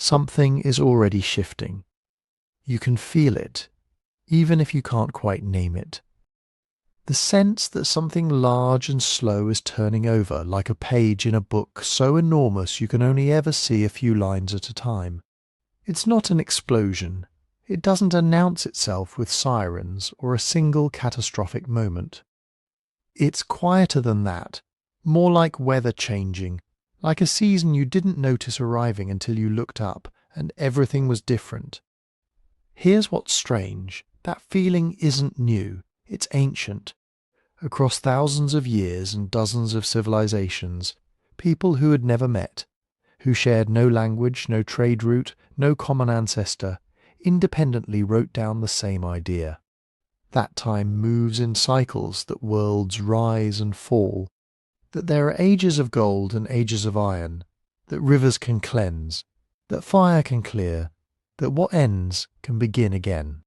Something is already shifting. You can feel it, even if you can't quite name it. The sense that something large and slow is turning over like a page in a book so enormous you can only ever see a few lines at a time. It's not an explosion. It doesn't announce itself with sirens or a single catastrophic moment. It's quieter than that, more like weather changing, like a season you didn't notice arriving until you looked up and everything was different. Here's what's strange. That feeling isn't new. It's ancient. Across thousands of years and dozens of civilizations, people who had never met, who shared no language, no trade route, no common ancestor, independently wrote down the same idea. That time moves in cycles, that worlds rise and fall, that there are ages of gold and ages of iron, that rivers can cleanse, that fire can clear, that what ends can begin again.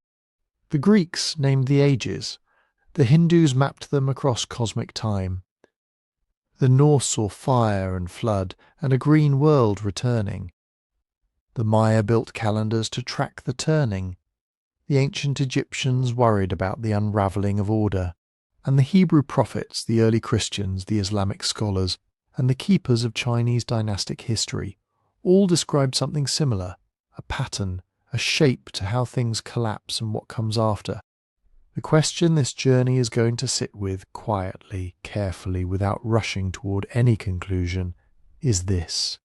The Greeks named the ages. The Hindus mapped them across cosmic time. The Norse saw fire and flood and a green world returning. The Maya built calendars to track the turning. The ancient Egyptians worried about the unraveling of order. And the Hebrew prophets, the early Christians, the Islamic scholars, and the keepers of Chinese dynastic history all described something similar, a pattern, a shape to how things collapse and what comes after. The question this journey is going to sit with quietly, carefully, without rushing toward any conclusion, is this.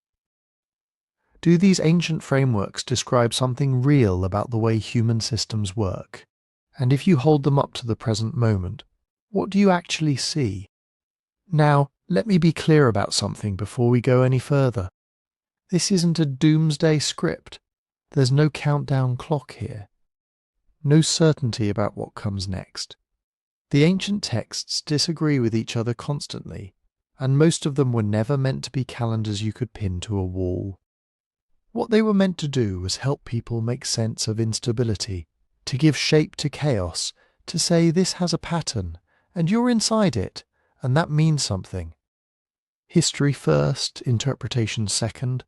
Do these ancient frameworks describe something real about the way human systems work? And if you hold them up to the present moment, what do you actually see? Now, let me be clear about something before we go any further. This isn't a doomsday script. There's no countdown clock here. No certainty about what comes next. The ancient texts disagree with each other constantly, and most of them were never meant to be calendars you could pin to a wall. What they were meant to do was help people make sense of instability, to give shape to chaos, to say this has a pattern, and you're inside it, and that means something. History first, interpretation second.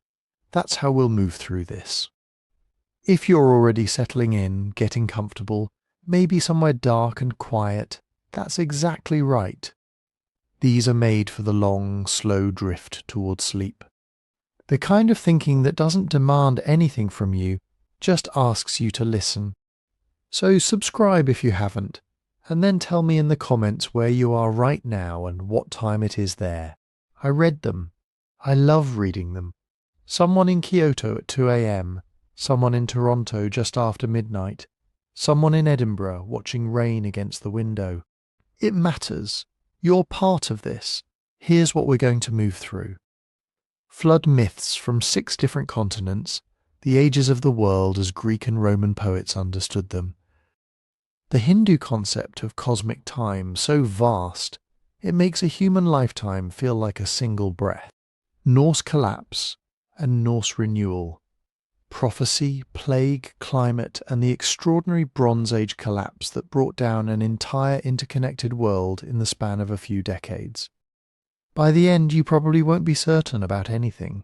That's how we'll move through this. If you're already settling in, getting comfortable, maybe somewhere dark and quiet, that's exactly right. These are made for the long, slow drift towards sleep. The kind of thinking that doesn't demand anything from you, just asks you to listen. So subscribe if you haven't, and then tell me in the comments where you are right now and what time it is there. I read them. I love reading them. Someone in Kyoto at 2 a.m, someone in Toronto just after midnight, someone in Edinburgh watching rain against the window. It matters. You're part of this. Here's what we're going to move through. Flood myths from 6 different continents, the ages of the world as Greek and Roman poets understood them. The Hindu concept of cosmic time so vast, it makes a human lifetime feel like a single breath. Norse collapse and Norse renewal. Prophecy, plague, climate, and the extraordinary Bronze Age collapse that brought down an entire interconnected world in the span of a few decades. By the end, you probably won't be certain about anything.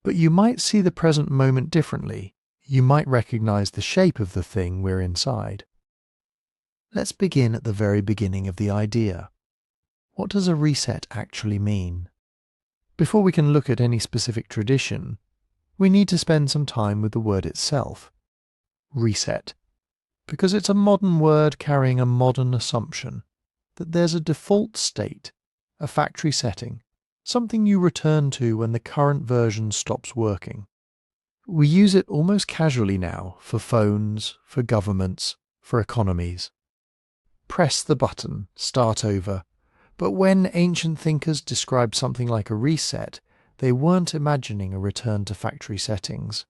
But you might see the present moment differently. You might recognize the shape of the thing we're inside. Let's begin at the very beginning of the idea. What does a reset actually mean? Before we can look at any specific tradition, we need to spend some time with the word itself. Reset. Because it's a modern word carrying a modern assumption that there's a default state, a factory setting, something you return to when the current version stops working. We use it almost casually now for phones, for governments, for economies. Press the button, start over. But when ancient thinkers described something like a reset, they weren't imagining a return to factory settings.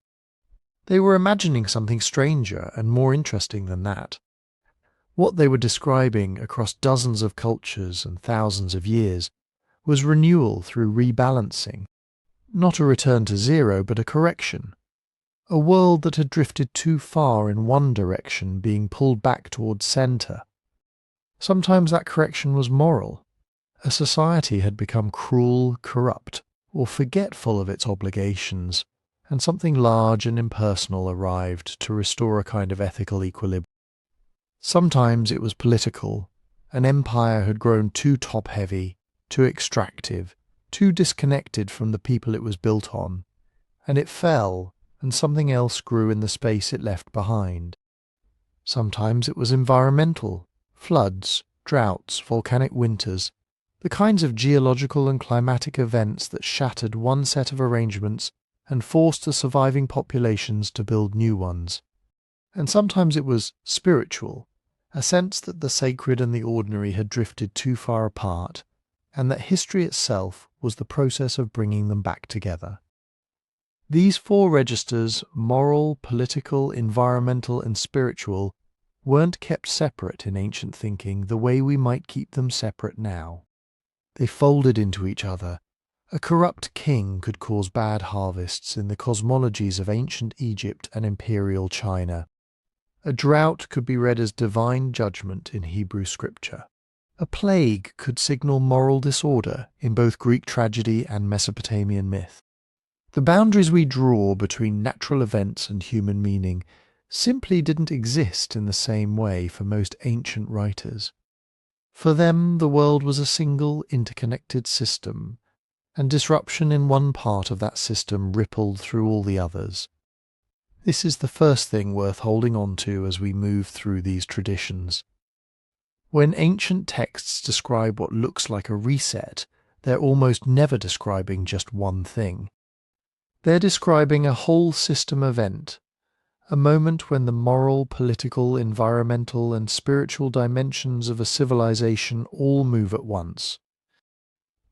They were imagining something stranger and more interesting than that. What they were describing across dozens of cultures and thousands of years was renewal through rebalancing. Not a return to zero, but a correction. A world that had drifted too far in one direction being pulled back towards centre. Sometimes that correction was moral. A society had become cruel, corrupt, or forgetful of its obligations, and something large and impersonal arrived to restore a kind of ethical equilibrium. Sometimes it was political. An empire had grown too top-heavy, too extractive, too disconnected from the people it was built on, and it fell, and something else grew in the space it left behind. Sometimes it was environmental, floods, droughts, volcanic winters, the kinds of geological and climatic events that shattered one set of arrangements and forced the surviving populations to build new ones. And sometimes it was spiritual, a sense that the sacred and the ordinary had drifted too far apart, and that history itself was the process of bringing them back together. These four registers, moral, political, environmental, and spiritual, weren't kept separate in ancient thinking the way we might keep them separate now. They folded into each other. A corrupt king could cause bad harvests in the cosmologies of ancient Egypt and imperial China. A drought could be read as divine judgment in Hebrew scripture. A plague could signal moral disorder in both Greek tragedy and Mesopotamian myth. The boundaries we draw between natural events and human meaning simply didn't exist in the same way for most ancient writers. For them, the world was a single, interconnected system, and disruption in one part of that system rippled through all the others. This is the first thing worth holding on to as we move through these traditions. When ancient texts describe what looks like a reset, they're almost never describing just one thing. They're describing a whole system event, a moment when the moral, political, environmental, and spiritual dimensions of a civilization all move at once.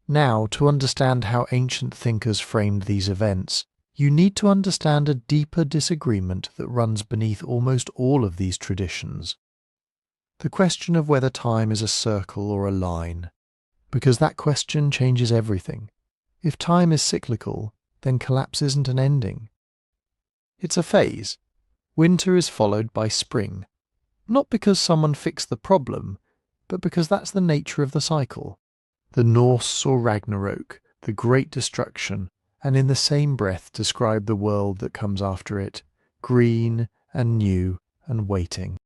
Now, to understand how ancient thinkers framed these events, you need to understand a deeper disagreement that runs beneath almost all of these traditions. The question of whether time is a circle or a line, because that question changes everything. If time is cyclical, then collapse isn't an ending. It's a phase. Winter is followed by spring, not because someone fixed the problem, but because that's the nature of the cycle. The Norse saw Ragnarök, the great destruction, and in the same breath described the world that comes after it, green and new and waiting.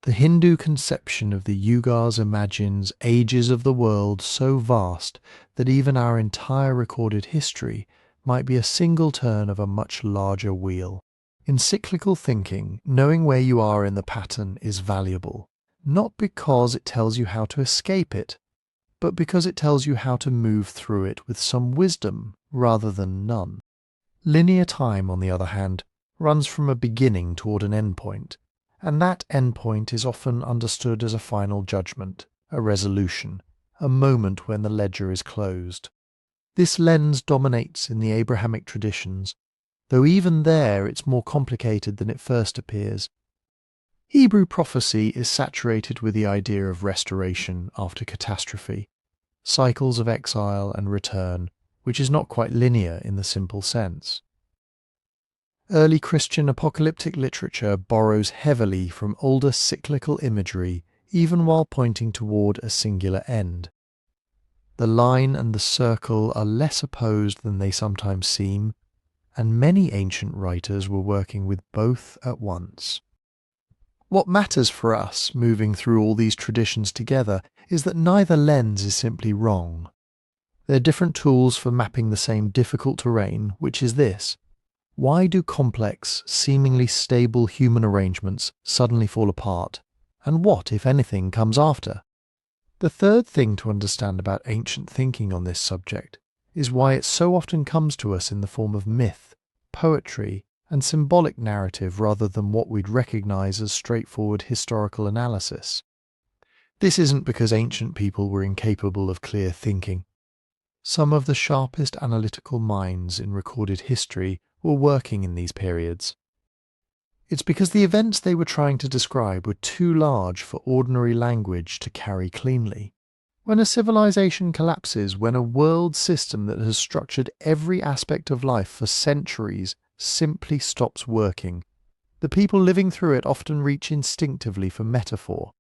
The Hindu conception of the Yugas imagines ages of the world so vast that even our entire recorded history might be a single turn of a much larger wheel. In cyclical thinking, knowing where you are in the pattern is valuable, not because it tells you how to escape it, but because it tells you how to move through it with some wisdom rather than none. Linear time, on the other hand, runs from a beginning toward an endpoint, and that endpoint is often understood as a final judgment, a resolution, a moment when the ledger is closed. This lens dominates in the Abrahamic traditions, though even there it's more complicated than it first appears. Hebrew prophecy is saturated with the idea of restoration after catastrophe, cycles of exile and return, which is not quite linear in the simple sense. Early Christian apocalyptic literature borrows heavily from older cyclical imagery, even while pointing toward a singular end. The line and the circle are less opposed than they sometimes seem, and many ancient writers were working with both at once. What matters for us, moving through all these traditions together, is that neither lens is simply wrong. They're different tools for mapping the same difficult terrain, which is this: why do complex, seemingly stable human arrangements suddenly fall apart? And what, if anything, comes after? The third thing to understand about ancient thinking on this subject is why it so often comes to us in the form of myth, poetry, and symbolic narrative rather than what we'd recognize as straightforward historical analysis. This isn't because ancient people were incapable of clear thinking. Some of the sharpest analytical minds in recorded history were working in these periods. It's because the events they were trying to describe were too large for ordinary language to carry cleanly. When a civilization collapses, when a world system that has structured every aspect of life for centuries simply stops working, the people living through it often reach instinctively for metaphor.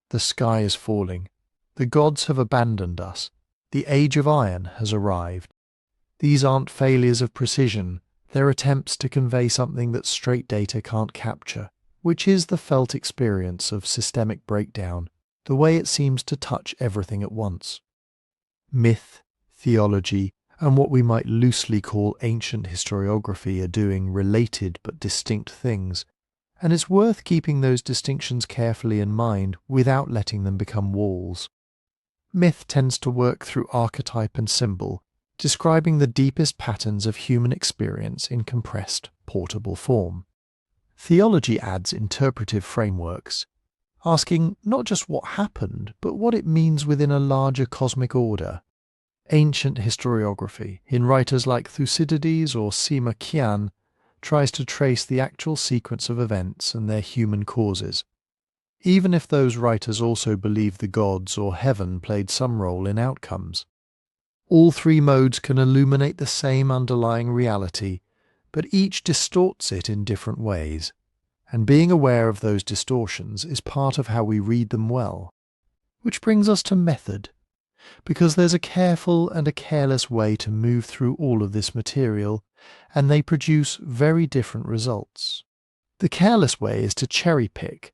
The sky is falling. The gods have abandoned us. The age of iron has arrived. These aren't failures of precision, They're attempts to convey something that straight data can't capture, which is the felt experience of systemic breakdown, the way it seems to touch everything at once. Myth, theology, and what we might loosely call ancient historiography are doing related but distinct things, and it's worth keeping those distinctions carefully in mind without letting them become walls. Myth tends to work through archetype and symbol, describing the deepest patterns of human experience in compressed, portable form. Theology adds interpretive frameworks, asking not just what happened, but what it means within a larger cosmic order. Ancient historiography, in writers like Thucydides or Sima Qian, tries to trace the actual sequence of events and their human causes, even if those writers also believe the gods or heaven played some role in outcomes. All three modes can illuminate the same underlying reality, but each distorts it in different ways, and being aware of those distortions is part of how we read them well. Which brings us to method, because there's a careful and a careless way to move through all of this material, and they produce very different results. The careless way is to cherry-pick,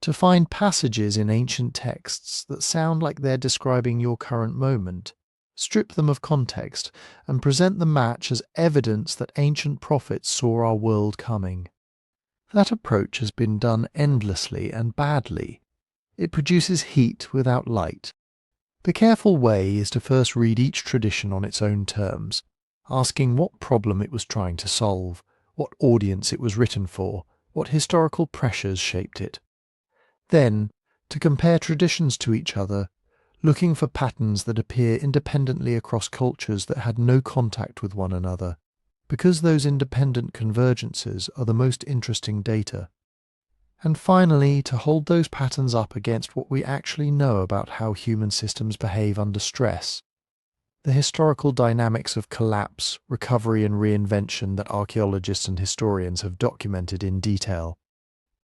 to find passages in ancient texts that sound like they're describing your current moment, strip them of context, and present the match as evidence that ancient prophets saw our world coming. That approach has been done endlessly and badly. It produces heat without light. The careful way is to first read each tradition on its own terms, asking what problem it was trying to solve, what audience it was written for, what historical pressures shaped it. Then, to compare traditions to each other, looking for patterns that appear independently across cultures that had no contact with one another, because those independent convergences are the most interesting data. And finally, to hold those patterns up against what we actually know about how human systems behave under stress, the historical dynamics of collapse, recovery and reinvention that archaeologists and historians have documented in detail.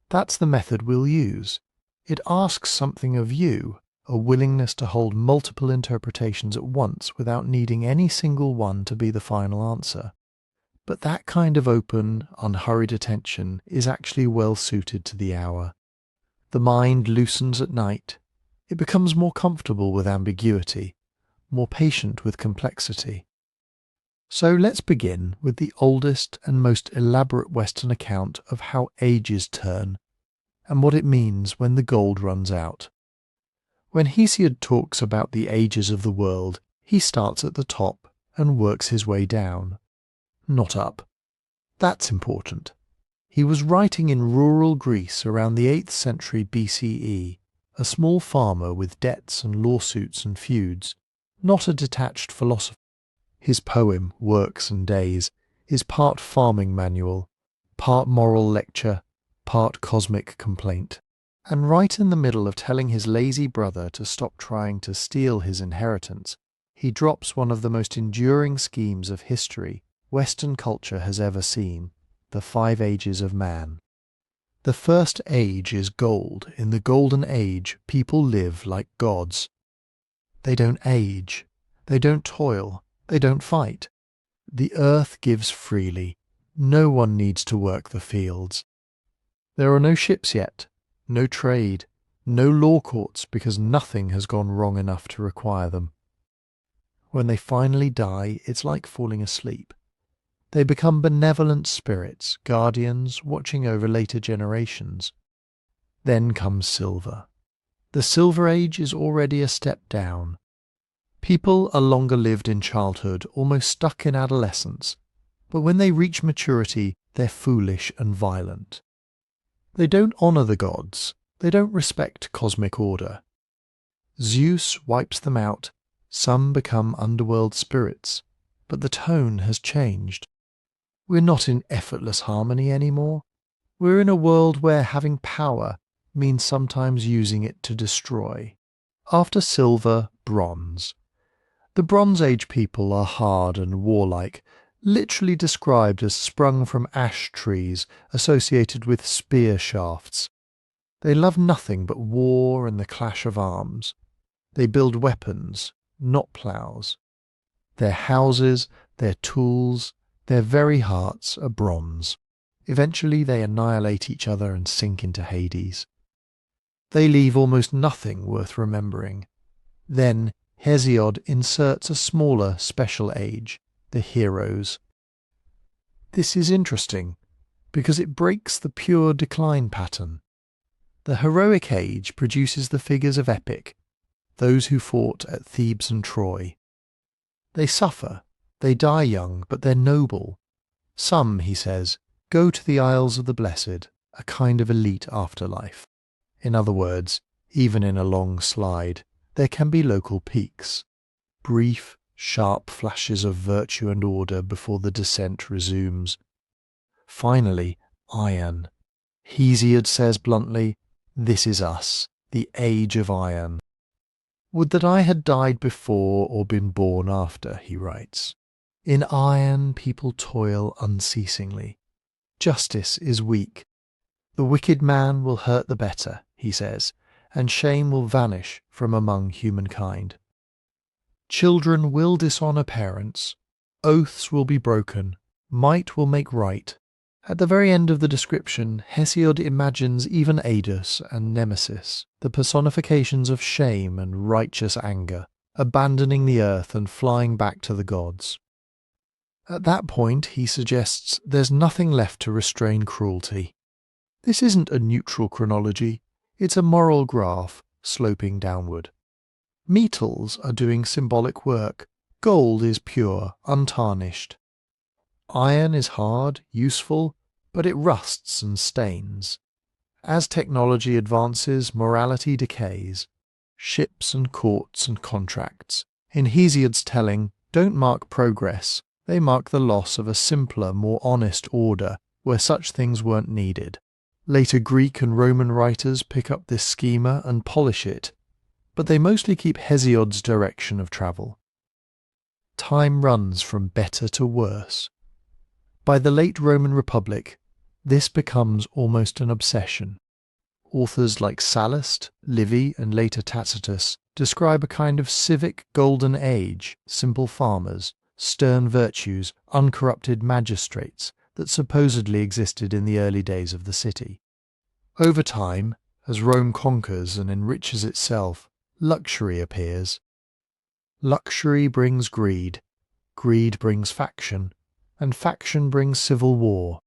That's the method we'll use. It asks something of you, a willingness to hold multiple interpretations at once without needing any single one to be the final answer. But that kind of open, unhurried attention is actually well suited to the hour. The mind loosens at night. It becomes more comfortable with ambiguity, more patient with complexity. So let's begin with the oldest and most elaborate Western account of how ages turn, and what it means when the gold runs out. When Hesiod talks about the ages of the world, he starts at the top and works his way down, not up. That's important. He was writing in rural Greece around the 8th century BCE, a small farmer with debts and lawsuits and feuds, not a detached philosopher. His poem, Works and Days, is part farming manual, part moral lecture, part cosmic complaint. And right in the middle of telling his lazy brother to stop trying to steal his inheritance, he drops one of the most enduring schemes of history Western culture has ever seen, the 5 ages of man. The first age is gold. In the golden age, people live like gods. They don't age. They don't toil. They don't fight. The earth gives freely. No one needs to work the fields. There are no ships yet, no trade, no law courts because nothing has gone wrong enough to require them. When they finally die, it's like falling asleep. They become benevolent spirits, guardians watching over later generations. Then comes silver. The Silver Age is already a step down. People are longer lived in childhood, almost stuck in adolescence, but when they reach maturity, they're foolish and violent. They don't honour the gods. They don't respect cosmic order. Zeus wipes them out. Some become underworld spirits, but the tone has changed. We're not in effortless harmony anymore. We're in a world where having power means sometimes using it to destroy. After silver, bronze. The Bronze Age people are hard and warlike, literally described as sprung from ash trees associated with spear shafts. They love nothing but war and the clash of arms. They build weapons, not ploughs. Their houses, their tools, Their very hearts are bronze. Eventually they annihilate each other and sink into Hades. They leave almost nothing worth remembering. Then Hesiod inserts a smaller special age, the heroes. This is interesting because it breaks the pure decline pattern. The heroic age produces the figures of epic, those who fought at Thebes and Troy. They suffer, they die young, but they're noble. Some, he says, go to the Isles of the Blessed, a kind of elite afterlife. In other words, even in a long slide, there can be local peaks, brief, sharp flashes of virtue and order before the descent resumes. Finally, iron. Hesiod says bluntly, "This is us, the age of iron." "Would that I had died before or been born after," he writes. "In iron people toil unceasingly. Justice is weak. The wicked man will hurt the better," he says, "and shame will vanish from among humankind. Children will dishonour parents, oaths will be broken, might will make right." At the very end of the description, Hesiod imagines even Aidas and Nemesis, the personifications of shame and righteous anger, abandoning the earth and flying back to the gods. At that point, he suggests, there's nothing left to restrain cruelty. This isn't a neutral chronology, it's a moral graph sloping downward. Metals are doing symbolic work. Gold is pure, untarnished. Iron is hard, useful, but it rusts and stains. As technology advances, morality decays. Ships and courts and contracts, in Hesiod's telling, don't mark progress, they mark the loss of a simpler, more honest order where such things weren't needed. Later Greek and Roman writers pick up this schema and polish it, but they mostly keep Hesiod's direction of travel. Time runs from better to worse. By the late Roman Republic, this becomes almost an obsession. Authors like Sallust, Livy, and later Tacitus describe a kind of civic golden age, simple farmers, stern virtues, uncorrupted magistrates that supposedly existed in the early days of the city. Over time, as Rome conquers and enriches itself, luxury appears. Luxury brings greed, greed brings faction, and faction brings civil war.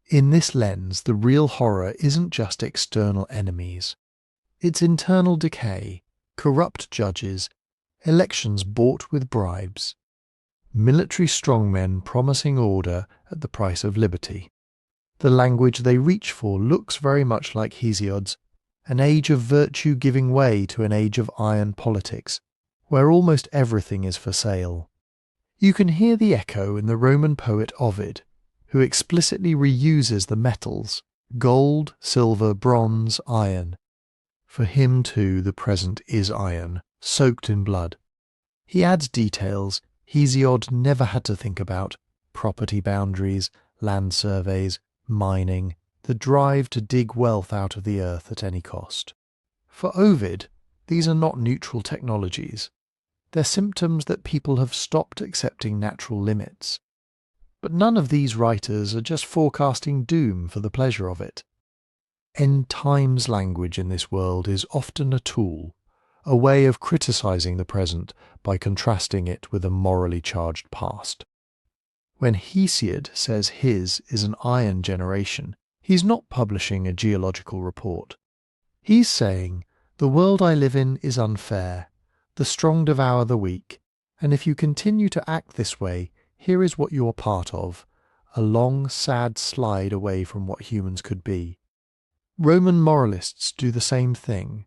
In this lens, the real horror isn't just external enemies. It's internal decay, corrupt judges, elections bought with bribes, military strongmen promising order at the price of liberty. The language they reach for looks very much like Hesiod's, an age of virtue giving way to an age of iron politics, where almost everything is for sale. You can hear the echo in the Roman poet Ovid, who explicitly reuses the metals, gold, silver, bronze, iron. For him too the present is iron, soaked in blood. He adds details Hesiod never had to think about: property boundaries, land surveys, mining, the drive to dig wealth out of the earth at any cost. For Ovid, these are not neutral technologies. They're symptoms that people have stopped accepting natural limits. But none of these writers are just forecasting doom for the pleasure of it. End times language in this world is often a tool, a way of criticizing the present by contrasting it with a morally charged past. When Hesiod says his is an iron generation, he's not publishing a geological report. He's saying, the world I live in is unfair, the strong devour the weak, and if you continue to act this way, here is what you are part of, a long, sad slide away from what humans could be. Roman moralists do the same thing.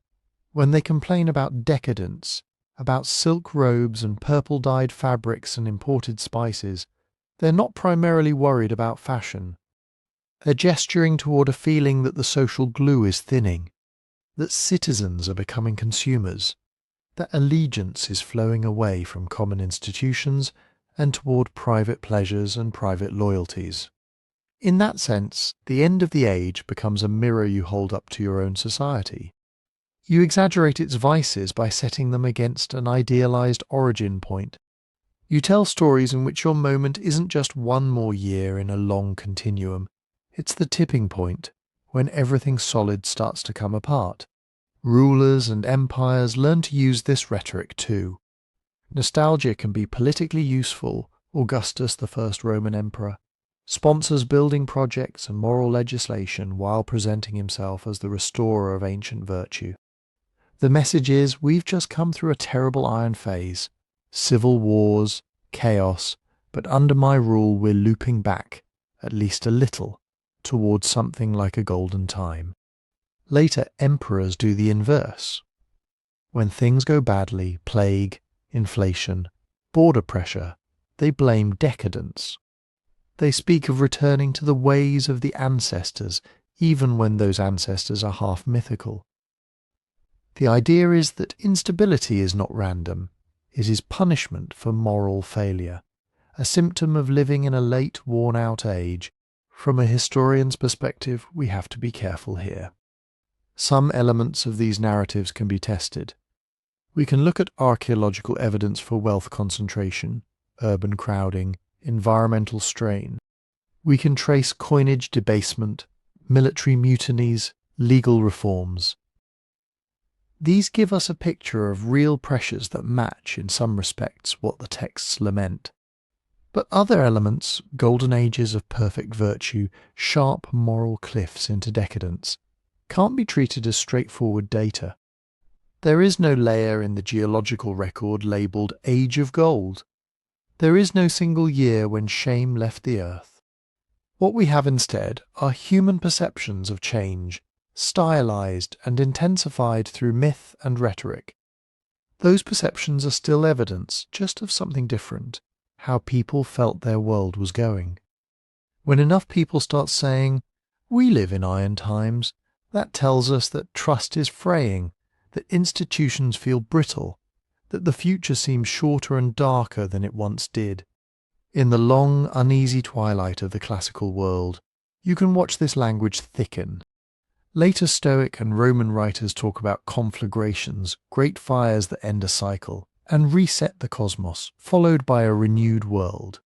When they complain about decadence, about silk robes and purple-dyed fabrics and imported spices, they're not primarily worried about fashion. They're gesturing toward a feeling that the social glue is thinning, that citizens are becoming consumers, that allegiance is flowing away from common institutions and toward private pleasures and private loyalties. In that sense, the end of the age becomes a mirror you hold up to your own society. You exaggerate its vices by setting them against an idealized origin point. You tell stories in which your moment isn't just one more year in a long continuum. It's the tipping point, when everything solid starts to come apart. Rulers and empires learn to use this rhetoric too. Nostalgia can be politically useful. Augustus, the first Roman emperor, sponsors building projects and moral legislation while presenting himself as the restorer of ancient virtue. The message is, we've just come through a terrible iron phase. Civil wars, chaos, but under my rule we're looping back, at least a little, towards something like a golden time. Later emperors do the inverse. When things go badly, plague, inflation, border pressure, they blame decadence. They speak of returning to the ways of the ancestors, even when those ancestors are half mythical. The idea is that instability is not random. It is punishment for moral failure, a symptom of living in a late, worn-out age. From a historian's perspective, we have to be careful here. Some elements of these narratives can be tested. We can look at archaeological evidence for wealth concentration, urban crowding, environmental strain. We can trace coinage debasement, military mutinies, legal reforms. These give us a picture of real pressures that match, in some respects, what the texts lament. But other elements, golden ages of perfect virtue, sharp moral cliffs into decadence, can't be treated as straightforward data. There is no layer in the geological record labelled Age of Gold. There is no single year when shame left the earth. What we have instead are human perceptions of change, stylized and intensified through myth and rhetoric. Those perceptions are still evidence, just of something different, how people felt their world was going. When enough people start saying, "We live in iron times," that tells us that trust is fraying, that institutions feel brittle, that the future seems shorter and darker than it once did. In the long, uneasy twilight of the classical world, you can watch this language thicken. Later Stoic and Roman writers talk about conflagrations, great fires that end a cycle, and reset the cosmos, followed by a renewed world.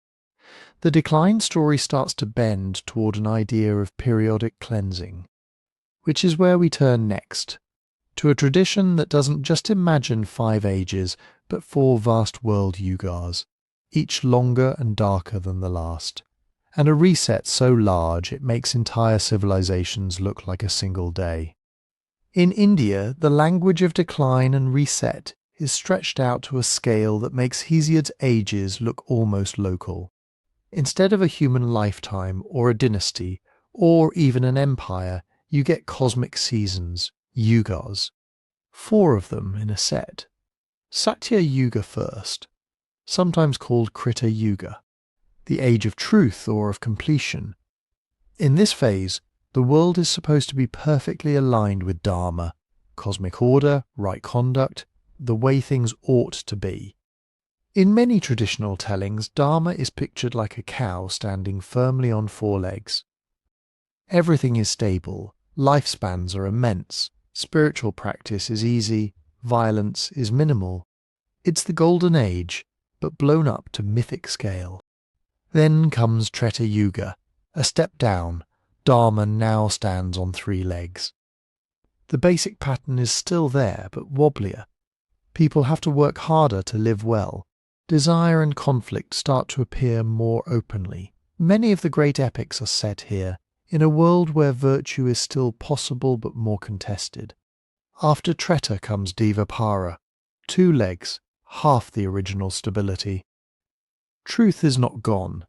The decline story starts to bend toward an idea of periodic cleansing, which is where we turn next, to a tradition that doesn't just imagine 5 ages, but 4 vast world Yugas, each longer and darker than the last, and a reset so large it makes entire civilizations look like a single day. In India, the language of decline and reset is stretched out to a scale that makes Hesiod's ages look almost local. Instead of a human lifetime or a dynasty, or even an empire, you get cosmic seasons, Yugas. 4 of them in a set. Satya Yuga first, sometimes called Krita Yuga, the age of truth or of completion. In this phase, the world is supposed to be perfectly aligned with Dharma, cosmic order, right conduct, the way things ought to be. In many traditional tellings, Dharma is pictured like a cow standing firmly on 4 legs. Everything is stable, lifespans are immense, spiritual practice is easy, violence is minimal. It's the golden age, but blown up to mythic scale. Then comes Treta Yuga, a step down. Dharma now stands on 3 legs. The basic pattern is still there, but wobblier. People have to work harder to live well. Desire and conflict start to appear more openly. Many of the great epics are set here, in a world where virtue is still possible but more contested. After Treta comes Devapara, 2 legs, half the original stability. Truth is not gone,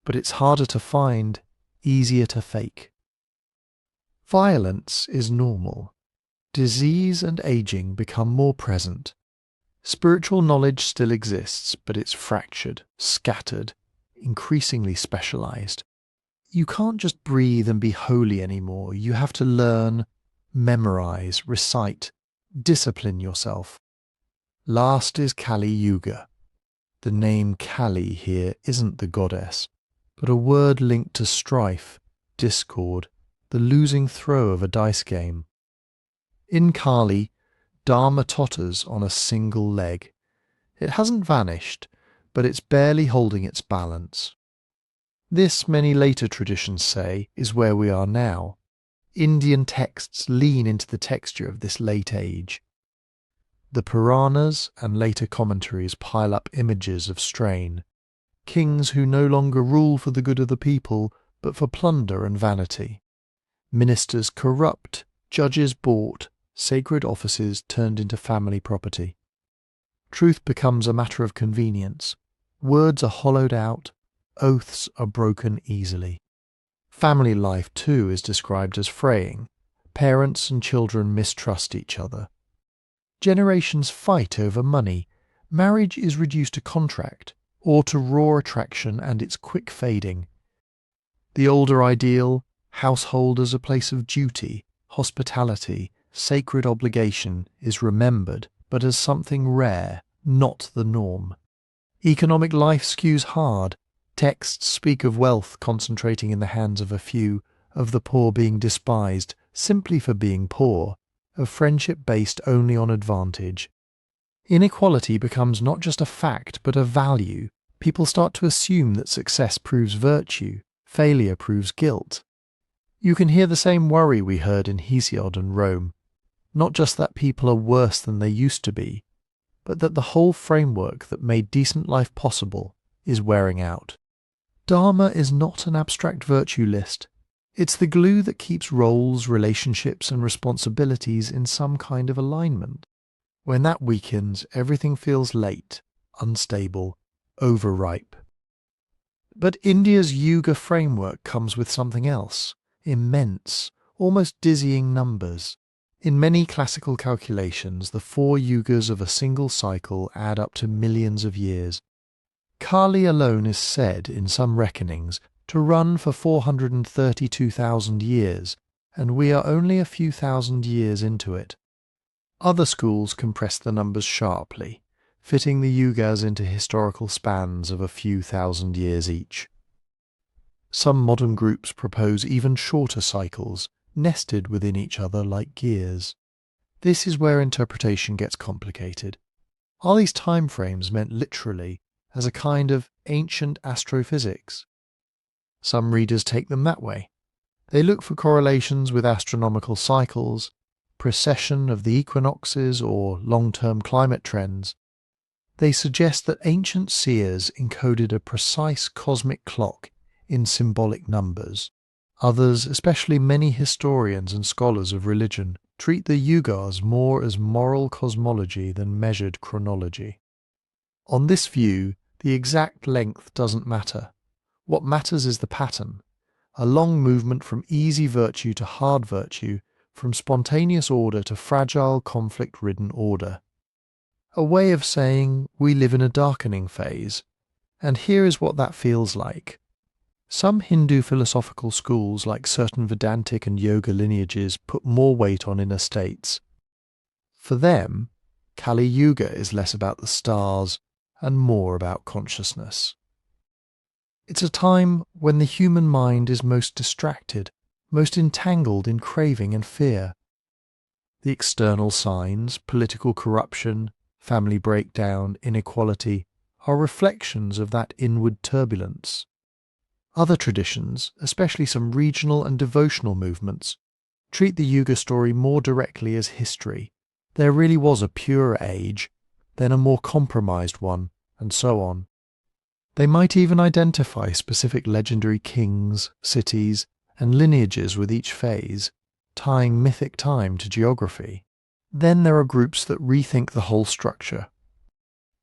but it's harder to find, easier to fake. Violence is normal. Disease and aging become more present. Spiritual knowledge still exists, but it's fractured, scattered, increasingly specialized. You can't just breathe and be holy anymore. You have to learn, memorize, recite, discipline yourself. Last is Kali Yuga. The name Kali here isn't the goddess, but a word linked to strife, discord, the losing throw of a dice game. In Kali, Dharma totters on a single leg. It hasn't vanished, but it's barely holding its balance. This, many later traditions say, is where we are now. Indian texts lean into the texture of this late age. The Puranas and later commentaries pile up images of strain, kings who no longer rule for the good of the people, but for plunder and vanity. Ministers corrupt, judges bought, sacred offices turned into family property. Truth becomes a matter of convenience. Words are hollowed out, oaths are broken easily. Family life, too, is described as fraying. Parents and children mistrust each other. Generations fight over money. Marriage is reduced to contract, or to raw attraction and its quick fading. The older ideal, household as a place of duty, hospitality, sacred obligation, is remembered, but as something rare, not the norm. Economic life skews hard. Texts speak of wealth concentrating in the hands of a few, of the poor being despised simply for being poor, of friendship based only on advantage. Inequality becomes not just a fact but a value. People start to assume that success proves virtue, failure proves guilt. You can hear the same worry we heard in Hesiod and Rome. Not just that people are worse than they used to be, but that the whole framework that made decent life possible is wearing out. Dharma is not an abstract virtue list. It's the glue that keeps roles, relationships, and responsibilities in some kind of alignment. When that weakens, everything feels late, unstable, overripe. But India's Yuga framework comes with something else, immense, almost dizzying numbers. In many classical calculations, the 4 yugas of a single cycle add up to millions of years. Kali alone is said, in some reckonings, to run for 432,000 years, and we are only a few thousand years into it. Other schools compress the numbers sharply, fitting the yugas into historical spans of a few thousand years each. Some modern groups propose even shorter cycles, nested within each other like gears. This is where interpretation gets complicated. Are these time frames meant literally, as a kind of ancient astrophysics? Some readers take them that way. They look for correlations with astronomical cycles, precession of the equinoxes, or long-term climate trends. They suggest that ancient seers encoded a precise cosmic clock in symbolic numbers. Others, especially many historians and scholars of religion, treat the Yugas more as moral cosmology than measured chronology. On this view, the exact length doesn't matter. What matters is the pattern, a long movement from easy virtue to hard virtue, from spontaneous order to fragile, conflict-ridden order. A way of saying we live in a darkening phase, and here is what that feels like. Some Hindu philosophical schools, like certain Vedantic and yoga lineages, put more weight on inner states. For them, Kali Yuga is less about the stars and more about consciousness. It's a time when the human mind is most distracted, most entangled in craving and fear. The external signs, political corruption, family breakdown, inequality, are reflections of that inward turbulence. Other traditions, especially some regional and devotional movements, treat the Yuga story more directly as history. There really was a purer age, then a more compromised one, and so on. They might even identify specific legendary kings, cities, and lineages with each phase, tying mythic time to geography. Then there are groups that rethink the whole structure.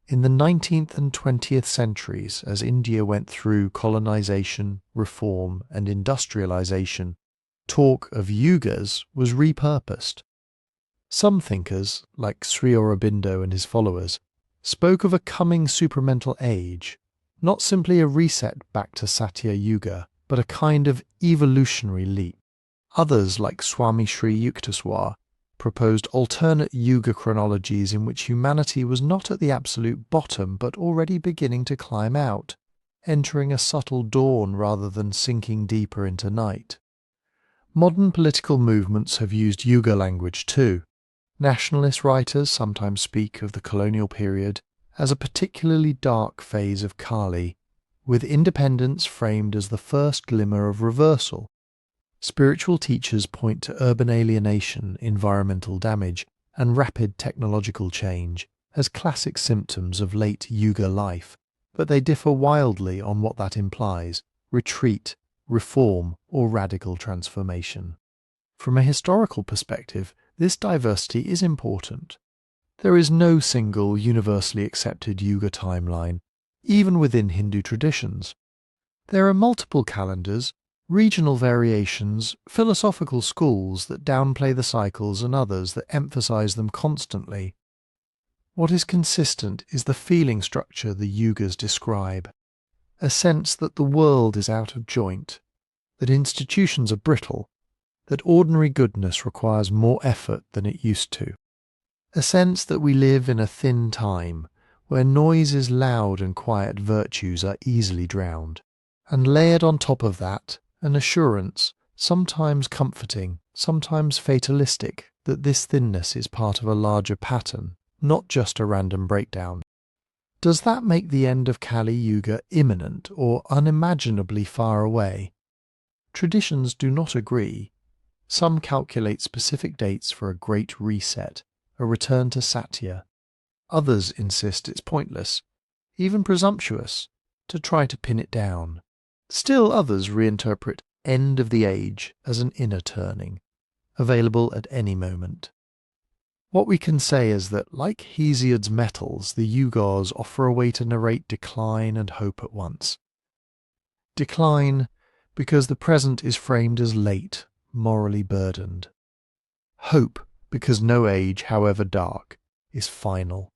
In the 19th and 20th centuries, as India went through colonization, reform, and industrialization, talk of yugas was repurposed. Some thinkers, like Sri Aurobindo and his followers, spoke of a coming supramental age, not simply a reset back to Satya Yuga, but a kind of evolutionary leap. Others, like Swami Sri Yukteswar, proposed alternate Yuga chronologies in which humanity was not at the absolute bottom but already beginning to climb out, entering a subtle dawn rather than sinking deeper into night. Modern political movements have used Yuga language too. Nationalist writers sometimes speak of the colonial period, as a particularly dark phase of Kali, with independence framed as the first glimmer of reversal. Spiritual teachers point to urban alienation, environmental damage, and rapid technological change as classic symptoms of late Yuga life, but they differ wildly on what that implies: retreat, reform, or radical transformation. From a historical perspective, this diversity is important. There is no single universally accepted Yuga timeline, even within Hindu traditions. There are multiple calendars, regional variations, philosophical schools that downplay the cycles and others that emphasize them constantly. What is consistent is the feeling structure the Yugas describe: a sense that the world is out of joint, that institutions are brittle, that ordinary goodness requires more effort than it used to. A sense that we live in a thin time, where noise is loud and quiet virtues are easily drowned. And layered on top of that, an assurance, sometimes comforting, sometimes fatalistic, that this thinness is part of a larger pattern, not just a random breakdown. Does that make the end of Kali Yuga imminent or unimaginably far away? Traditions do not agree. Some calculate specific dates for a great reset, a return to Satya. Others insist it's pointless, even presumptuous, to try to pin it down. Still others reinterpret end of the age as an inner turning, available at any moment. What we can say is that, like Hesiod's metals, the Yugas offer a way to narrate decline and hope at once. Decline, because the present is framed as late, morally burdened. Hope, because no age, however dark, is final.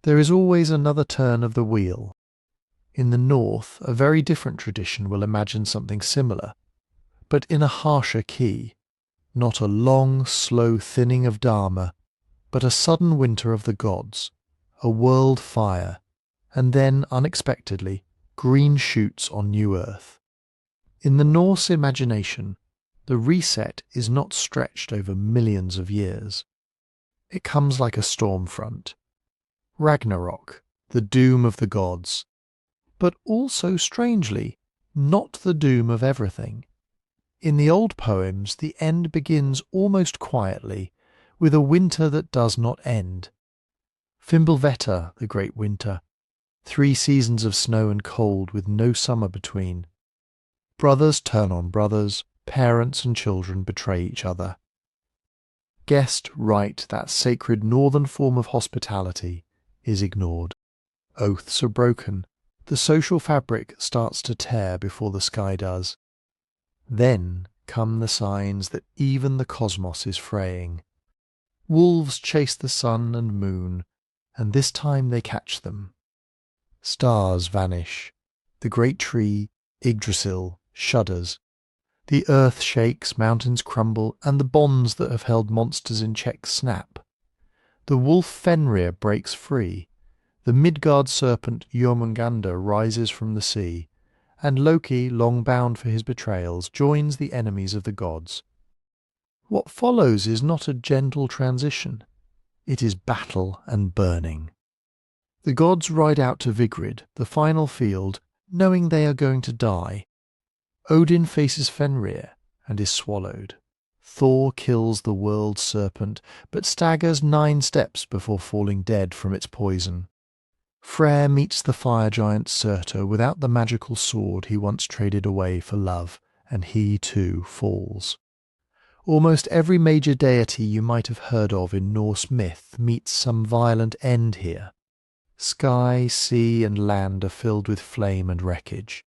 There is always another turn of the wheel. In the North, a very different tradition will imagine something similar, but in a harsher key. Not a long, slow thinning of Dharma, but a sudden winter of the gods, a world fire, and then, unexpectedly, green shoots on new earth. In the Norse imagination, the reset is not stretched over millions of years. It comes like a storm front. Ragnarök, the doom of the gods, but also, strangely, not the doom of everything. In the old poems, the end begins almost quietly, with a winter that does not end. Fimbulvetr, the great winter, 3 seasons of snow and cold with no summer between. Brothers turn on brothers, parents and children betray each other. Guest right, that sacred northern form of hospitality, is ignored. Oaths are broken. The social fabric starts to tear before the sky does. Then come the signs that even the cosmos is fraying. Wolves chase the sun and moon, and this time they catch them. Stars vanish. The great tree, Yggdrasil, shudders. The earth shakes, mountains crumble, and the bonds that have held monsters in check snap. The wolf Fenrir breaks free. The Midgard serpent Jormungandr rises from the sea, and Loki, long bound for his betrayals, joins the enemies of the gods. What follows is not a gentle transition. It is battle and burning. The gods ride out to Vigrid, the final field, knowing they are going to die. Odin faces Fenrir and is swallowed. Thor kills the world serpent, but staggers 9 steps before falling dead from its poison. Freyr meets the fire giant Surtur without the magical sword he once traded away for love, and he too falls. Almost every major deity you might have heard of in Norse myth meets some violent end here. Sky, sea, and land are filled with flame and wreckage.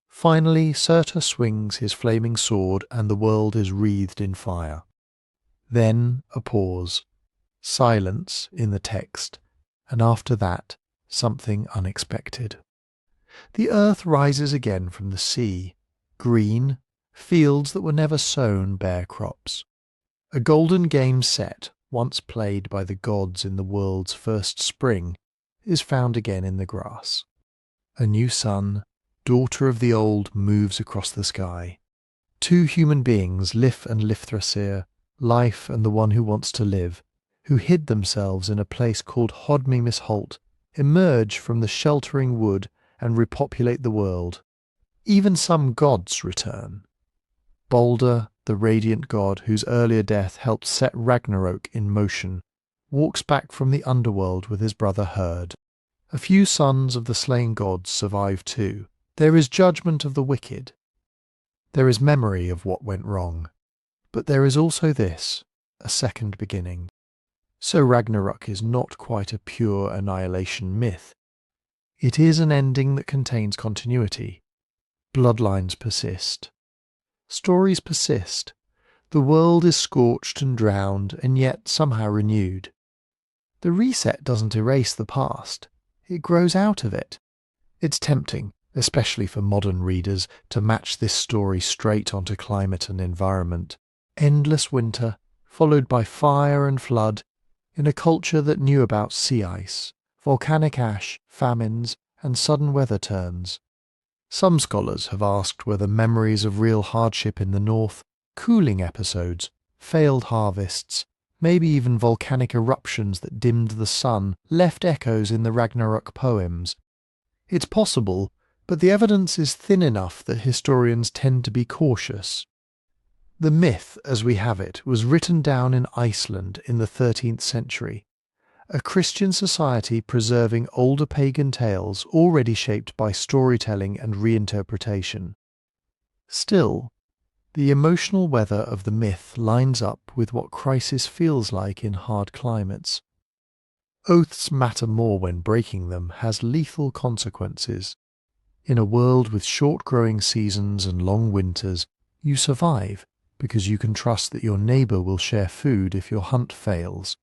Finally, Surtur swings his flaming sword and the world is wreathed in fire. Then a pause, silence in the text, and after that, something unexpected. The earth rises again from the sea, green, fields that were never sown bear crops. A golden game set, once played by the gods in the world's first spring, is found again in the grass. A new sun, daughter of the old, moves across the sky. 2 human beings, Lif and Lifthrasir, life and the one who wants to live, who hid themselves in a place called Hodmi Misholt, emerge from the sheltering wood and repopulate the world. Even some gods return. Balder, the radiant god whose earlier death helped set Ragnarök in motion, walks back from the underworld with his brother Herd. A few sons of the slain gods survive too. There is judgment of the wicked. There is memory of what went wrong. But there is also this, a second beginning. So Ragnarök is not quite a pure annihilation myth. It is an ending that contains continuity. Bloodlines persist. Stories persist. The world is scorched and drowned, and yet somehow renewed. The reset doesn't erase the past. It grows out of it. It's tempting, especially for modern readers, to match this story straight onto climate and environment. Endless winter, followed by fire and flood, in a culture that knew about sea ice, volcanic ash, famines, and sudden weather turns. Some scholars have asked whether memories of real hardship in the north, cooling episodes, failed harvests, maybe even volcanic eruptions that dimmed the sun, left echoes in the Ragnarök poems. It's possible, but the evidence is thin enough that historians tend to be cautious. The myth, as we have it, was written down in Iceland in the 13th century, a Christian society preserving older pagan tales already shaped by storytelling and reinterpretation. Still, the emotional weather of the myth lines up with what crisis feels like in hard climates. Oaths matter more when breaking them has lethal consequences. In a world with short growing seasons and long winters, you survive because you can trust that your neighbour will share food if your hunt fails,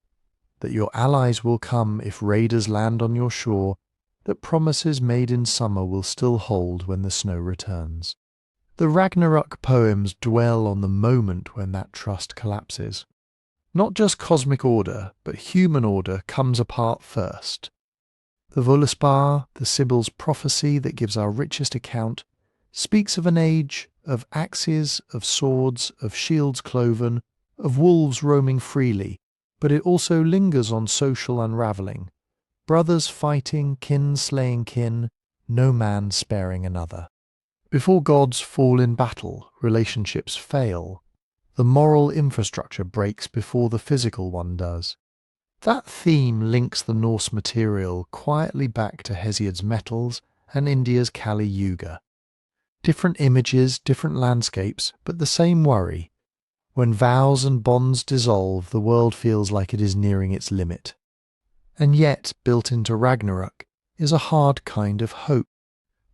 that your allies will come if raiders land on your shore, that promises made in summer will still hold when the snow returns. The Ragnarök poems dwell on the moment when that trust collapses. Not just cosmic order, but human order comes apart first. The Völuspá, the Sibyl's prophecy that gives our richest account, speaks of an age of axes, of swords, of shields cloven, of wolves roaming freely, but it also lingers on social unraveling. Brothers fighting, kin slaying kin, no man sparing another. Before gods fall in battle, relationships fail. The moral infrastructure breaks before the physical one does. That theme links the Norse material quietly back to Hesiod's metals and India's Kali Yuga. Different images, different landscapes, but the same worry. When vows and bonds dissolve, the world feels like it is nearing its limit. And yet, built into Ragnarök, is a hard kind of hope.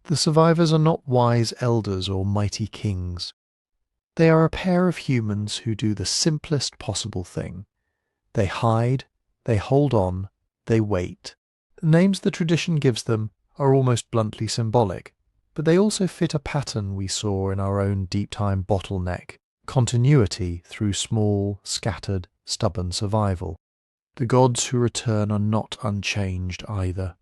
The survivors are not wise elders or mighty kings. They are a pair of humans who do the simplest possible thing. They hide, they hold on, they wait. The names the tradition gives them are almost bluntly symbolic, but they also fit a pattern we saw in our own deep-time bottleneck, continuity through small, scattered, stubborn survival. The gods who return are not unchanged either.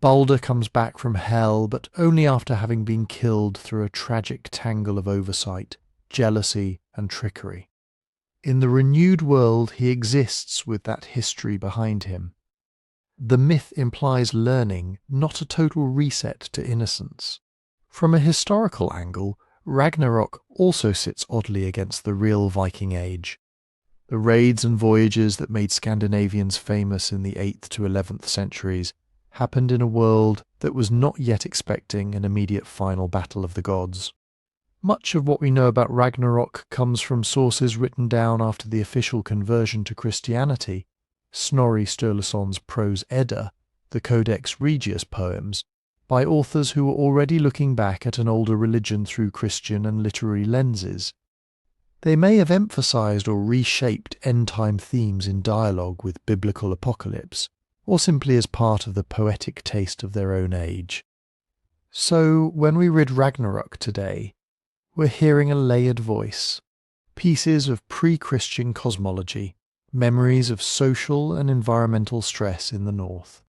Balder comes back from hell, but only after having been killed through a tragic tangle of oversight, jealousy, and trickery. In the renewed world he exists with that history behind him. The myth implies learning, not a total reset to innocence. From a historical angle, Ragnarök also sits oddly against the real Viking Age. The raids and voyages that made Scandinavians famous in the 8th to 11th centuries happened in a world that was not yet expecting an immediate final battle of the gods. Much of what we know about Ragnarök comes from sources written down after the official conversion to Christianity, Snorri Sturluson's Prose Edda, the Codex Regius poems, by authors who were already looking back at an older religion through Christian and literary lenses. They may have emphasized or reshaped end-time themes in dialogue with biblical apocalypse, or simply as part of the poetic taste of their own age. So, when we read Ragnarök today, we're hearing a layered voice, pieces of pre-Christian cosmology, memories of social and environmental stress in the north,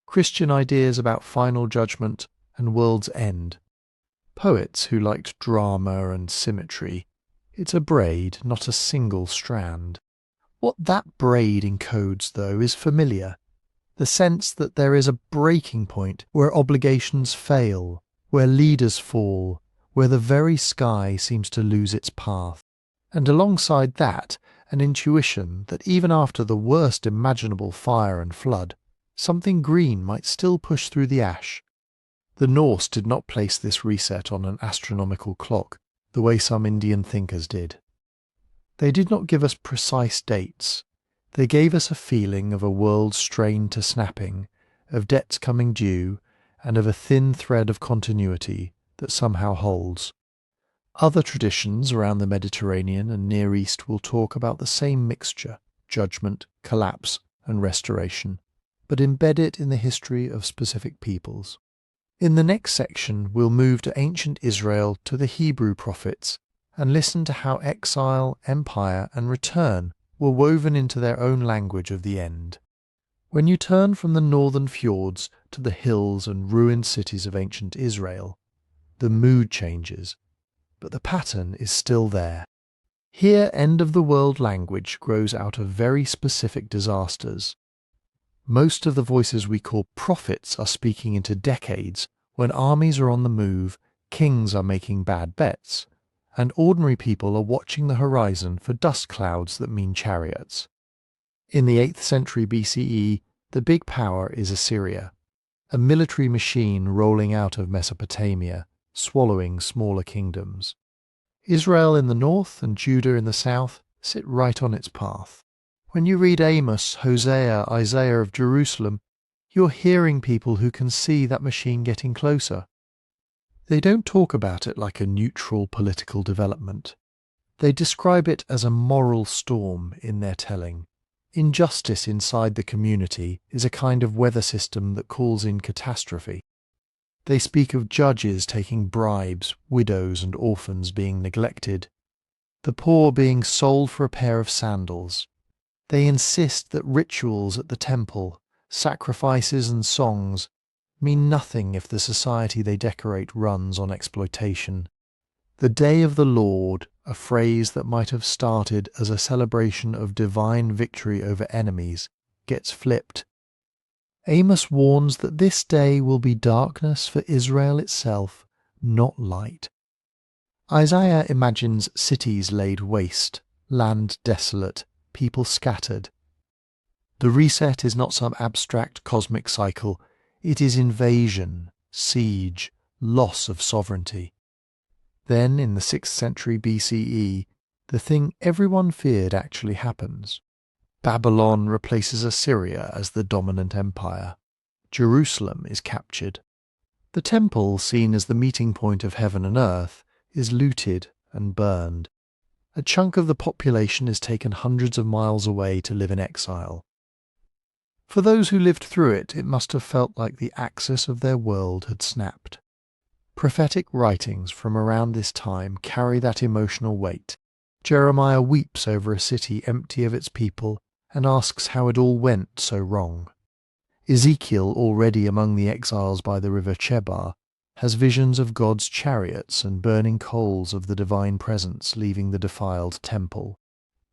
Christian ideas about final judgment and world's end, poets who liked drama and symmetry. It's a braid, not a single strand. What that braid encodes, though, is familiar. The sense that there is a breaking point where obligations fail, where leaders fall, where the very sky seems to lose its path. And alongside that, an intuition that even after the worst imaginable fire and flood, something green might still push through the ash. The Norse did not place this reset on an astronomical clock, the way some Indian thinkers did. They did not give us precise dates. They gave us a feeling of a world strained to snapping, of debts coming due, and of a thin thread of continuity that somehow holds. Other traditions around the Mediterranean and Near East will talk about the same mixture, judgment, collapse, and restoration, but embed it in the history of specific peoples. In the next section, we'll move to ancient Israel, to the Hebrew prophets, and listen to how exile, empire, and return were woven into their own language of the end. When you turn from the northern fjords to the hills and ruined cities of ancient Israel, the mood changes, but the pattern is still there. Here, end-of-the-world language grows out of very specific disasters. Most of the voices we call prophets are speaking into decades when armies are on the move, kings are making bad bets, and ordinary people are watching the horizon for dust clouds that mean chariots. In the 8th century BCE, the big power is Assyria, a military machine rolling out of Mesopotamia, swallowing smaller kingdoms. Israel in the north and Judah in the south sit right on its path. When you read Amos, Hosea, Isaiah of Jerusalem, you're hearing people who can see that machine getting closer. They don't talk about it like a neutral political development. They describe it as a moral storm in their telling. Injustice inside the community is a kind of weather system that calls in catastrophe. They speak of judges taking bribes, widows and orphans being neglected, the poor being sold for a pair of sandals. They insist that rituals at the temple, sacrifices and songs, mean nothing if the society they decorate runs on exploitation. The Day of the Lord, a phrase that might have started as a celebration of divine victory over enemies, gets flipped. Amos warns that this day will be darkness for Israel itself, not light. Isaiah imagines cities laid waste, land desolate, people scattered. The reset is not some abstract cosmic cycle, it is invasion, siege, loss of sovereignty. Then, in the 6th century BCE, the thing everyone feared actually happens. Babylon replaces Assyria as the dominant empire. Jerusalem is captured. The temple, seen as the meeting point of heaven and earth, is looted and burned. A chunk of the population is taken hundreds of miles away to live in exile. For those who lived through it, it must have felt like the axis of their world had snapped. Prophetic writings from around this time carry that emotional weight. Jeremiah weeps over a city empty of its people and asks how it all went so wrong. Ezekiel, already among the exiles by the river Chebar, has visions of God's chariots and burning coals of the divine presence leaving the defiled temple.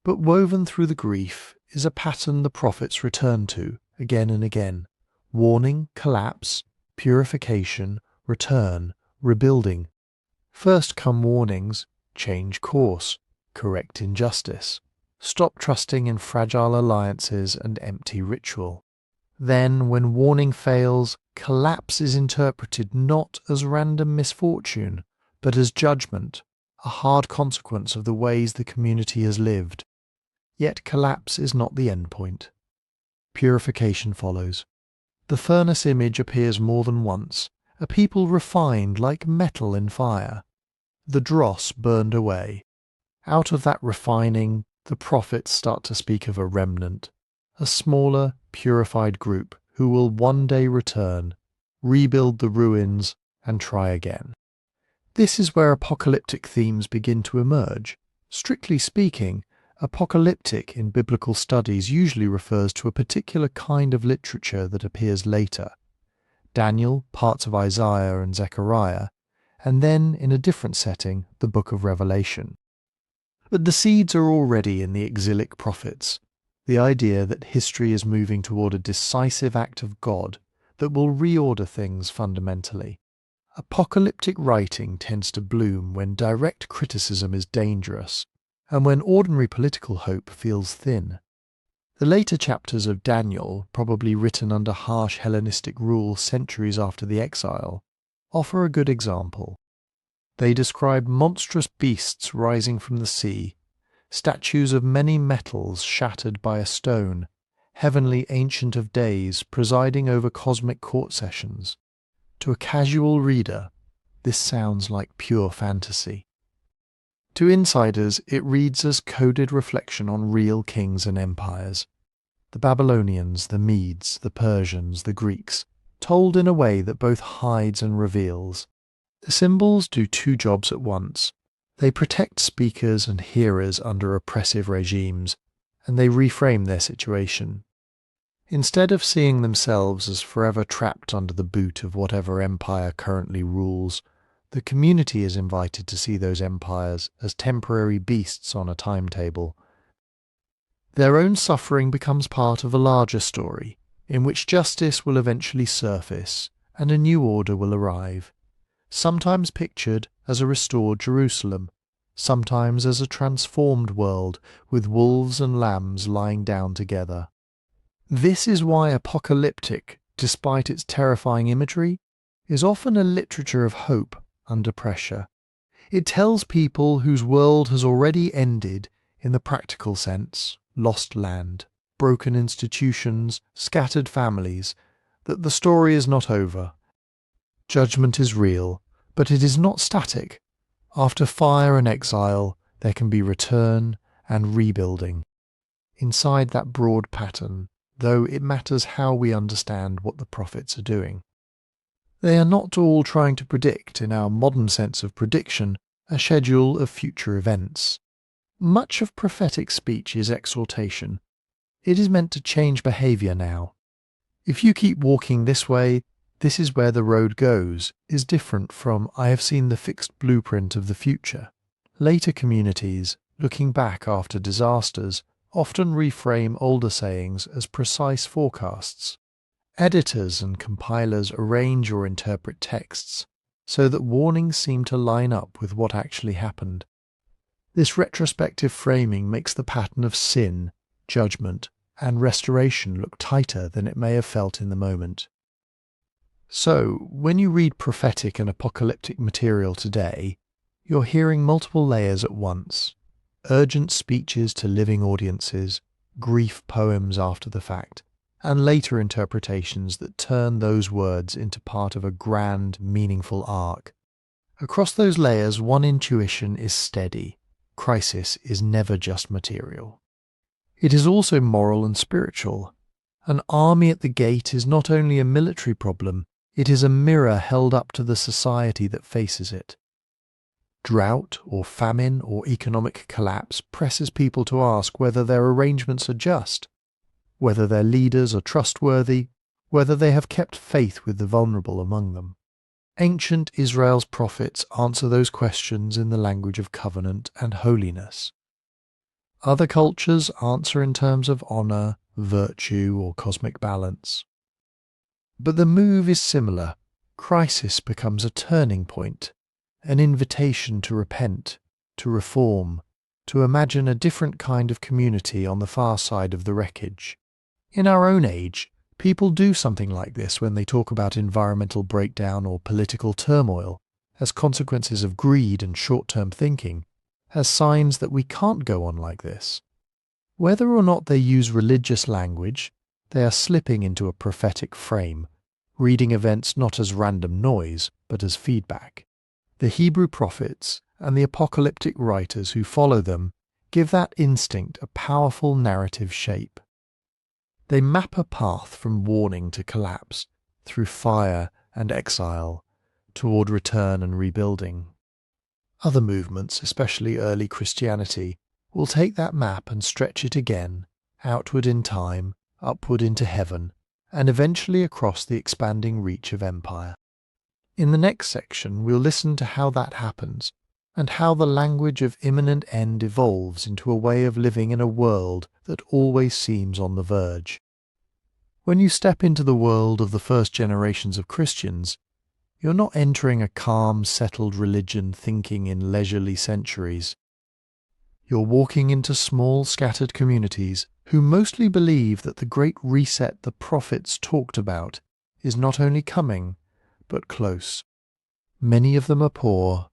But woven through the grief is a pattern the prophets return to again and again: warning, collapse, purification, return, rebuilding. First come warnings: change course, correct injustice, stop trusting in fragile alliances and empty ritual. Then, when warning fails, collapse is interpreted not as random misfortune, but as judgment, a hard consequence of the ways the community has lived. Yet collapse is not the end point. Purification follows. The furnace image appears more than once, a people refined like metal in fire. The dross burned away. Out of that refining, the prophets start to speak of a remnant, a smaller, purified group who will one day return, rebuild the ruins, and try again. This is where apocalyptic themes begin to emerge. Strictly speaking, apocalyptic in biblical studies usually refers to a particular kind of literature that appears later. Daniel, parts of Isaiah and Zechariah, and then, in a different setting, the book of Revelation. But the seeds are already in the exilic prophets. the idea that history is moving toward a decisive act of God that will reorder things fundamentally. Apocalyptic writing tends to bloom when direct criticism is dangerous, and when ordinary political hope feels thin. The later chapters of Daniel, probably written under harsh Hellenistic rule centuries after the Exile, offer a good example. They describe monstrous beasts rising from the sea, statues of many metals shattered by a stone, heavenly Ancient of Days presiding over cosmic court sessions. To a casual reader, this sounds like pure fantasy. To insiders, it reads as coded reflection on real kings and empires. The Babylonians, the Medes, the Persians, the Greeks, told in a way that both hides and reveals. The symbols do two jobs at once. They protect speakers and hearers under oppressive regimes, and they reframe their situation. Instead of seeing themselves as forever trapped under the boot of whatever empire currently rules, the community is invited to see those empires as temporary beasts on a timetable. Their own suffering becomes part of a larger story, in which justice will eventually surface and a new order will arrive, sometimes pictured as a restored Jerusalem, sometimes as a transformed world with wolves and lambs lying down together. This is why Apocalyptic, despite its terrifying imagery, is often a literature of hope under pressure. It tells people whose world has already ended in the practical sense, lost land, broken institutions, scattered families, that the story is not over. Judgment is real, but it is not static. After fire and exile, there can be return and rebuilding. Inside that broad pattern, though, it matters how we understand what the prophets are doing. They are not all trying to predict, in our modern sense of prediction, a schedule of future events. Much of prophetic speech is exhortation. It is meant to change behaviour now. If you keep walking this way, this is where the road goes, is different from I have seen the fixed blueprint of the future. Later communities, looking back after disasters, often reframe older sayings as precise forecasts. Editors and compilers arrange or interpret texts so that warnings seem to line up with what actually happened. This retrospective framing makes the pattern of sin, judgment, and restoration look tighter than it may have felt in the moment. So, when you read prophetic and apocalyptic material today, you're hearing multiple layers at once. Urgent speeches to living audiences, grief poems after the fact, and later interpretations that turn those words into part of a grand, meaningful arc. Across those layers, one intuition is steady. Crisis is never just material. It is also moral and spiritual. An army at the gate is not only a military problem, it is a mirror held up to the society that faces it. Drought or famine or economic collapse presses people to ask whether their arrangements are just, whether their leaders are trustworthy, whether they have kept faith with the vulnerable among them. Ancient Israel's prophets answer those questions in the language of covenant and holiness. Other cultures answer in terms of honour, virtue, or cosmic balance. But the move is similar. Crisis becomes a turning point, an invitation to repent, to reform, to imagine a different kind of community on the far side of the wreckage. In our own age, people do something like this when they talk about environmental breakdown or political turmoil, as consequences of greed and short-term thinking, as signs that we can't go on like this. Whether or not they use religious language, they are slipping into a prophetic frame, reading events not as random noise, but as feedback. The Hebrew prophets and the apocalyptic writers who follow them give that instinct a powerful narrative shape. They map a path from warning to collapse, through fire and exile, toward return and rebuilding. Other movements, especially early Christianity, will take that map and stretch it again, outward in time, upward into heaven, and eventually across the expanding reach of empire. In the next section, we'll listen to how that happens, and how the language of imminent end evolves into a way of living in a world that always seems on the verge. When you step into the world of the first generations of Christians, you're not entering a calm, settled religion thinking in leisurely centuries. You're walking into small, scattered communities who mostly believe that the great reset the prophets talked about is not only coming, but close. Many of them are poor,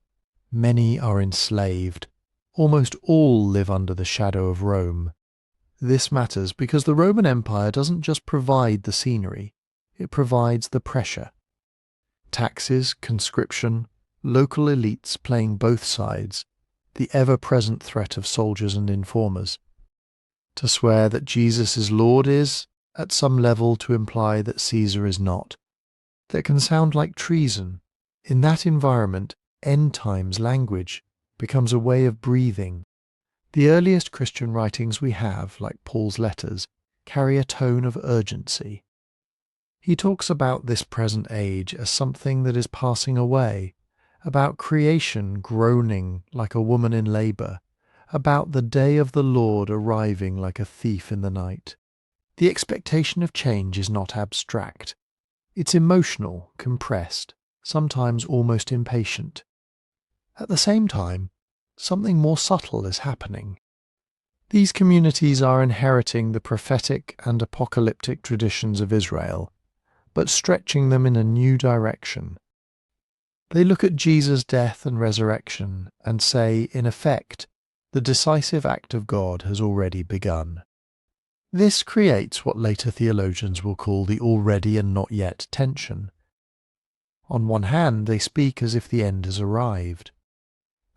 many are enslaved, almost all live under the shadow of Rome. This matters because the Roman Empire doesn't just provide the scenery, it provides the pressure. Taxes, conscription, local elites playing both sides, the ever-present threat of soldiers and informers. To swear that Jesus is Lord is, at some level, to imply that Caesar is not. That can sound like treason. In that environment, end times language becomes a way of breathing. The earliest Christian writings we have, like Paul's letters, carry a tone of urgency. He talks about this present age as something that is passing away, about creation groaning like a woman in labour, about the day of the Lord arriving like a thief in the night. The expectation of change is not abstract. It's emotional, compressed, sometimes almost impatient. At the same time, something more subtle is happening. These communities are inheriting the prophetic and apocalyptic traditions of Israel, but stretching them in a new direction. They look at Jesus' death and resurrection and say, in effect, the decisive act of God has already begun. This creates what later theologians will call the already and not yet tension. On one hand, they speak as if the end has arrived.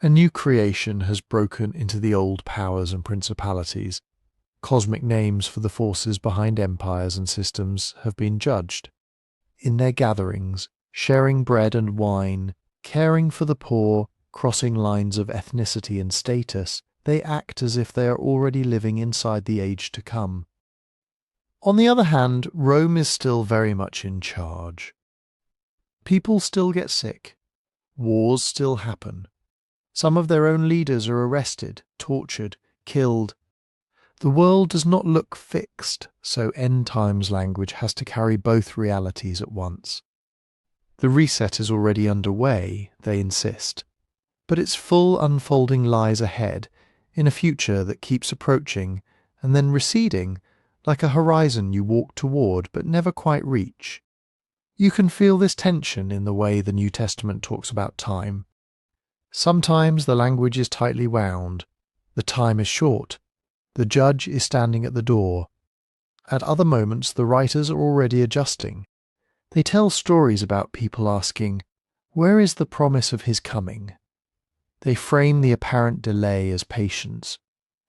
A new creation has broken into the old powers and principalities. Cosmic names for the forces behind empires and systems have been judged. In their gatherings, sharing bread and wine, caring for the poor, crossing lines of ethnicity and status, they act as if they are already living inside the age to come. On the other hand, Rome is still very much in charge. People still get sick. Wars still happen. Some of their own leaders are arrested, tortured, killed. The world does not look fixed, so end times language has to carry both realities at once. The reset is already underway, they insist, but its full unfolding lies ahead, in a future that keeps approaching and then receding, like a horizon you walk toward but never quite reach. You can feel this tension in the way the New Testament talks about time. Sometimes the language is tightly wound, the time is short, the judge is standing at the door. At other moments the writers are already adjusting. They tell stories about people asking, "Where is the promise of his coming?" They frame the apparent delay as patience,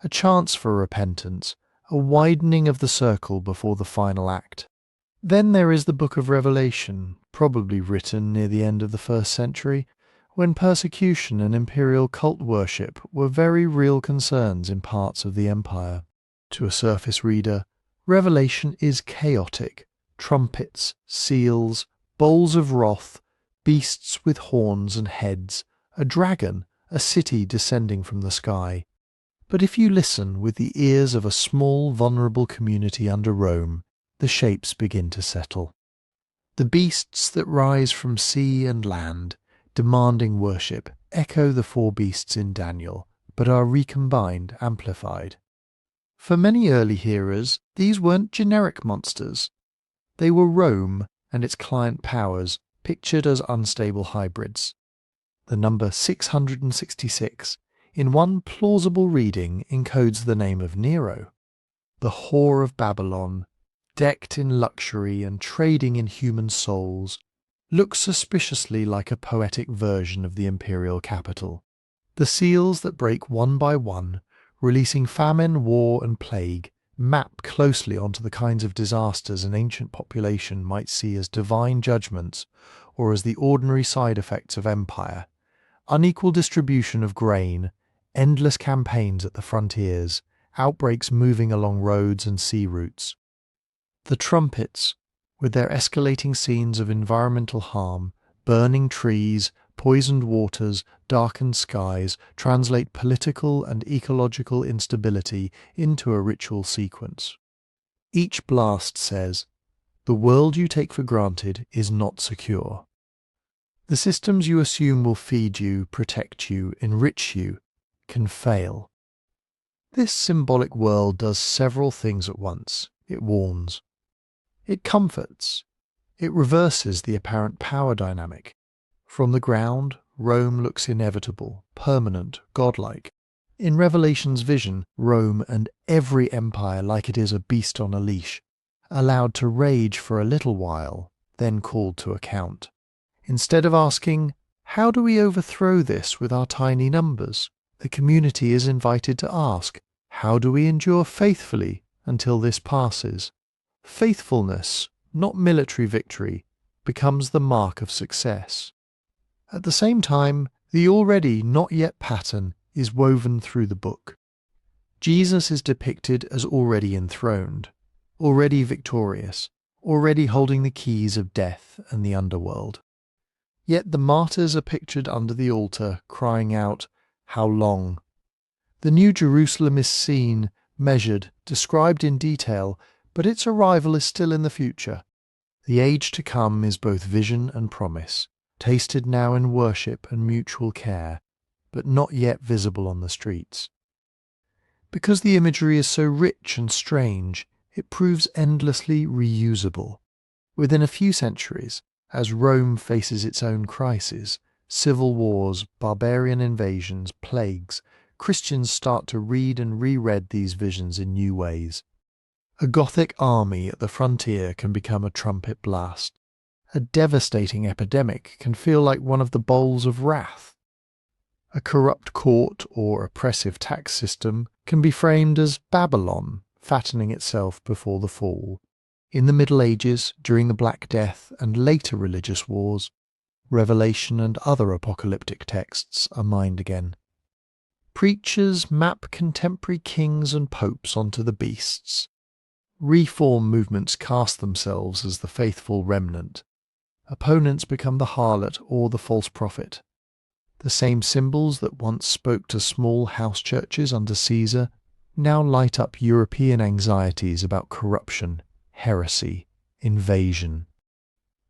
a chance for repentance, a widening of the circle before the final act. Then there is the book of Revelation, probably written near the end of the 1st century, when persecution and imperial cult worship were very real concerns in parts of the empire. To a surface reader, Revelation is chaotic. Trumpets, seals, bowls of wrath, beasts with horns and heads, a dragon, a city descending from the sky. But if you listen with the ears of a small, vulnerable community under Rome, the shapes begin to settle. The beasts that rise from sea and land, demanding worship, echo the 4 beasts in Daniel, but are recombined, amplified. For many early hearers, these weren't generic monsters. They were Rome and its client powers, pictured as unstable hybrids. The number 666, in one plausible reading, encodes the name of Nero. The whore of Babylon, decked in luxury and trading in human souls, looks suspiciously like a poetic version of the imperial capital. The seals that break one by one, releasing famine, war and plague, map closely onto the kinds of disasters an ancient population might see as divine judgments or as the ordinary side effects of empire. Unequal distribution of grain, endless campaigns at the frontiers, outbreaks moving along roads and sea routes. The trumpets, with their escalating scenes of environmental harm, burning trees, poisoned waters, darkened skies translate political and ecological instability into a ritual sequence. Each blast says, "The world you take for granted is not secure. The systems you assume will feed you, protect you, enrich you, can fail." This symbolic world does several things at once. It warns. It comforts. It reverses the apparent power dynamic. From the ground, Rome looks inevitable, permanent, godlike. In Revelation's vision, Rome and every empire like it is a beast on a leash, allowed to rage for a little while, then called to account. Instead of asking, "How do we overthrow this with our tiny numbers?" the community is invited to ask, "How do we endure faithfully until this passes?" Faithfulness, not military victory, becomes the mark of success. At the same time, the already not yet pattern is woven through the book. Jesus is depicted as already enthroned, already victorious, already holding the keys of death and the underworld. Yet the martyrs are pictured under the altar, crying out, "How long?" The New Jerusalem is seen, measured, described in detail, but its arrival is still in the future. The age to come is both vision and promise, tasted now in worship and mutual care, but not yet visible on the streets. Because the imagery is so rich and strange, it proves endlessly reusable. Within a few centuries, as Rome faces its own crises, civil wars, barbarian invasions, plagues, Christians start to read and reread these visions in new ways. A Gothic army at the frontier can become a trumpet blast. A devastating epidemic can feel like one of the bowls of wrath. A corrupt court or oppressive tax system can be framed as Babylon, fattening itself before the fall. In the Middle Ages, during the Black Death and later religious wars, Revelation and other apocalyptic texts are mined again. Preachers map contemporary kings and popes onto the beasts. Reform movements cast themselves as the faithful remnant. Opponents become the harlot or the false prophet. The same symbols that once spoke to small house churches under Caesar now light up European anxieties about corruption, heresy, invasion.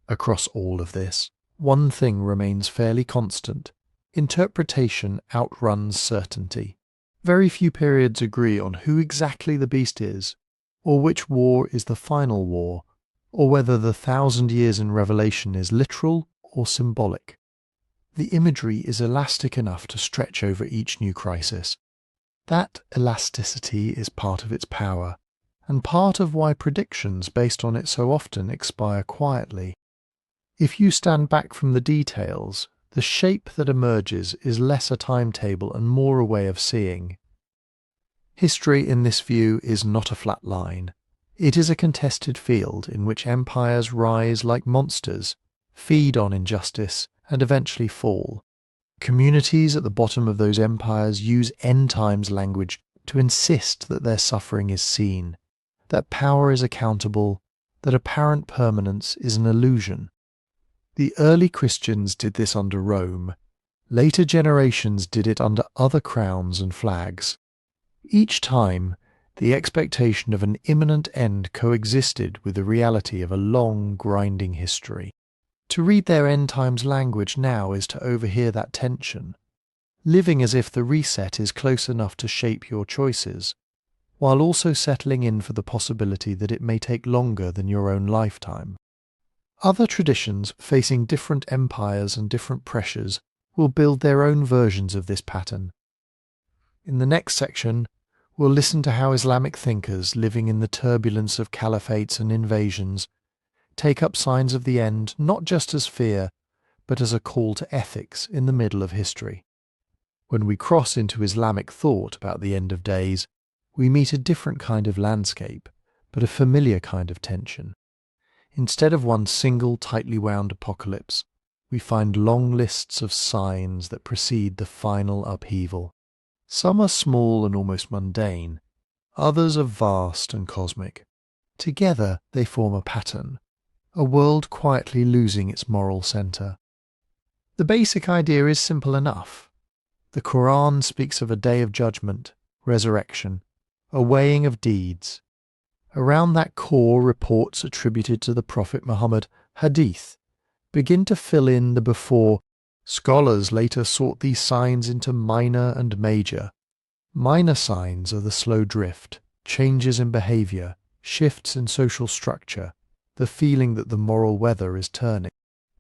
Across all of this, one thing remains fairly constant. Interpretation outruns certainty. Very few periods agree on who exactly the beast is, or which war is the final war, or whether the 1,000 years in Revelation is literal or symbolic. The imagery is elastic enough to stretch over each new crisis. That elasticity is part of its power, and part of why predictions based on it so often expire quietly. If you stand back from the details, the shape that emerges is less a timetable and more a way of seeing. History in this view is not a flat line. It is a contested field in which empires rise like monsters, feed on injustice, and eventually fall. Communities at the bottom of those empires use end times language to insist that their suffering is seen, that power is accountable, that apparent permanence is an illusion. The early Christians did this under Rome. Later generations did it under other crowns and flags. Each time, the expectation of an imminent end coexisted with the reality of a long, grinding history. To read their end times language now is to overhear that tension, living as if the reset is close enough to shape your choices, while also settling in for the possibility that it may take longer than your own lifetime. Other traditions facing different empires and different pressures will build their own versions of this pattern. In the next section, we'll listen to how Islamic thinkers living in the turbulence of caliphates and invasions take up signs of the end not just as fear, but as a call to ethics in the middle of history. When we cross into Islamic thought about the end of days, we meet a different kind of landscape, but a familiar kind of tension. Instead of one single tightly wound apocalypse, we find long lists of signs that precede the final upheaval. Some are small and almost mundane, others are vast and cosmic. Together they form a pattern, a world quietly losing its moral centre. The basic idea is simple enough. The Quran speaks of a day of judgment, resurrection, a weighing of deeds. Around that core, reports attributed to the Prophet Muhammad, hadith, begin to fill in the before. Scholars later sort these signs into minor and major. Minor signs are the slow drift, changes in behavior, shifts in social structure, the feeling that the moral weather is turning.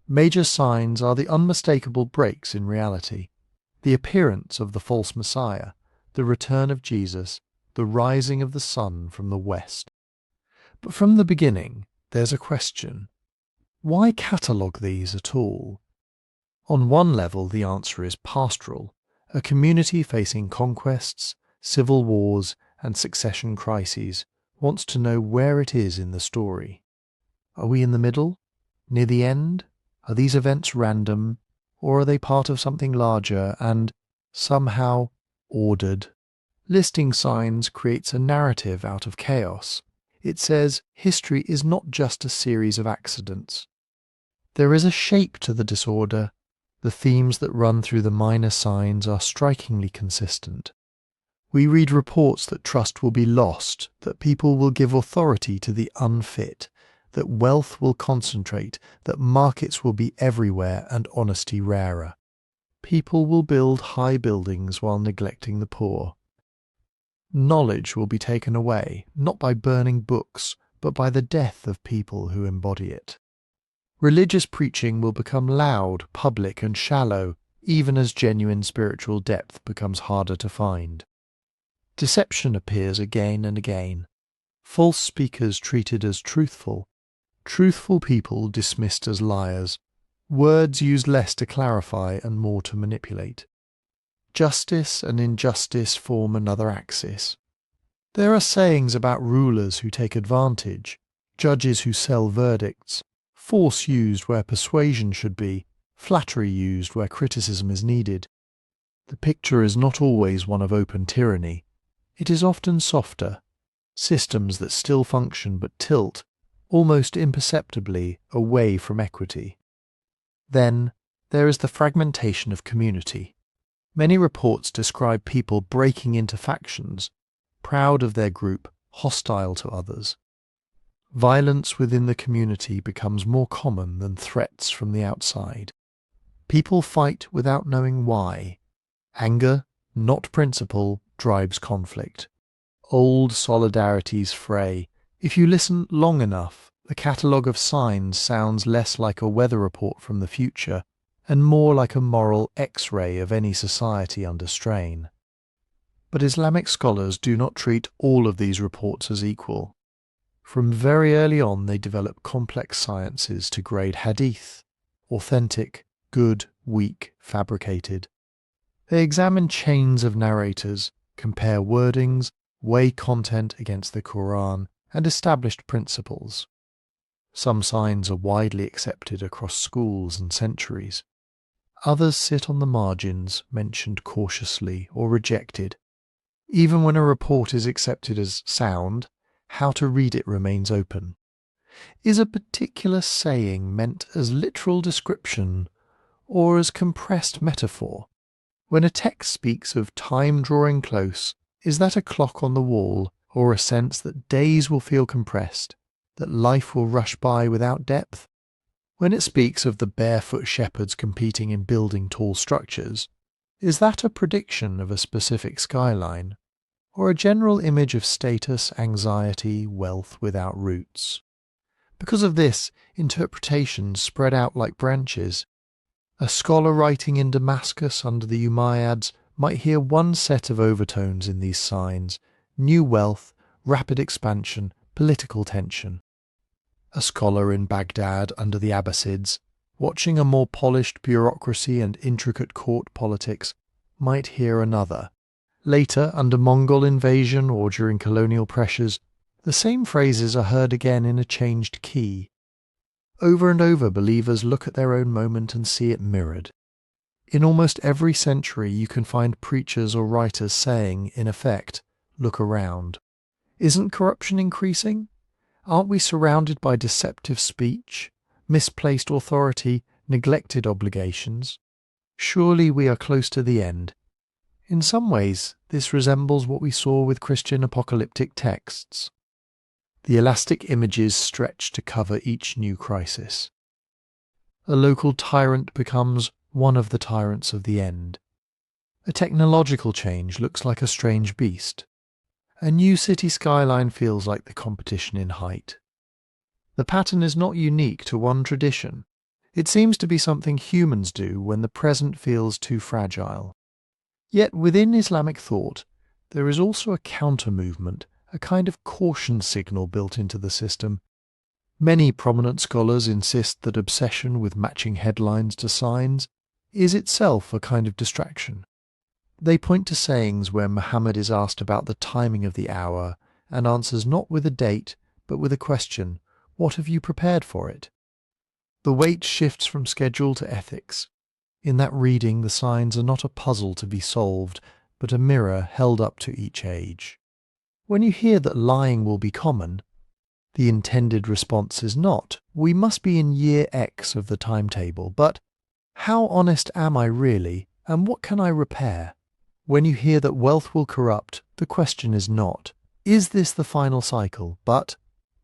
Major signs are the unmistakable breaks in reality, the appearance of the false Messiah, the return of Jesus, the rising of the sun from the west. But from the beginning, there's a question. Why catalogue these at all? On one level, the answer is pastoral, a community facing conquests, civil wars, and succession crises wants to know where it is in the story. Are we in the middle? Near the end? Are these events random, or are they part of something larger and, somehow, ordered? Listing signs creates a narrative out of chaos. It says history is not just a series of accidents. There is a shape to the disorder. The themes that run through the minor signs are strikingly consistent. We read reports that trust will be lost, that people will give authority to the unfit, that wealth will concentrate, that markets will be everywhere and honesty rarer. People will build high buildings while neglecting the poor. Knowledge will be taken away, not by burning books, but by the death of people who embody it. Religious preaching will become loud, public, and shallow, even as genuine spiritual depth becomes harder to find. Deception appears again and again. False speakers treated as truthful. Truthful people dismissed as liars. Words used less to clarify and more to manipulate. Justice and injustice form another axis. There are sayings about rulers who take advantage, judges who sell verdicts, force used where persuasion should be, flattery used where criticism is needed. The picture is not always one of open tyranny. It is often softer, systems that still function but tilt, almost imperceptibly, away from equity. Then, there is the fragmentation of community. Many reports describe people breaking into factions, proud of their group, hostile to others. Violence within the community becomes more common than threats from the outside. People fight without knowing why. Anger, not principle, drives conflict. Old solidarities fray. If you listen long enough, the catalogue of signs sounds less like a weather report from the future and more like a moral X-ray of any society under strain. But Islamic scholars do not treat all of these reports as equal. From very early on they develop complex sciences to grade hadith, authentic, good, weak, fabricated. They examine chains of narrators, compare wordings, weigh content against the Quran, and established principles. Some signs are widely accepted across schools and centuries. Others sit on the margins, mentioned cautiously or rejected. Even when a report is accepted as sound, how to read it remains open. Is a particular saying meant as literal description or as compressed metaphor? When a text speaks of time drawing close, is that a clock on the wall or a sense that days will feel compressed, that life will rush by without depth? When it speaks of the barefoot shepherds competing in building tall structures, is that a prediction of a specific skyline, or a general image of status, anxiety, wealth without roots? Because of this, interpretations spread out like branches. A scholar writing in Damascus under the Umayyads might hear one set of overtones in these signs: new wealth, rapid expansion, political tension. A scholar in Baghdad under the Abbasids, watching a more polished bureaucracy and intricate court politics, might hear another. Later, under Mongol invasion or during colonial pressures, the same phrases are heard again in a changed key. Over and over, believers look at their own moment and see it mirrored. In almost every century you can find preachers or writers saying, in effect, look around. Isn't corruption increasing? Aren't we surrounded by deceptive speech, misplaced authority, neglected obligations? Surely we are close to the end. In some ways, this resembles what we saw with Christian apocalyptic texts. The elastic images stretch to cover each new crisis. A local tyrant becomes one of the tyrants of the end. A technological change looks like a strange beast. A new city skyline feels like the competition in height. The pattern is not unique to one tradition. It seems to be something humans do when the present feels too fragile. Yet within Islamic thought, there is also a counter-movement, a kind of caution signal built into the system. Many prominent scholars insist that obsession with matching headlines to signs is itself a kind of distraction. They point to sayings where Muhammad is asked about the timing of the hour and answers not with a date, but with a question, "What have you prepared for it?" The weight shifts from schedule to ethics. In that reading, the signs are not a puzzle to be solved, but a mirror held up to each age. When you hear that lying will be common, the intended response is not, "We must be in year X of the timetable," but "How honest am I really, and what can I repair?" When you hear that wealth will corrupt, the question is not, "Is this the final cycle?" but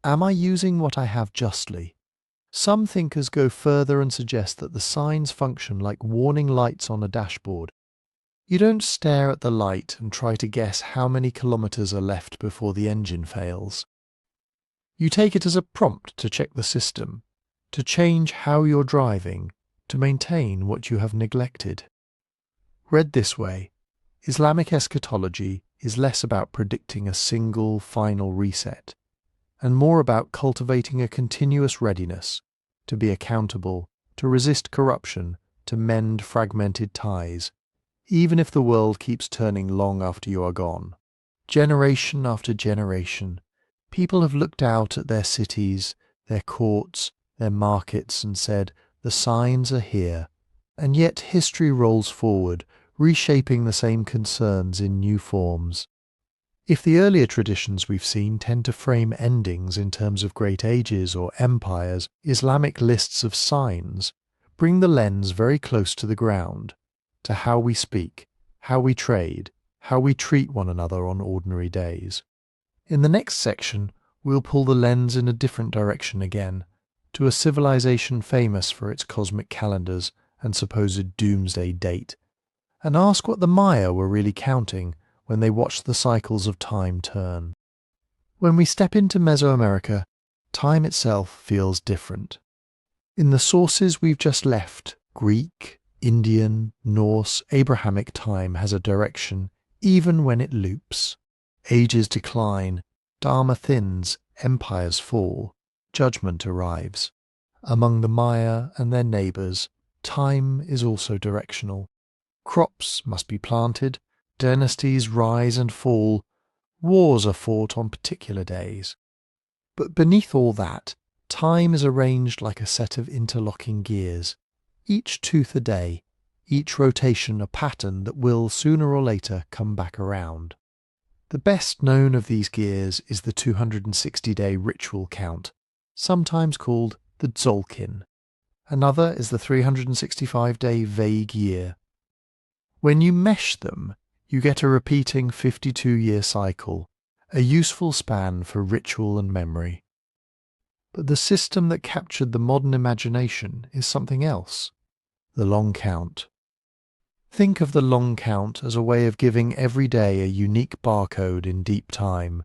"Am I using what I have justly?" Some thinkers go further and suggest that the signs function like warning lights on a dashboard. You don't stare at the light and try to guess how many kilometers are left before the engine fails. You take it as a prompt to check the system, to change how you're driving, to maintain what you have neglected. Read this way, Islamic eschatology is less about predicting a single final reset, and more about cultivating a continuous readiness to be accountable, to resist corruption, to mend fragmented ties, even if the world keeps turning long after you are gone. Generation after generation, people have looked out at their cities, their courts, their markets and said, "The signs are here." And yet history rolls forward, reshaping the same concerns in new forms. If the earlier traditions we've seen tend to frame endings in terms of great ages or empires, Islamic lists of signs bring the lens very close to the ground, to how we speak, how we trade, how we treat one another on ordinary days. In the next section, we'll pull the lens in a different direction again, to a civilization famous for its cosmic calendars and supposed doomsday date, and ask what the Maya were really counting when they watched the cycles of time turn. When we step into Mesoamerica, time itself feels different. In the sources we've just left, Greek, Indian, Norse, Abrahamic time has a direction, even when it loops. Ages decline, Dharma thins, empires fall, judgment arrives. Among the Maya and their neighbours, time is also directional. Crops must be planted, dynasties rise and fall, wars are fought on particular days. But beneath all that, time is arranged like a set of interlocking gears, each tooth a day, each rotation a pattern that will sooner or later come back around. The best known of these gears is the 260-day ritual count, sometimes called the Tzolkin. Another is the 365-day vague year. When you mesh them, you get a repeating 52-year cycle, a useful span for ritual and memory. But the system that captured the modern imagination is something else, the long count. Think of the long count as a way of giving every day a unique barcode in deep time.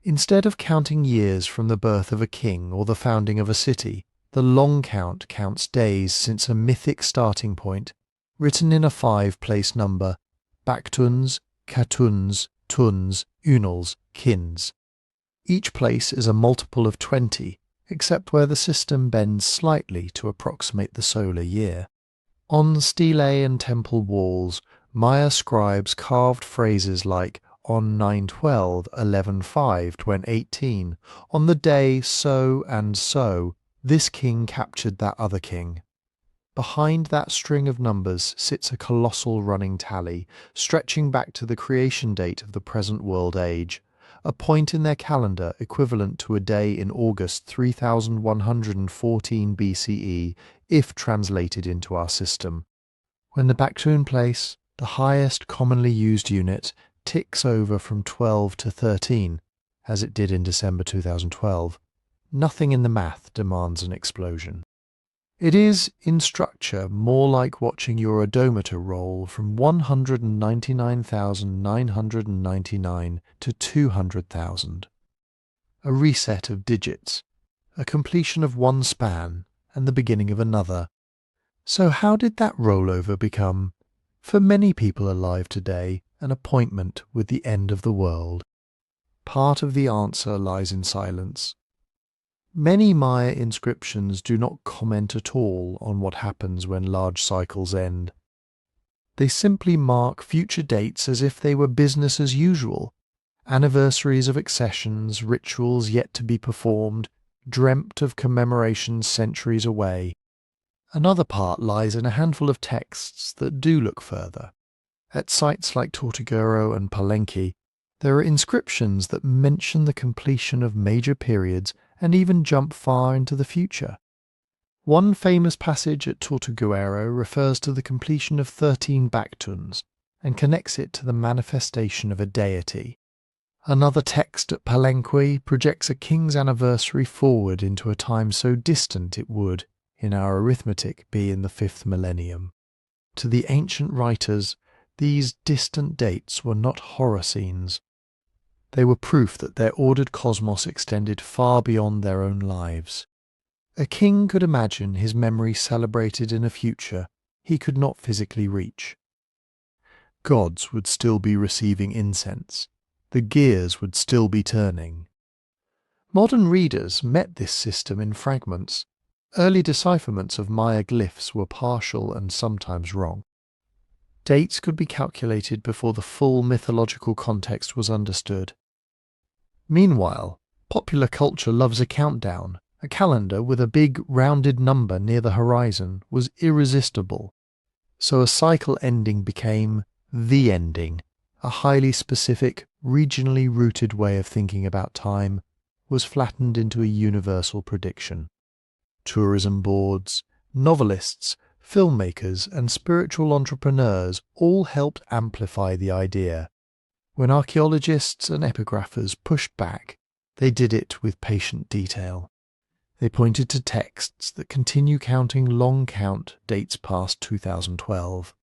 Instead of counting years from the birth of a king or the founding of a city, the long count counts days since a mythic starting point, written in a 5-place number, Baktuns, Katuns, Tuns, Unals, Kins. Each place is a multiple of 20, except where the system bends slightly to approximate the solar year. On stelae and temple walls, Maya scribes carved phrases like on 9/12/11/5/18, on the day so and so, this king captured that other king. Behind that string of numbers sits a colossal running tally, stretching back to the creation date of the present world age, a point in their calendar equivalent to a day in August 3114 BCE if translated into our system. When the Baktun place, the highest commonly used unit, ticks over from 12 to 13, as it did in December 2012, nothing in the math demands an explosion. It is, in structure, more like watching your odometer roll from 199,999 to 200,000. A reset of digits, a completion of one span, and the beginning of another. So how did that rollover become, for many people alive today, an appointment with the end of the world? Part of the answer lies in silence. Many Maya inscriptions do not comment at all on what happens when large cycles end. They simply mark future dates as if they were business as usual, anniversaries of accessions, rituals yet to be performed, dreamt of commemorations centuries away. Another part lies in a handful of texts that do look further. At sites like Tortuguero and Palenque, there are inscriptions that mention the completion of major periods and even jump far into the future. One famous passage at Tortuguero refers to the completion of 13 Baktuns and connects it to the manifestation of a deity. Another text at Palenque projects a king's anniversary forward into a time so distant it would, in our arithmetic, be in the 5th millennium. To the ancient writers, these distant dates were not horror scenes. They were proof that their ordered cosmos extended far beyond their own lives. A king could imagine his memory celebrated in a future he could not physically reach. Gods would still be receiving incense. The gears would still be turning. Modern readers met this system in fragments. Early decipherments of Maya glyphs were partial and sometimes wrong. Dates could be calculated before the full mythological context was understood. Meanwhile, popular culture loves a countdown. A calendar with a big rounded number near the horizon was irresistible. So a cycle ending became the ending. A highly specific, regionally rooted way of thinking about time was flattened into a universal prediction. Tourism boards, novelists, filmmakers, and spiritual entrepreneurs all helped amplify the idea. When archaeologists and epigraphers pushed back, they did it with patient detail. They pointed to texts that continue counting long count dates past 2012.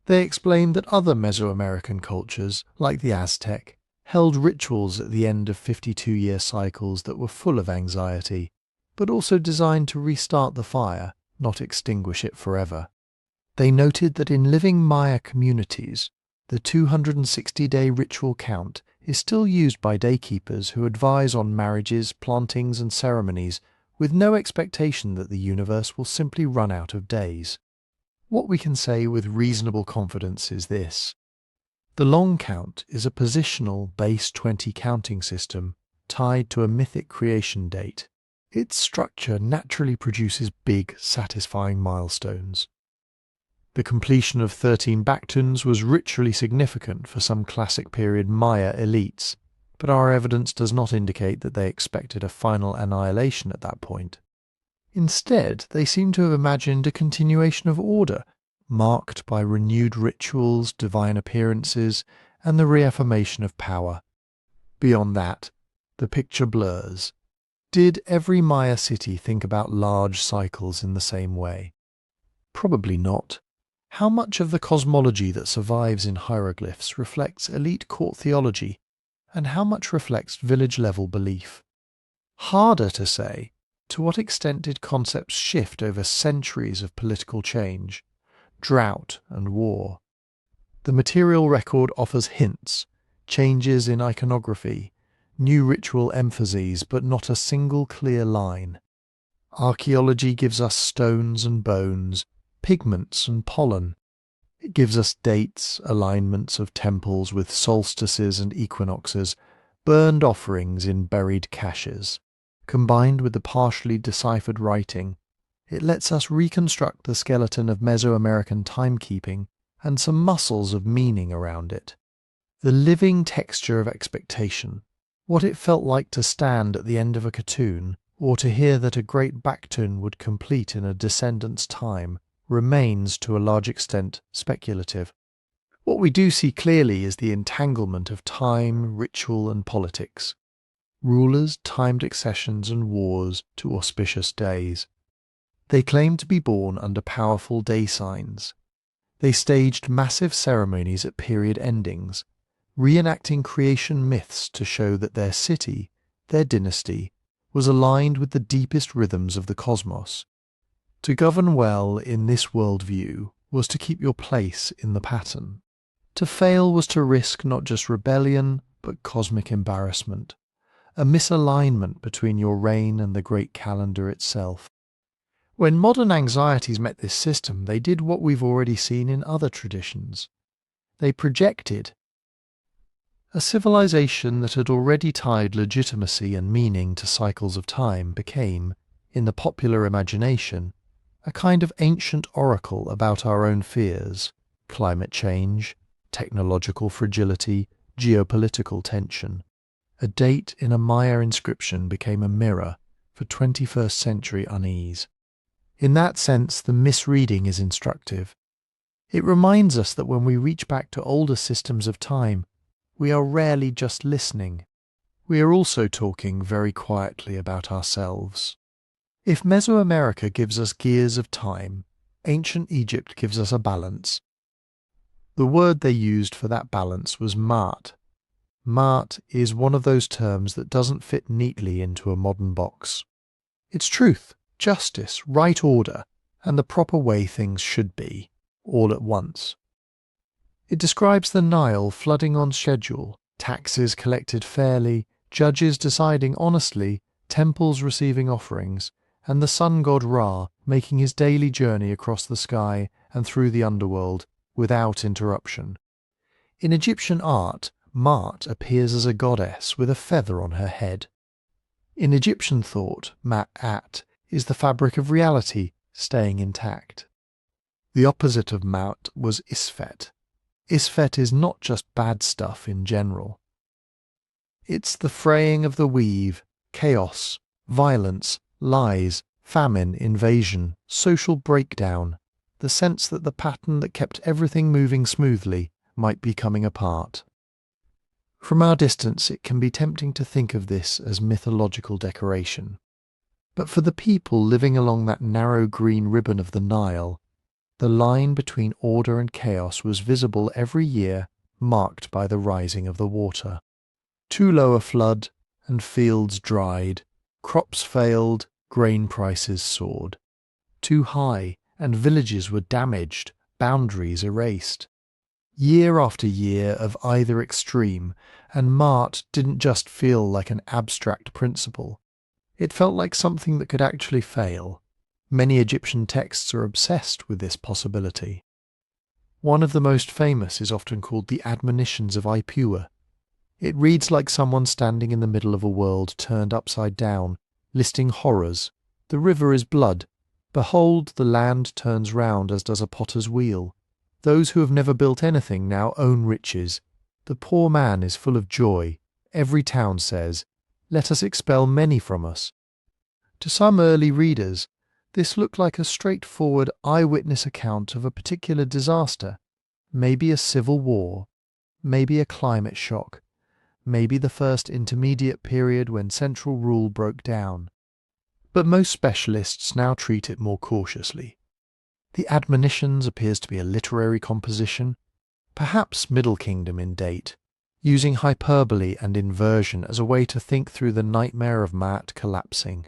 They explained that other Mesoamerican cultures, like the Aztec, held rituals at the end of 52-year cycles that were full of anxiety, but also designed to restart the fire, not extinguish it forever. They noted that in living Maya communities, the 260-day ritual count is still used by daykeepers who advise on marriages, plantings, and ceremonies with no expectation that the universe will simply run out of days. What we can say with reasonable confidence is this. The long count is a positional base 20 counting system tied to a mythic creation date. Its structure naturally produces big, satisfying milestones. The completion of 13 Baktuns was ritually significant for some classic period Maya elites, but our evidence does not indicate that they expected a final annihilation at that point. Instead, they seem to have imagined a continuation of order, marked by renewed rituals, divine appearances, and the reaffirmation of power. Beyond that, the picture blurs. Did every Maya city think about large cycles in the same way? Probably not. How much of the cosmology that survives in hieroglyphs reflects elite court theology, and how much reflects village-level belief? Harder to say. To what extent did concepts shift over centuries of political change, drought and war? The material record offers hints, changes in iconography, new ritual emphases, but not a single clear line. Archaeology gives us stones and bones, pigments and pollen. It gives us dates, alignments of temples with solstices and equinoxes, burned offerings in buried caches. Combined with the partially deciphered writing, it lets us reconstruct the skeleton of Mesoamerican timekeeping and some muscles of meaning around it. The living texture of expectation, what it felt like to stand at the end of a cartoon, or to hear that a great Baktun would complete in a descendant's time, remains to a large extent speculative. What we do see clearly is the entanglement of time, ritual and politics. Rulers timed accessions and wars to auspicious days. They claimed to be born under powerful day signs. They staged massive ceremonies at period endings, reenacting creation myths to show that their city, their dynasty, was aligned with the deepest rhythms of the cosmos. To govern well in this worldview was to keep your place in the pattern. To fail was to risk not just rebellion, but cosmic embarrassment, a misalignment between your reign and the great calendar itself. When modern anxieties met this system, they did what we've already seen in other traditions. They projected. A civilization that had already tied legitimacy and meaning to cycles of time became, in the popular imagination, a kind of ancient oracle about our own fears, climate change, technological fragility, geopolitical tension. A date in a Maya inscription became a mirror for 21st century unease. In that sense, the misreading is instructive. It reminds us that when we reach back to older systems of time, we are rarely just listening. We are also talking very quietly about ourselves. If Mesoamerica gives us gears of time, ancient Egypt gives us a balance. The word they used for that balance was ma'at. Ma'at is one of those terms that doesn't fit neatly into a modern box. It's truth, justice, right order, and the proper way things should be, all at once. It describes the Nile flooding on schedule, taxes collected fairly, judges deciding honestly, temples receiving offerings, and the sun god Ra making his daily journey across the sky and through the underworld without interruption. In Egyptian art, Ma'at appears as a goddess with a feather on her head. In Egyptian thought, Ma'at is the fabric of reality staying intact. The opposite of Ma'at was Isfet. Isfet is not just bad stuff in general. It's the fraying of the weave, chaos, violence, lies, famine, invasion, social breakdown, the sense that the pattern that kept everything moving smoothly might be coming apart. From our distance, it can be tempting to think of this as mythological decoration. But for the people living along that narrow green ribbon of the Nile, the line between order and chaos was visible every year, marked by the rising of the water. Too low a flood, and fields dried, crops failed, grain prices soared. Too high, and villages were damaged, boundaries erased. Year after year of either extreme, and Ma'at didn't just feel like an abstract principle. It felt like something that could actually fail. Many Egyptian texts are obsessed with this possibility. One of the most famous is often called the Admonitions of Ipuwer. It reads like someone standing in the middle of a world turned upside down, listing horrors. The river is blood. Behold, the land turns round as does a potter's wheel. Those who have never built anything now own riches. The poor man is full of joy. Every town says, "Let us expel many from us." To some early readers, this looked like a straightforward eyewitness account of a particular disaster, maybe a civil war, maybe a climate shock, maybe the first intermediate period when central rule broke down. But most specialists now treat it more cautiously. The Admonitions appears to be a literary composition, perhaps Middle Kingdom in date, using hyperbole and inversion as a way to think through the nightmare of Ma'at collapsing.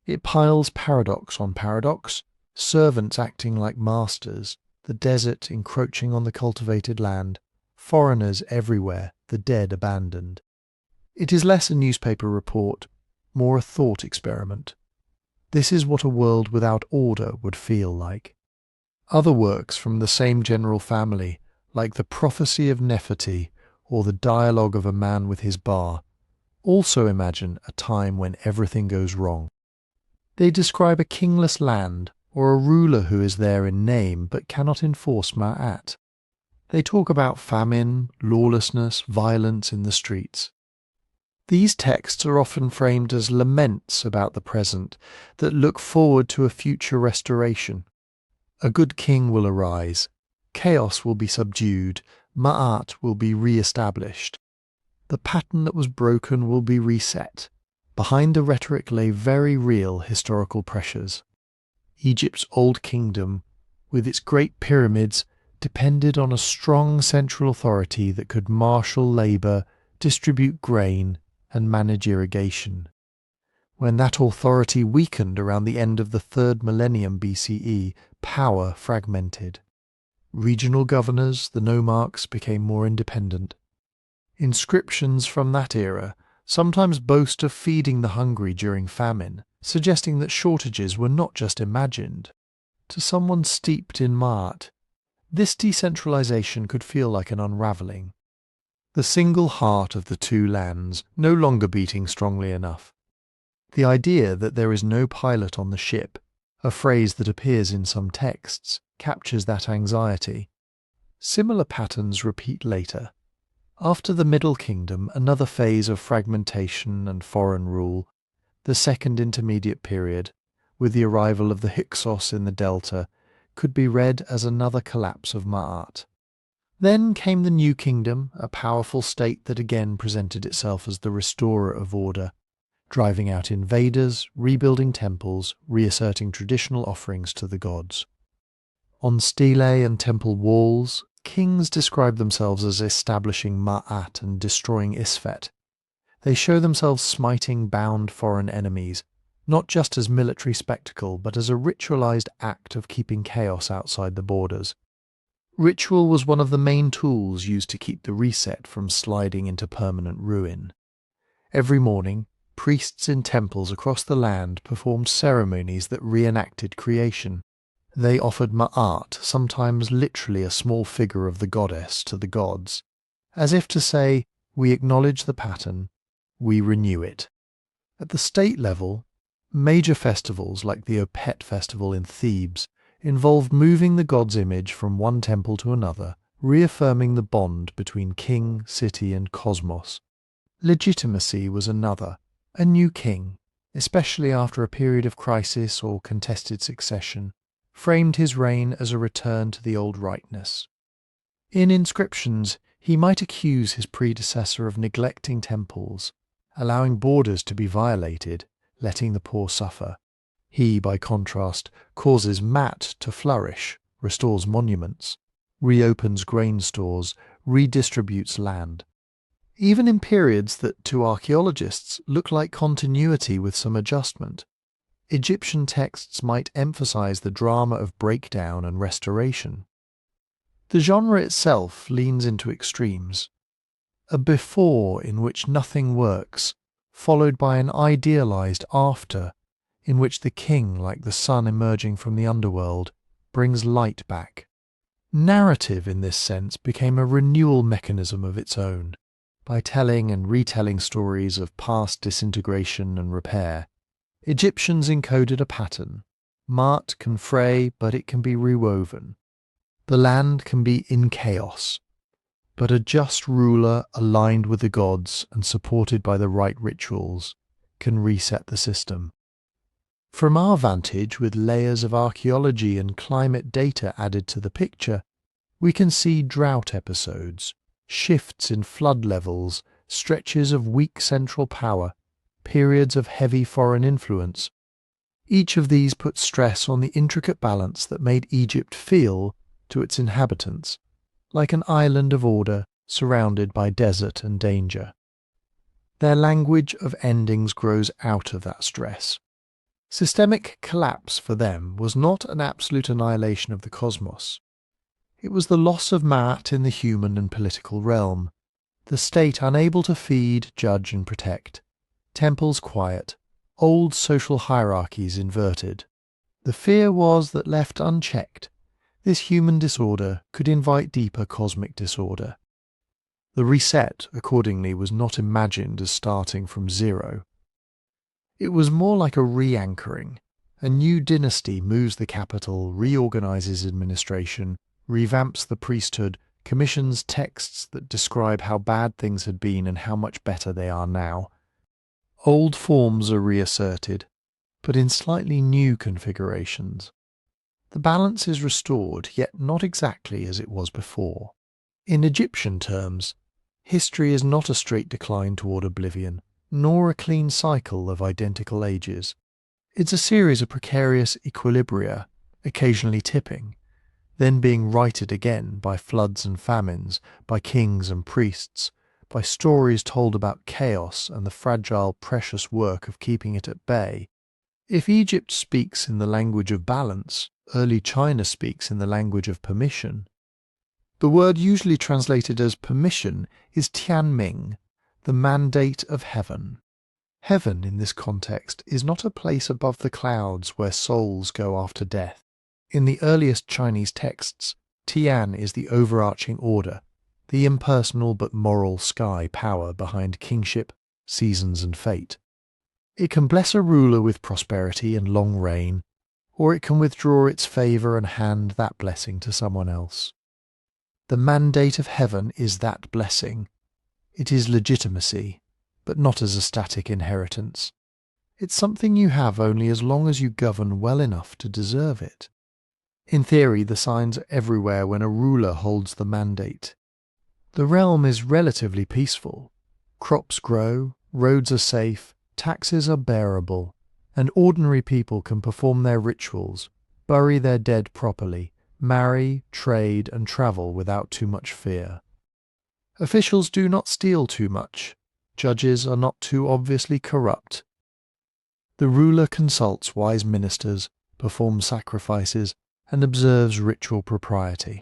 It piles paradox on paradox, servants acting like masters, the desert encroaching on the cultivated land, foreigners everywhere, the dead abandoned. It is less a newspaper report, more a thought experiment. This is what a world without order would feel like. Other works from the same general family, like the Prophecy of Nefertiti or the Dialogue of a Man with His Bar, also imagine a time when everything goes wrong. They describe a kingless land or a ruler who is there in name but cannot enforce Ma'at. They talk about famine, lawlessness, violence in the streets. These texts are often framed as laments about the present that look forward to a future restoration. A good king will arise. Chaos will be subdued. Ma'at will be re-established. The pattern that was broken will be reset. Behind the rhetoric lay very real historical pressures. Egypt's old kingdom, with its great pyramids, depended on a strong central authority that could marshal labour, distribute grain, and manage irrigation. When that authority weakened around the end of the 3rd millennium BCE, power fragmented. Regional governors, the nomarchs, became more independent. Inscriptions from that era sometimes boast of feeding the hungry during famine, suggesting that shortages were not just imagined. To someone steeped in Ma'at, this decentralization could feel like an unraveling. The single heart of the two lands no longer beating strongly enough. The idea that there is no pilot on the ship, a phrase that appears in some texts, captures that anxiety. Similar patterns repeat later. After the Middle Kingdom, another phase of fragmentation and foreign rule, the Second Intermediate Period, with the arrival of the Hyksos in the Delta, could be read as another collapse of Ma'at. Then came the New Kingdom, a powerful state that again presented itself as the restorer of order, driving out invaders, rebuilding temples, reasserting traditional offerings to the gods. On stelae and temple walls, kings describe themselves as establishing Ma'at and destroying Isfet. They show themselves smiting bound foreign enemies, not just as military spectacle, but as a ritualized act of keeping chaos outside the borders. Ritual was one of the main tools used to keep the reset from sliding into permanent ruin. Every morning, priests in temples across the land performed ceremonies that reenacted creation. They offered Ma'at, sometimes literally a small figure of the goddess, to the gods, as if to say, we acknowledge the pattern, we renew it. At the state level, major festivals like the Opet festival in Thebes involved moving the god's image from one temple to another, reaffirming the bond between king, city, and cosmos. Legitimacy was another. A new king, especially after a period of crisis or contested succession, framed his reign as a return to the old rightness. In inscriptions, he might accuse his predecessor of neglecting temples, allowing borders to be violated, letting the poor suffer. He, by contrast, causes Mat to flourish, restores monuments, reopens grain stores, redistributes land. Even in periods that to archaeologists look like continuity with some adjustment, Egyptian texts might emphasize the drama of breakdown and restoration. The genre itself leans into extremes. A before in which nothing works, followed by an idealized after, in which the king, like the sun emerging from the underworld, brings light back. Narrative in this sense became a renewal mechanism of its own, by telling and retelling stories of past disintegration and repair. Egyptians encoded a pattern. Ma'at can fray, but it can be rewoven. The land can be in chaos, but a just ruler aligned with the gods and supported by the right rituals can reset the system. From our vantage, with layers of archaeology and climate data added to the picture, we can see drought episodes, shifts in flood levels, stretches of weak central power, periods of heavy foreign influence. Each of these put stress on the intricate balance that made Egypt feel, to its inhabitants, like an island of order surrounded by desert and danger. Their language of endings grows out of that stress. Systemic collapse for them was not an absolute annihilation of the cosmos. It was the loss of Ma'at in the human and political realm, the state unable to feed, judge and protect, temples quiet, old social hierarchies inverted. The fear was that left unchecked, this human disorder could invite deeper cosmic disorder. The reset, accordingly, was not imagined as starting from zero. It was more like a re-anchoring. A new dynasty moves the capital, reorganizes administration, revamps the priesthood, commissions texts that describe how bad things had been and how much better they are now. Old forms are reasserted, but in slightly new configurations. The balance is restored, yet not exactly as it was before. In Egyptian terms, history is not a straight decline toward oblivion, nor a clean cycle of identical ages. It's a series of precarious equilibria, occasionally tipping, then being righted again by floods and famines, by kings and priests, by stories told about chaos and the fragile, precious work of keeping it at bay. If Egypt speaks in the language of balance, early China speaks in the language of permission. The word usually translated as permission is Tianming, the mandate of heaven. Heaven, in this context, is not a place above the clouds where souls go after death. In the earliest Chinese texts, Tian is the overarching order, the impersonal but moral sky power behind kingship, seasons and fate. It can bless a ruler with prosperity and long reign, or it can withdraw its favour and hand that blessing to someone else. The mandate of heaven is that blessing. It is legitimacy, but not as a static inheritance. It's something you have only as long as you govern well enough to deserve it. In theory, the signs are everywhere when a ruler holds the mandate. The realm is relatively peaceful. Crops grow, roads are safe, taxes are bearable, and ordinary people can perform their rituals, bury their dead properly, marry, trade, and travel without too much fear. Officials do not steal too much. Judges are not too obviously corrupt. The ruler consults wise ministers, performs sacrifices, and observes ritual propriety.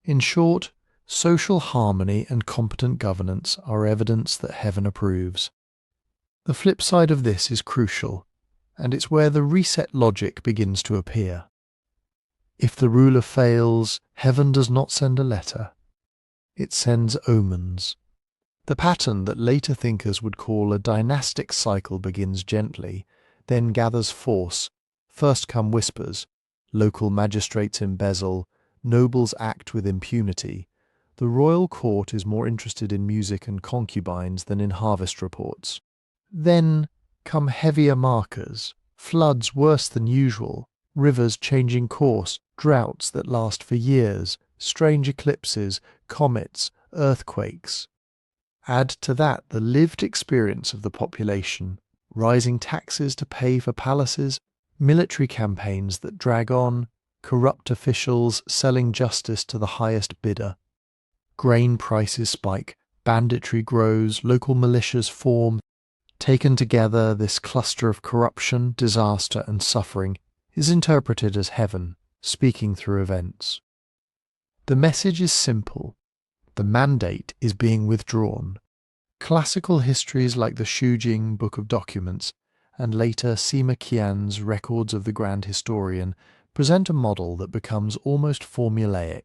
In short, social harmony and competent governance are evidence that heaven approves. The flip side of this is crucial, and it's where the reset logic begins to appear. If the ruler fails, heaven does not send a letter. It sends omens. The pattern that later thinkers would call a dynastic cycle begins gently, then gathers force. First come whispers, local magistrates embezzle, nobles act with impunity. The royal court is more interested in music and concubines than in harvest reports. Then come heavier markers, floods worse than usual, rivers changing course, droughts that last for years, strange eclipses, comets, earthquakes. Add to that the lived experience of the population, rising taxes to pay for palaces, military campaigns that drag on, corrupt officials selling justice to the highest bidder. Grain prices spike, banditry grows, local militias form. Taken together, this cluster of corruption, disaster and suffering is interpreted as heaven, speaking through events. The message is simple. The mandate is being withdrawn. Classical histories like the Shujing Book of Documents and later Sima Qian's Records of the Grand Historian present a model that becomes almost formulaic.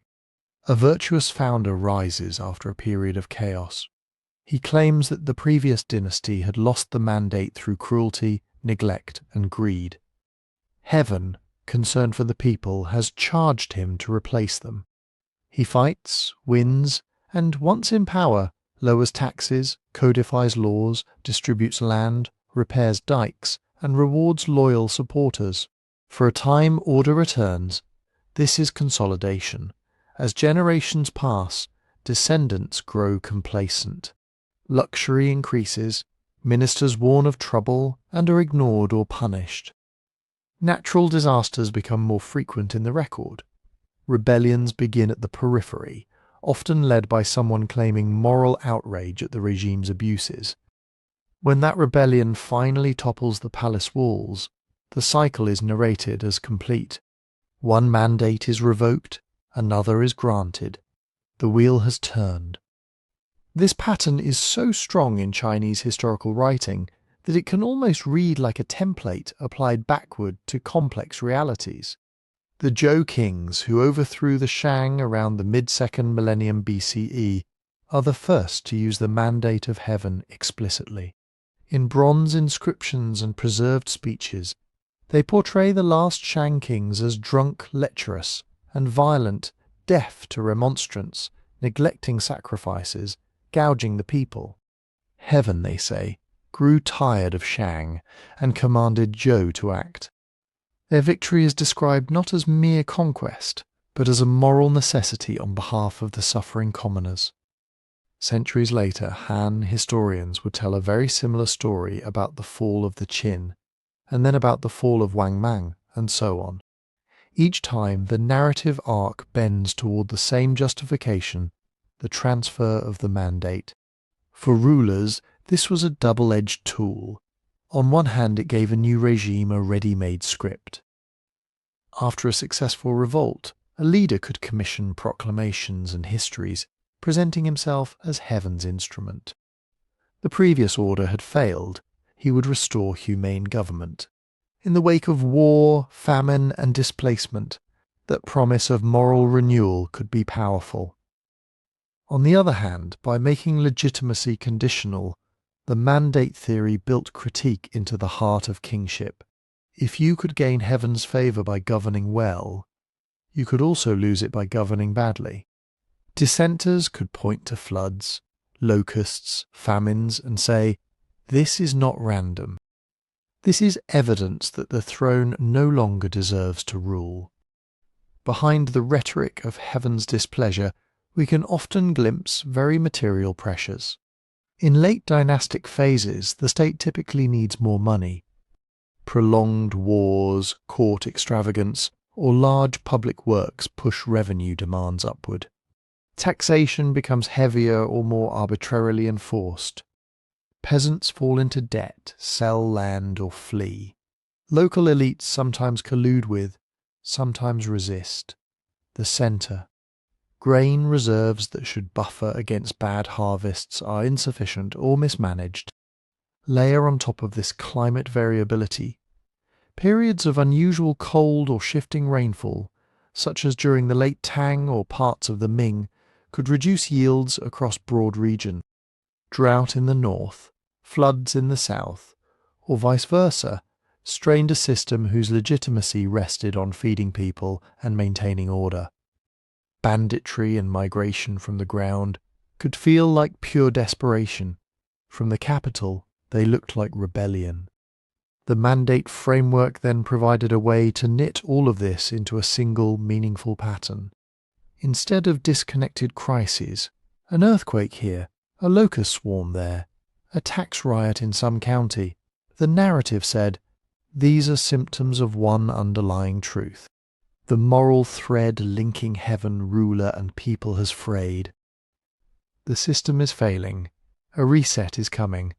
A virtuous founder rises after a period of chaos. He claims that the previous dynasty had lost the mandate through cruelty, neglect, and greed. Heaven, concerned for the people, has charged him to replace them. He fights, wins, and once in power, lowers taxes, codifies laws, distributes land, repairs dikes, and rewards loyal supporters. For a time, order returns. This is consolidation. As generations pass, descendants grow complacent. Luxury increases, ministers warn of trouble and are ignored or punished. Natural disasters become more frequent in the record. Rebellions begin at the periphery, often led by someone claiming moral outrage at the regime's abuses. When that rebellion finally topples the palace walls, the cycle is narrated as complete. One mandate is revoked, another is granted. The wheel has turned. This pattern is so strong in Chinese historical writing that it can almost read like a template applied backward to complex realities. The Zhou kings who overthrew the Shang around the mid-2nd millennium BCE are the first to use the mandate of heaven explicitly. In bronze inscriptions and preserved speeches, they portray the last Shang kings as drunk, lecherous, and violent, deaf to remonstrance, neglecting sacrifices, gouging the people. Heaven, they say, grew tired of Shang and commanded Zhou to act. Their victory is described not as mere conquest, but as a moral necessity on behalf of the suffering commoners. Centuries later, Han historians would tell a very similar story about the fall of the Qin, and then about the fall of Wang Mang, and so on. Each time, the narrative arc bends toward the same justification, the transfer of the mandate. For rulers, this was a double-edged tool. On one hand, it gave a new regime a ready-made script. After a successful revolt, a leader could commission proclamations and histories, presenting himself as heaven's instrument. The previous order had failed. He would restore humane government. In the wake of war, famine, and displacement, that promise of moral renewal could be powerful. On the other hand, by making legitimacy conditional, the mandate theory built critique into the heart of kingship. If you could gain heaven's favour by governing well, you could also lose it by governing badly. Dissenters could point to floods, locusts, famines, and say, "This is not random. This is evidence that the throne no longer deserves to rule." Behind the rhetoric of heaven's displeasure, we can often glimpse very material pressures. In late dynastic phases, the state typically needs more money. Prolonged wars, court extravagance, or large public works push revenue demands upward. Taxation becomes heavier or more arbitrarily enforced. Peasants fall into debt, sell land, or flee. Local elites sometimes collude with, sometimes resist. The centre. Grain reserves that should buffer against bad harvests are insufficient or mismanaged. Layer on top of this climate variability periods of unusual cold or shifting rainfall, such as during the late Tang or parts of the Ming, could reduce yields across broad region. Drought in the north, floods in the south, or vice versa, strained a system whose legitimacy rested on feeding people and maintaining order. Banditry and migration from the ground could feel like pure desperation. From the capital, they looked like rebellion. The mandate framework then provided a way to knit all of this into a single, meaningful pattern. Instead of disconnected crises, an earthquake here, a locust swarm there, a tax riot in some county, the narrative said, these are symptoms of one underlying truth. The moral thread linking heaven, ruler, and people has frayed. The system is failing. A reset is coming.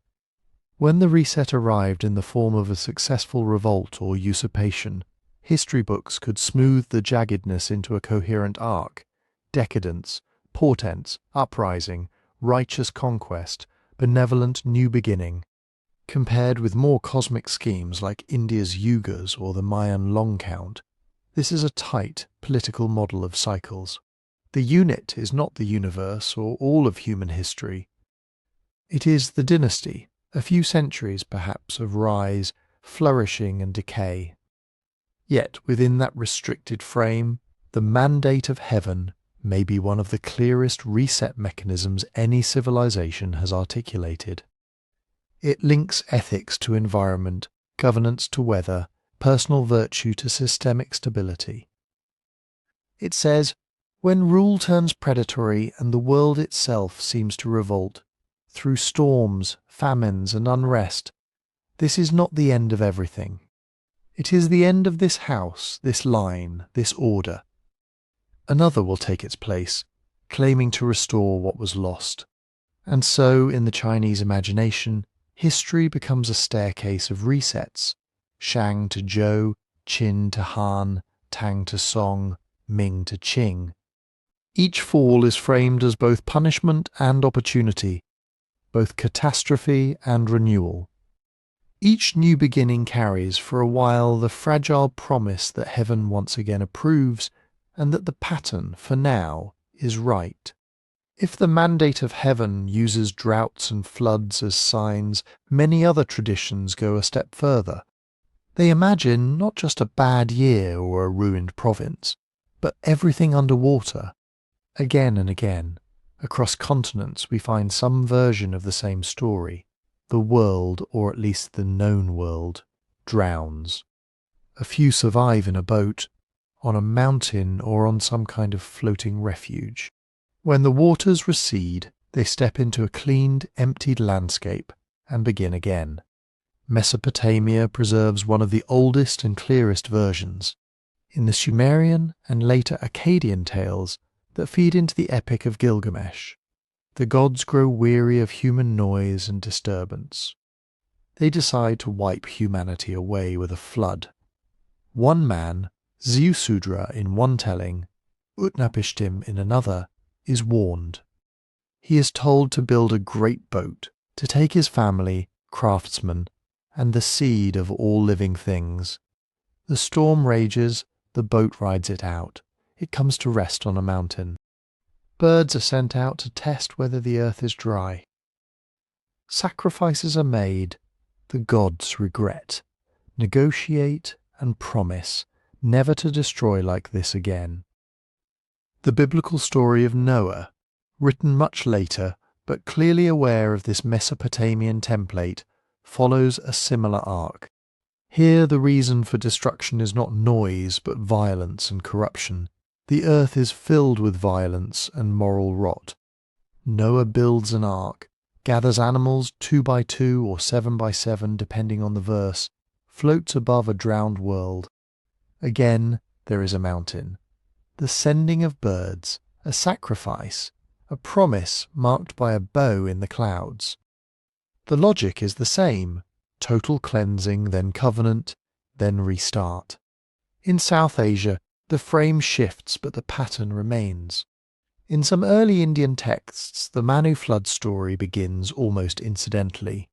When the reset arrived in the form of a successful revolt or usurpation, history books could smooth the jaggedness into a coherent arc. Decadence, portents, uprising, righteous conquest, benevolent new beginning. Compared with more cosmic schemes like India's Yugas or the Mayan long count, this is a tight political model of cycles. The unit is not the universe or all of human history. It is the dynasty, a few centuries perhaps of rise, flourishing and decay. Yet within that restricted frame, the mandate of heaven may be one of the clearest reset mechanisms any civilization has articulated. It links ethics to environment, governance to weather, personal virtue to systemic stability. It says, when rule turns predatory and the world itself seems to revolt, through storms, famines and unrest, this is not the end of everything. It is the end of this house, this line, this order. Another will take its place, claiming to restore what was lost. And so, in the Chinese imagination, history becomes a staircase of resets. Shang to Zhou, Qin to Han, Tang to Song, Ming to Qing. Each fall is framed as both punishment and opportunity, both catastrophe and renewal. Each new beginning carries for a while the fragile promise that heaven once again approves, and that the pattern, for now, is right. If the mandate of heaven uses droughts and floods as signs, many other traditions go a step further. They imagine not just a bad year or a ruined province, but everything underwater. Again and again, across continents we find some version of the same story. The world, or at least the known world, drowns. A few survive in a boat, on a mountain or on some kind of floating refuge. When the waters recede, they step into a cleaned, emptied landscape and begin again. Mesopotamia preserves one of the oldest and clearest versions. In the Sumerian and later Akkadian tales that feed into the Epic of Gilgamesh, the gods grow weary of human noise and disturbance. They decide to wipe humanity away with a flood. One man, Ziusudra in one telling, Utnapishtim in another, is warned. He is told to build a great boat to take his family, craftsmen, and the seed of all living things. The storm rages, the boat rides it out. It comes to rest on a mountain. Birds are sent out to test whether the earth is dry. Sacrifices are made. The gods regret, negotiate, and promise never to destroy like this again. The biblical story of Noah, written much later but clearly aware of this Mesopotamian template, follows a similar arc. Here the reason for destruction is not noise but violence and corruption. The earth is filled with violence and moral rot. Noah builds an ark, gathers animals 2 by 2 or 7 by 7 depending on the verse, floats above a drowned world. Again there is a mountain. The sending of birds, a sacrifice, a promise marked by a bow in the clouds. The logic is the same: total cleansing, then covenant, then restart. In South Asia, the frame shifts but the pattern remains. In some early Indian texts, the Manu flood story begins almost incidentally.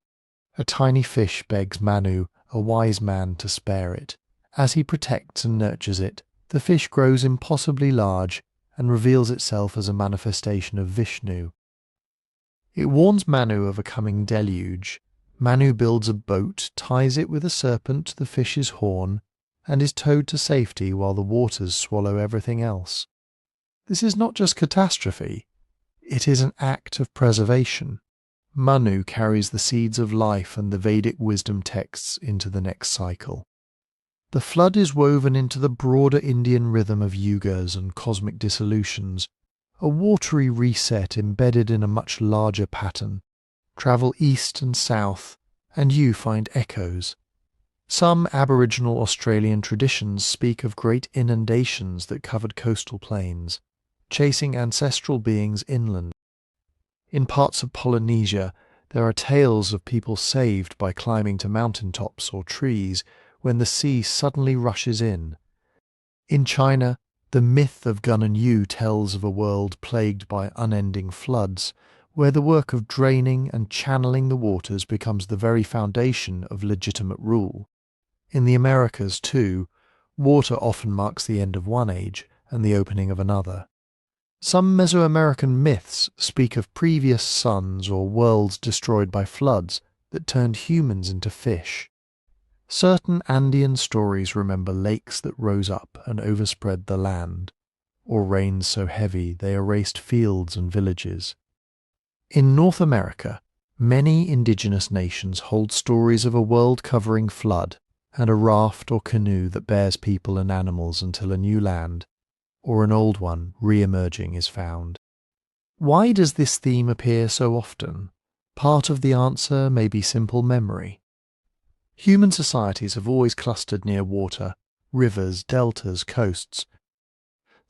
A tiny fish begs Manu, a wise man, to spare it. As he protects and nurtures it, the fish grows impossibly large and reveals itself as a manifestation of Vishnu. It warns Manu of a coming deluge. Manu builds a boat, ties it with a serpent to the fish's horn, and is towed to safety while the waters swallow everything else. This is not just catastrophe, it is an act of preservation. Manu carries the seeds of life and the Vedic wisdom texts into the next cycle. The flood is woven into the broader Indian rhythm of yugas and cosmic dissolutions, a watery reset embedded in a much larger pattern. Travel east and south, and you find echoes. Some Aboriginal Australian traditions speak of great inundations that covered coastal plains, chasing ancestral beings inland. In parts of Polynesia, there are tales of people saved by climbing to mountain tops or trees when the sea suddenly rushes in. In China, the myth of Gun and Yu tells of a world plagued by unending floods, where the work of draining and channeling the waters becomes the very foundation of legitimate rule. In the Americas, too, water often marks the end of one age and the opening of another. Some Mesoamerican myths speak of previous suns or worlds destroyed by floods that turned humans into fish. Certain Andean stories remember lakes that rose up and overspread the land, or rains so heavy they erased fields and villages. In North America, many indigenous nations hold stories of a world-covering flood and a raft or canoe that bears people and animals until a new land, or an old one re-emerging, is found. Why does this theme appear so often? Part of the answer may be simple memory. Human societies have always clustered near water, rivers, deltas, coasts.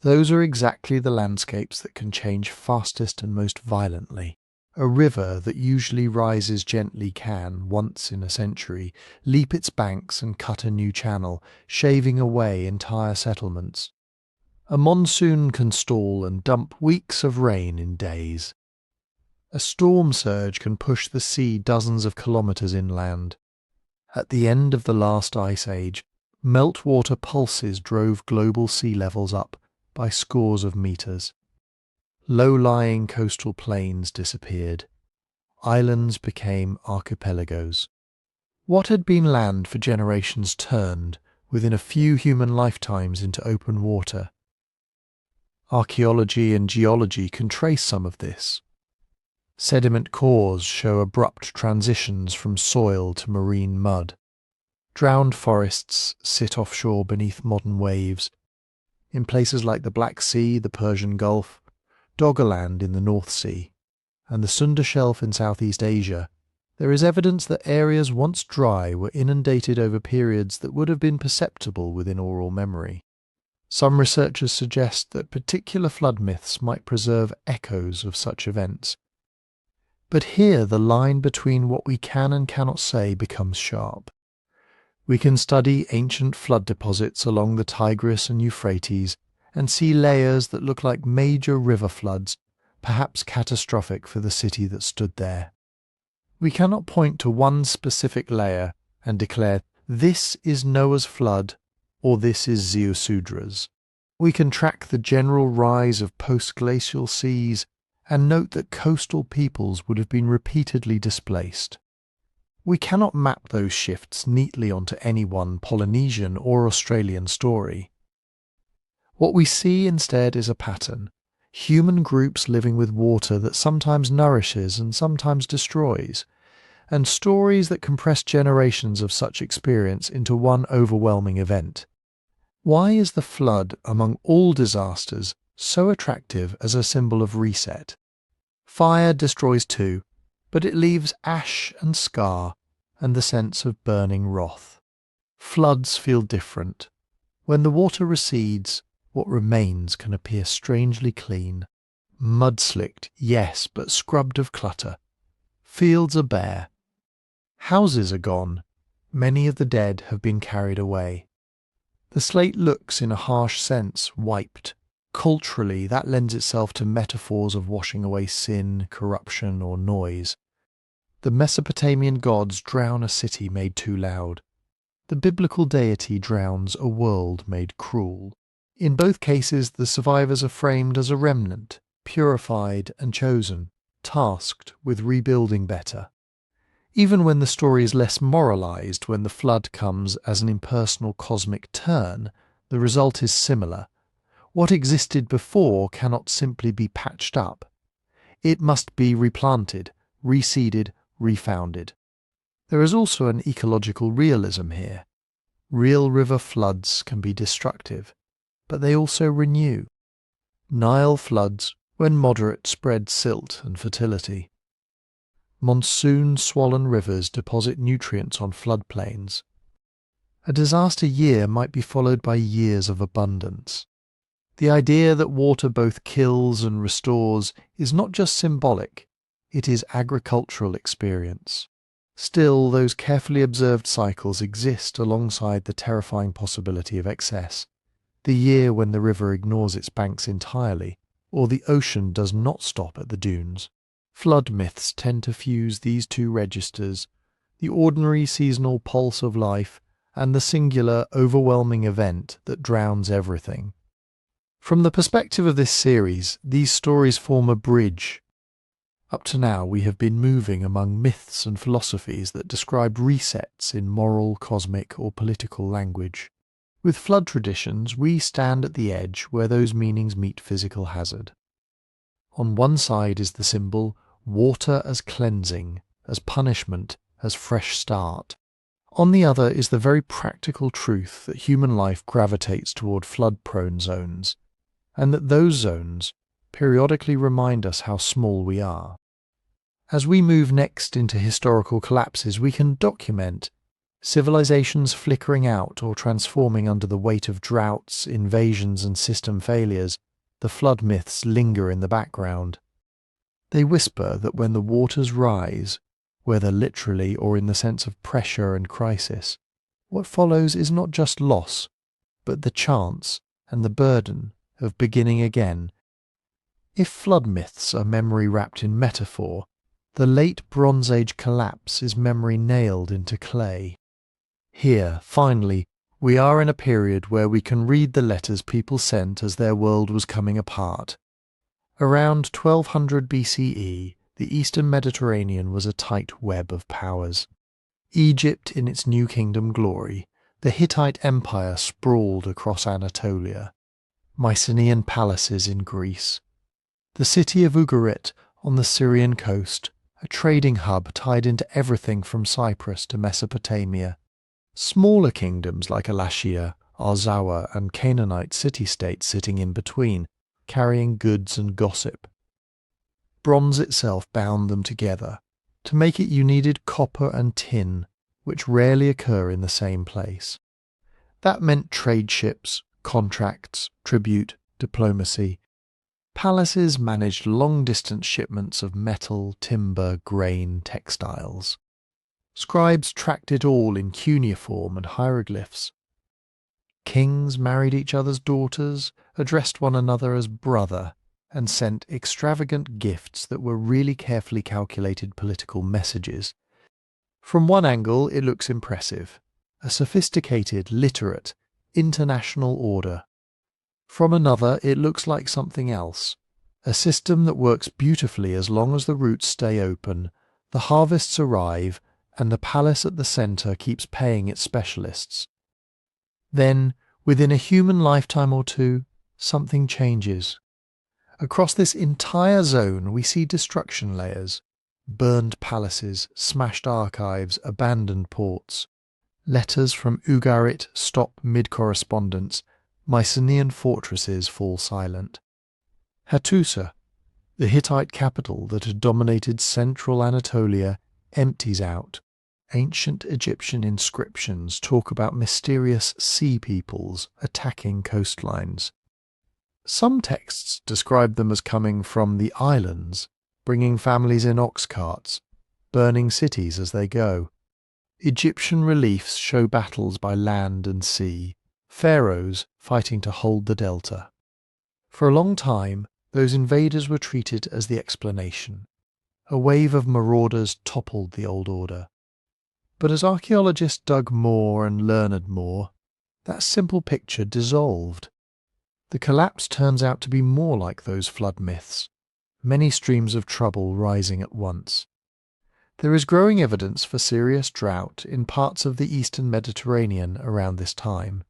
Those are exactly the landscapes that can change fastest and most violently. A river that usually rises gently can, once in a century, leap its banks and cut a new channel, shaving away entire settlements. A monsoon can stall and dump weeks of rain in days. A storm surge can push the sea dozens of kilometres inland. At the end of the last ice age, meltwater pulses drove global sea levels up by scores of metres. Low-lying coastal plains disappeared. Islands became archipelagos. What had been land for generations turned, within a few human lifetimes, into open water. Archaeology and geology can trace some of this. Sediment cores show abrupt transitions from soil to marine mud. Drowned forests sit offshore beneath modern waves. In places like the Black Sea, the Persian Gulf, Doggerland in the North Sea, and the Sunda Shelf in Southeast Asia, there is evidence that areas once dry were inundated over periods that would have been perceptible within oral memory. Some researchers suggest that particular flood myths might preserve echoes of such events. But here the line between what we can and cannot say becomes sharp. We can study ancient flood deposits along the Tigris and Euphrates and see layers that look like major river floods, perhaps catastrophic for the city that stood there. We cannot point to one specific layer and declare, this is Noah's flood, or this is Ziusudra's. We can track the general rise of post-glacial seas and note that coastal peoples would have been repeatedly displaced. We cannot map those shifts neatly onto any one Polynesian or Australian story. What we see instead is a pattern. Human groups living with water that sometimes nourishes and sometimes destroys, and stories that compress generations of such experience into one overwhelming event. Why is the flood, among all disasters, so attractive as a symbol of reset? Fire destroys too, but it leaves ash and scar and the sense of burning wrath. Floods feel different. When the water recedes, what remains can appear strangely clean. Mud-slicked, yes, but scrubbed of clutter. Fields are bare. Houses are gone. Many of the dead have been carried away. The slate looks, in a harsh sense, wiped. Culturally, that lends itself to metaphors of washing away sin, corruption, or noise. The Mesopotamian gods drown a city made too loud. The biblical deity drowns a world made cruel. In both cases, the survivors are framed as a remnant, purified and chosen, tasked with rebuilding better. Even when the story is less moralized, when the flood comes as an impersonal cosmic turn, the result is similar. What existed before cannot simply be patched up. It must be replanted, reseeded, refounded. There is also an ecological realism here. Real river floods can be destructive, but they also renew. Nile floods, when moderate, spread silt and fertility. Monsoon-swollen rivers deposit nutrients on floodplains. A disaster year might be followed by years of abundance. The idea that water both kills and restores is not just symbolic, it is agricultural experience. Still, those carefully observed cycles exist alongside the terrifying possibility of excess. The year when the river ignores its banks entirely, or the ocean does not stop at the dunes. Flood myths tend to fuse these two registers, the ordinary seasonal pulse of life and the singular, overwhelming event that drowns everything. From the perspective of this series, these stories form a bridge. Up to now, we have been moving among myths and philosophies that describe resets in moral, cosmic, or political language. With flood traditions, we stand at the edge where those meanings meet physical hazard. On one side is the symbol, water as cleansing, as punishment, as fresh start. On the other is the very practical truth that human life gravitates toward flood-prone zones, and that those zones periodically remind us how small we are. As we move next into historical collapses, we can document civilizations flickering out or transforming under the weight of droughts, invasions, and system failures. The flood myths linger in the background. They whisper that when the waters rise, whether literally or in the sense of pressure and crisis, what follows is not just loss, but the chance and the burden of beginning again. If flood myths are memory wrapped in metaphor, the late Bronze Age collapse is memory nailed into clay. Here, finally, we are in a period where we can read the letters people sent as their world was coming apart. Around 1200 BCE, the Eastern Mediterranean was a tight web of powers. Egypt in its New Kingdom glory, the Hittite Empire sprawled across Anatolia, Mycenaean palaces in Greece, the city of Ugarit on the Syrian coast, a trading hub tied into everything from Cyprus to Mesopotamia, Smaller kingdoms like Alashia, Arzawa and Canaanite city-states sitting in between, carrying goods and gossip. Bronze itself bound them together. To make it you needed copper and tin, which rarely occur in the same place. That meant trade ships, contracts, tribute, diplomacy. Palaces managed long-distance shipments of metal, timber, grain, textiles. Scribes tracked it all in cuneiform and hieroglyphs. Kings married each other's daughters, addressed one another as brother, and sent extravagant gifts that were really carefully calculated political messages. From one angle, it looks impressive. A sophisticated, literate, international order. From another, it looks like something else. A system that works beautifully as long as the routes stay open, the harvests arrive, and the palace at the centre keeps paying its specialists. Then, within a human lifetime or two, something changes. Across this entire zone we see destruction layers. Burned palaces, smashed archives, abandoned ports. Letters from Ugarit stop mid-correspondence. Mycenaean fortresses fall silent. Hattusa, the Hittite capital that had dominated central Anatolia, empties out. Ancient Egyptian inscriptions talk about mysterious sea peoples attacking coastlines. Some texts describe them as coming from the islands, bringing families in ox carts, burning cities as they go. Egyptian reliefs show battles by land and sea, pharaohs fighting to hold the delta. For a long time, those invaders were treated as the explanation. A wave of marauders toppled the old order. But as archaeologists dug more and learned more, that simple picture dissolved. The collapse turns out to be more like those flood myths, many streams of trouble rising at once. There is growing evidence for serious drought in parts of the eastern Mediterranean around this time.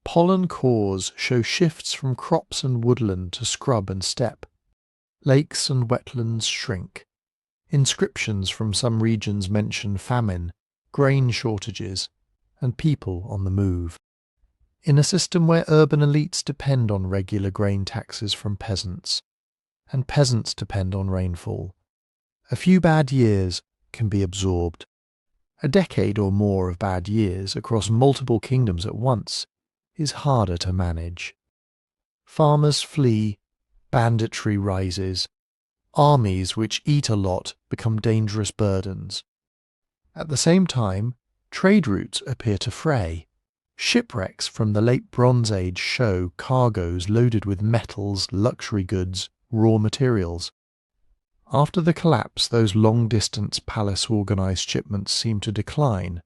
Pollen cores show shifts from crops and woodland to scrub and steppe. Lakes and wetlands shrink. Inscriptions from some regions mention famine, grain shortages, and people on the move. In a system where urban elites depend on regular grain taxes from peasants, and peasants depend on rainfall, a few bad years can be absorbed. A decade or more of bad years across multiple kingdoms at once is harder to manage. Farmers flee, banditry rises, armies which eat a lot become dangerous burdens. At the same time, trade routes appear to fray. Shipwrecks from the late Bronze Age show cargoes loaded with metals, luxury goods, raw materials. After the collapse, those long-distance palace-organised shipments seem to decline.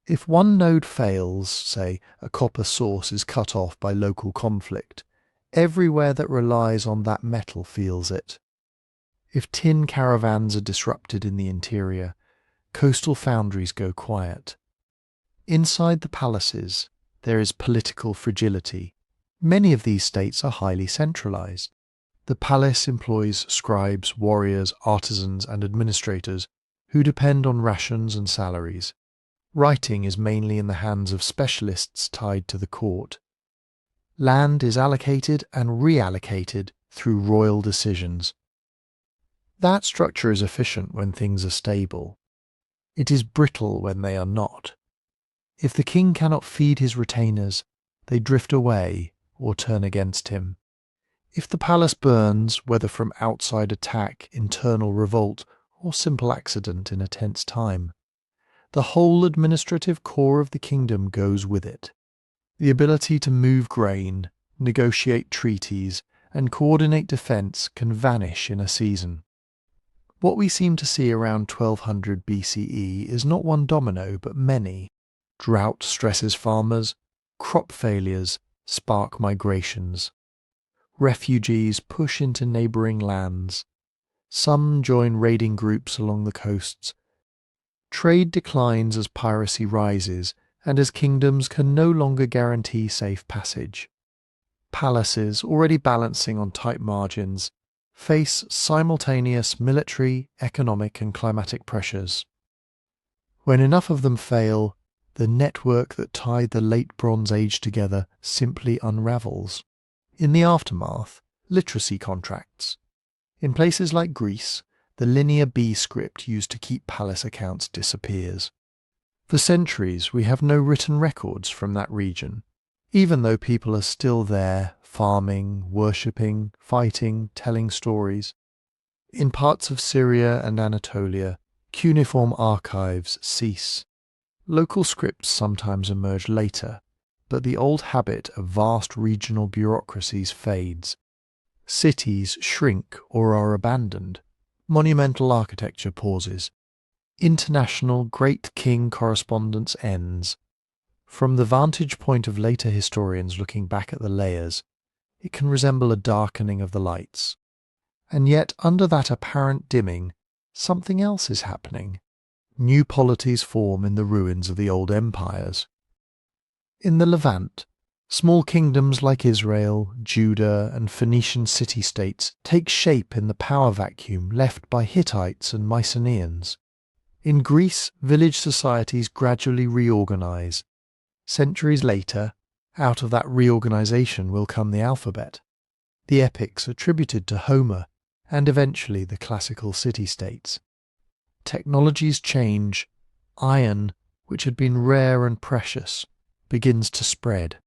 If one node fails, say a copper source is cut off by local conflict, everywhere that relies on that metal feels it. If tin caravans are disrupted in the interior, coastal foundries go quiet. Inside the palaces, there is political fragility. Many of these states are highly centralized. The palace employs scribes, warriors, artisans, and administrators who depend on rations and salaries. Writing is mainly in the hands of specialists tied to the court. Land is allocated and reallocated through royal decisions. That structure is efficient when things are stable. It is brittle when they are not. If the king cannot feed his retainers, they drift away or turn against him. If the palace burns, whether from outside attack, internal revolt, or simple accident in a tense time, the whole administrative core of the kingdom goes with it. The ability to move grain, negotiate treaties, and coordinate defence can vanish in a season. What we seem to see around 1200 BCE is not one domino, but many. Drought stresses farmers, crop failures spark migrations. Refugees push into neighbouring lands. Some join raiding groups along the coasts. Trade declines as piracy rises and as kingdoms can no longer guarantee safe passage. Palaces, already balancing on tight margins, face simultaneous military, economic and climatic pressures. When enough of them fail, the network that tied the late Bronze Age together simply unravels. In the aftermath, literacy contracts. In places like Greece, the Linear B script used to keep palace accounts disappears. For centuries, we have no written records from that region, even though people are still there, farming, worshipping, fighting, telling stories. In parts of Syria and Anatolia, cuneiform archives cease. Local scripts sometimes emerge later, but the old habit of vast regional bureaucracies fades. Cities shrink or are abandoned. Monumental architecture pauses. International great king correspondence ends. From the vantage point of later historians looking back at the layers, it can resemble a darkening of the lights. And yet, under that apparent dimming, something else is happening. New polities form in the ruins of the old empires. In the Levant, small kingdoms like Israel, Judah, and Phoenician city-states take shape in the power vacuum left by Hittites and Mycenaeans. In Greece, village societies gradually reorganize. Centuries later, out of that reorganization will come the alphabet, the epics attributed to Homer, and eventually the classical city-states. Technologies change. Iron, which had been rare and precious, begins to spread.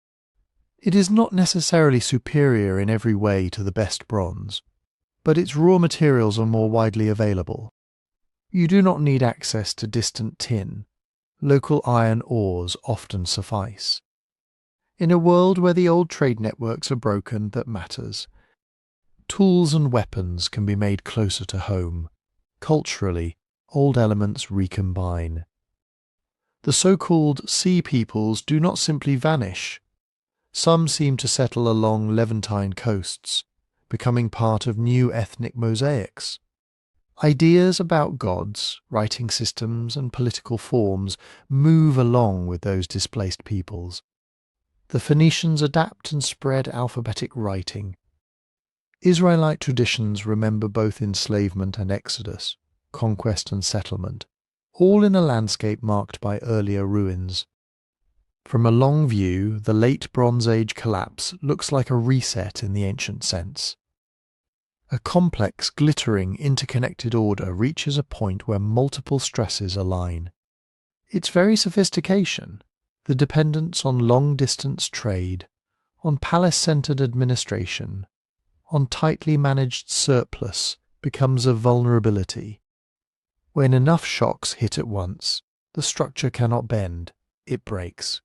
It is not necessarily superior in every way to the best bronze, but its raw materials are more widely available. You do not need access to distant tin. Local iron ores often suffice. In a world where the old trade networks are broken, that matters. Tools and weapons can be made closer to home. Culturally, old elements recombine. The so-called sea peoples do not simply vanish. Some seem to settle along Levantine coasts, becoming part of new ethnic mosaics. Ideas about gods, writing systems, and political forms move along with those displaced peoples. The Phoenicians adapt and spread alphabetic writing. Israelite traditions remember both enslavement and exodus, conquest and settlement, all in a landscape marked by earlier ruins. From a long view, the late Bronze Age collapse looks like a reset in the ancient sense. A complex, glittering, interconnected order reaches a point where multiple stresses align. Its very sophistication, the dependence on long-distance trade, on palace-centered administration, on tightly managed surplus, becomes a vulnerability. When enough shocks hit at once, the structure cannot bend, it breaks.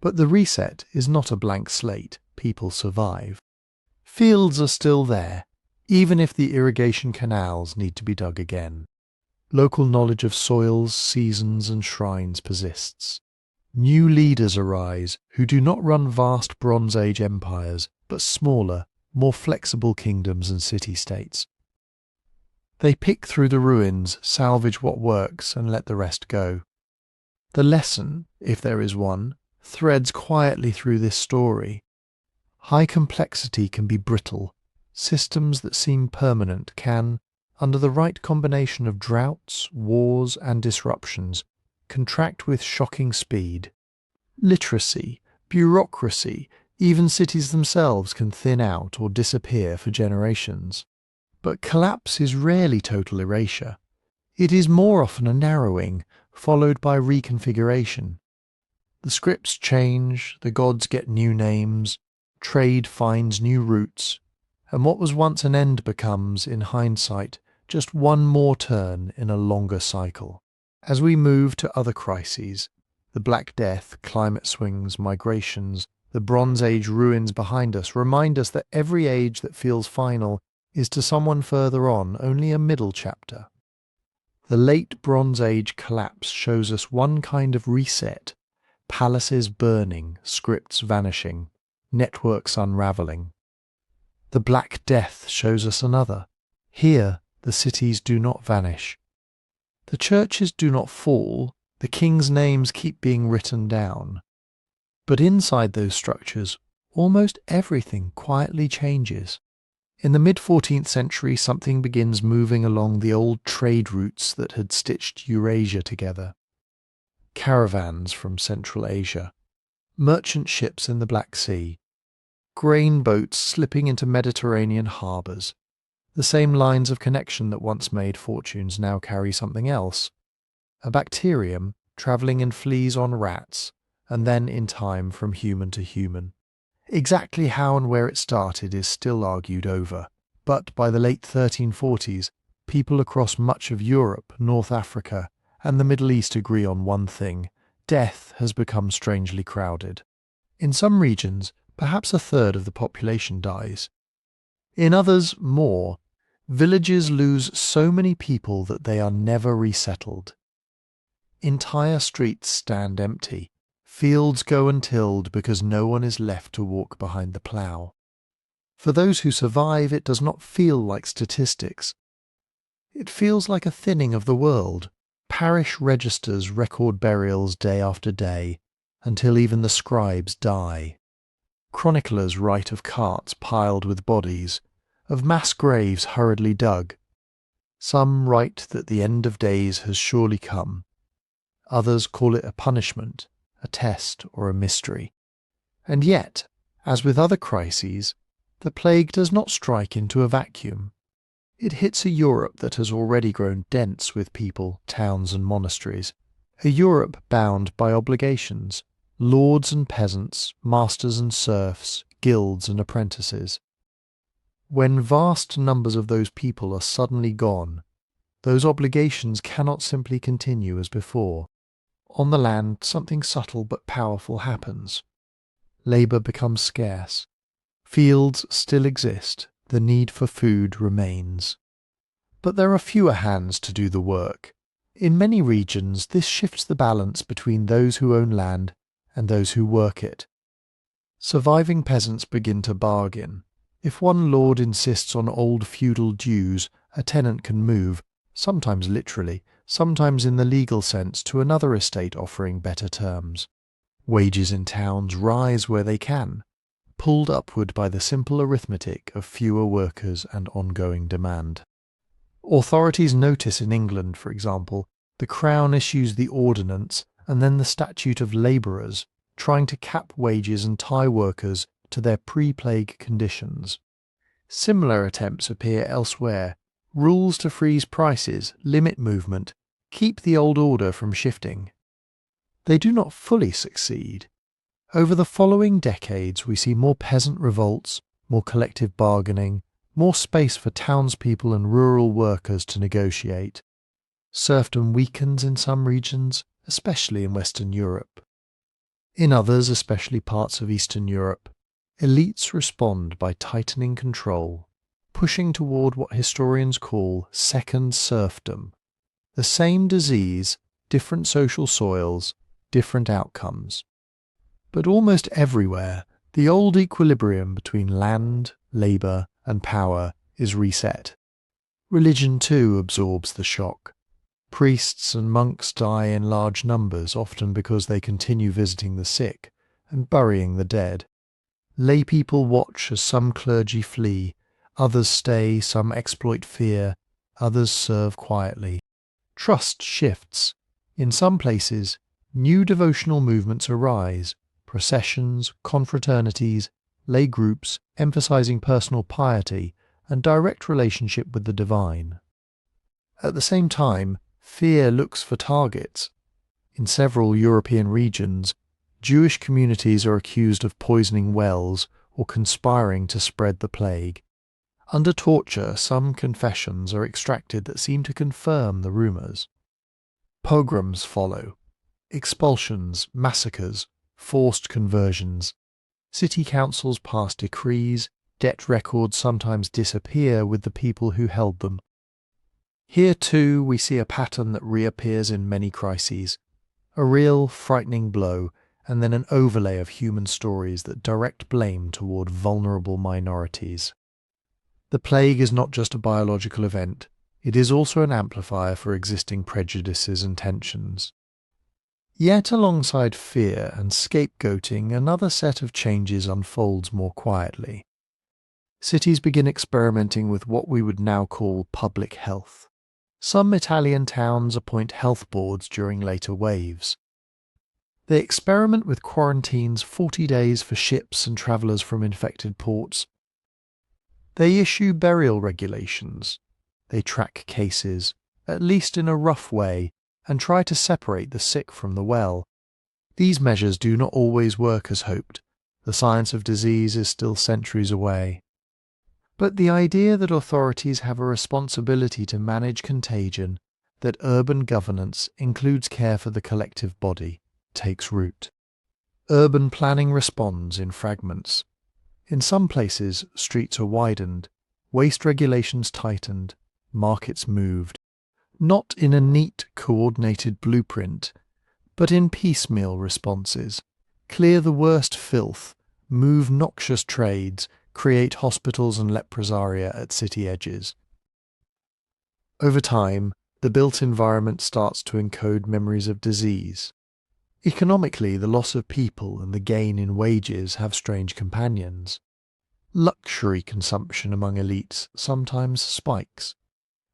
But the reset is not a blank slate, people survive. Fields are still there, even if the irrigation canals need to be dug again. Local knowledge of soils, seasons, and shrines persists. New leaders arise who do not run vast Bronze Age empires, but smaller, more flexible kingdoms and city-states. They pick through the ruins, salvage what works, and let the rest go. The lesson, if there is one, threads quietly through this story. High complexity can be brittle. Systems that seem permanent can, under the right combination of droughts, wars, and disruptions, contract with shocking speed. Literacy, bureaucracy, even cities themselves can thin out or disappear for generations. But collapse is rarely total erasure. It is more often a narrowing, followed by reconfiguration. The scripts change, the gods get new names, trade finds new routes, and what was once an end becomes, in hindsight, just one more turn in a longer cycle. As we move to other crises, the Black Death, climate swings, migrations, the Bronze Age ruins behind us remind us that every age that feels final is to someone further on only a middle chapter. The late Bronze Age collapse shows us one kind of reset, palaces burning, scripts vanishing, networks unraveling. The Black Death shows us another. Here, the cities do not vanish. The churches do not fall, the king's names keep being written down. But inside those structures, almost everything quietly changes. In the mid-14th century, something begins moving along the old trade routes that had stitched Eurasia together. caravans from Central Asia, merchant ships in the Black Sea, grain boats slipping into Mediterranean harbours. The same lines of connection that once made fortunes now carry something else. A bacterium travelling in fleas on rats, and then in time from human to human. Exactly how and where it started is still argued over, but by the late 1340s, people across much of Europe, North Africa, and the Middle East agree on one thing: death has become strangely crowded. In some regions, perhaps a third of the population dies. In others, more. Villages lose so many people that they are never resettled. Entire streets stand empty. Fields go untilled because no one is left to walk behind the plough. For those who survive, it does not feel like statistics. It feels like a thinning of the world. Parish registers record burials day after day, until even the scribes die. Chroniclers write of carts piled with bodies, of mass graves hurriedly dug. Some write that the end of days has surely come. Others call it a punishment, a test, or a mystery. And yet, as with other crises, the plague does not strike into a vacuum. It hits a Europe that has already grown dense with people, towns and monasteries, a Europe bound by obligations, lords and peasants, masters and serfs, guilds and apprentices. When vast numbers of those people are suddenly gone, those obligations cannot simply continue as before. On the land, something subtle but powerful happens. Labour becomes scarce. Fields still exist. The need for food remains. But there are fewer hands to do the work. In many regions, this shifts the balance between those who own land and those who work it. Surviving peasants begin to bargain. If one lord insists on old feudal dues, a tenant can move, sometimes literally, sometimes in the legal sense, to another estate offering better terms. Wages in towns rise where they can, pulled upward by the simple arithmetic of fewer workers and ongoing demand. Authorities notice in England, for example, the Crown issues the Ordinance and then the Statute of Labourers, trying to cap wages and tie workers to their pre-plague conditions. Similar attempts appear elsewhere. Rules to freeze prices, limit movement, keep the old order from shifting. They do not fully succeed. Over the following decades we see more peasant revolts, more collective bargaining, more space for townspeople and rural workers to negotiate. Serfdom weakens in some regions, especially in Western Europe. In others, especially parts of Eastern Europe, elites respond by tightening control, pushing toward what historians call second serfdom. The same disease, different social soils, different outcomes. But almost everywhere, the old equilibrium between land, labour, and power is reset. Religion too absorbs the shock. Priests and monks die in large numbers, often because they continue visiting the sick and burying the dead. Lay people watch as some clergy flee, others stay, some exploit fear, others serve quietly. Trust shifts. In some places, new devotional movements arise, processions, confraternities, lay groups emphasizing personal piety and direct relationship with the divine. At the same time, fear looks for targets. In several European regions, Jewish communities are accused of poisoning wells or conspiring to spread the plague. Under torture, some confessions are extracted that seem to confirm the rumours. Pogroms follow. Expulsions, massacres, forced conversions. City councils pass decrees, debt records sometimes disappear with the people who held them. Here too we see a pattern that reappears in many crises, a real frightening blow, and then an overlay of human stories that direct blame toward vulnerable minorities. The plague is not just a biological event, it is also an amplifier for existing prejudices and tensions. Yet alongside fear and scapegoating, another set of changes unfolds more quietly. Cities begin experimenting with what we would now call public health. Some Italian towns appoint health boards during later waves. They experiment with quarantines 40 days for ships and travellers from infected ports. They issue burial regulations. They track cases, at least in a rough way, and try to separate the sick from the well. These measures do not always work as hoped. The science of disease is still centuries away. But the idea that authorities have a responsibility to manage contagion, that urban governance includes care for the collective body, takes root. Urban planning responds in fragments. In some places, streets are widened, waste regulations tightened, markets moved, not in a neat, coordinated blueprint, but in piecemeal responses. Clear the worst filth, move noxious trades, create hospitals and leprosaria at city edges. Over time, the built environment starts to encode memories of disease. Economically, the loss of people and the gain in wages have strange companions. Luxury consumption among elites sometimes spikes.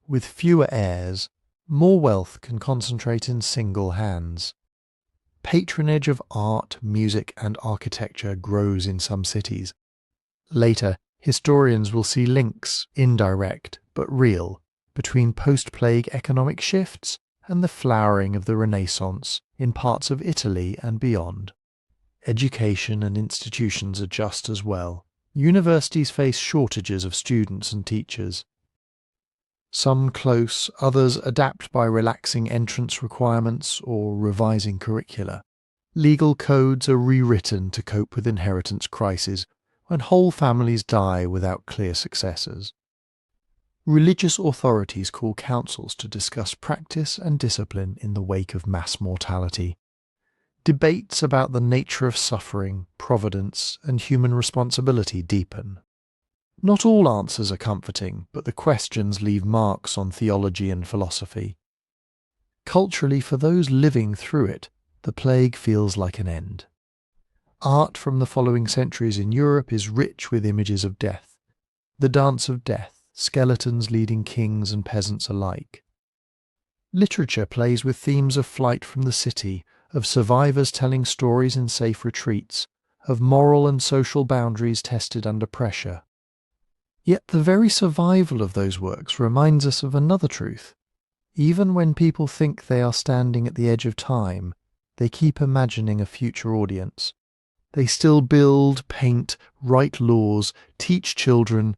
With fewer heirs, more wealth can concentrate in single hands. Patronage of art, music, and architecture grows in some cities. Later, historians will see links, indirect but real, between post-plague economic shifts and the flowering of the Renaissance in parts of Italy and beyond. Education and institutions adjust as well. Universities face shortages of students and teachers. Some close, others adapt by relaxing entrance requirements or revising curricula. Legal codes are rewritten to cope with inheritance crises when whole families die without clear successors. Religious authorities call councils to discuss practice and discipline in the wake of mass mortality. Debates about the nature of suffering, providence, and human responsibility deepen. Not all answers are comforting, but the questions leave marks on theology and philosophy. Culturally, for those living through it, the plague feels like an end. Art from the following centuries in Europe is rich with images of death. The dance of death, skeletons leading kings and peasants alike. Literature plays with themes of flight from the city, of survivors telling stories in safe retreats, of moral and social boundaries tested under pressure. Yet the very survival of those works reminds us of another truth. Even when people think they are standing at the edge of time, they keep imagining a future audience. They still build, paint, write laws, teach children.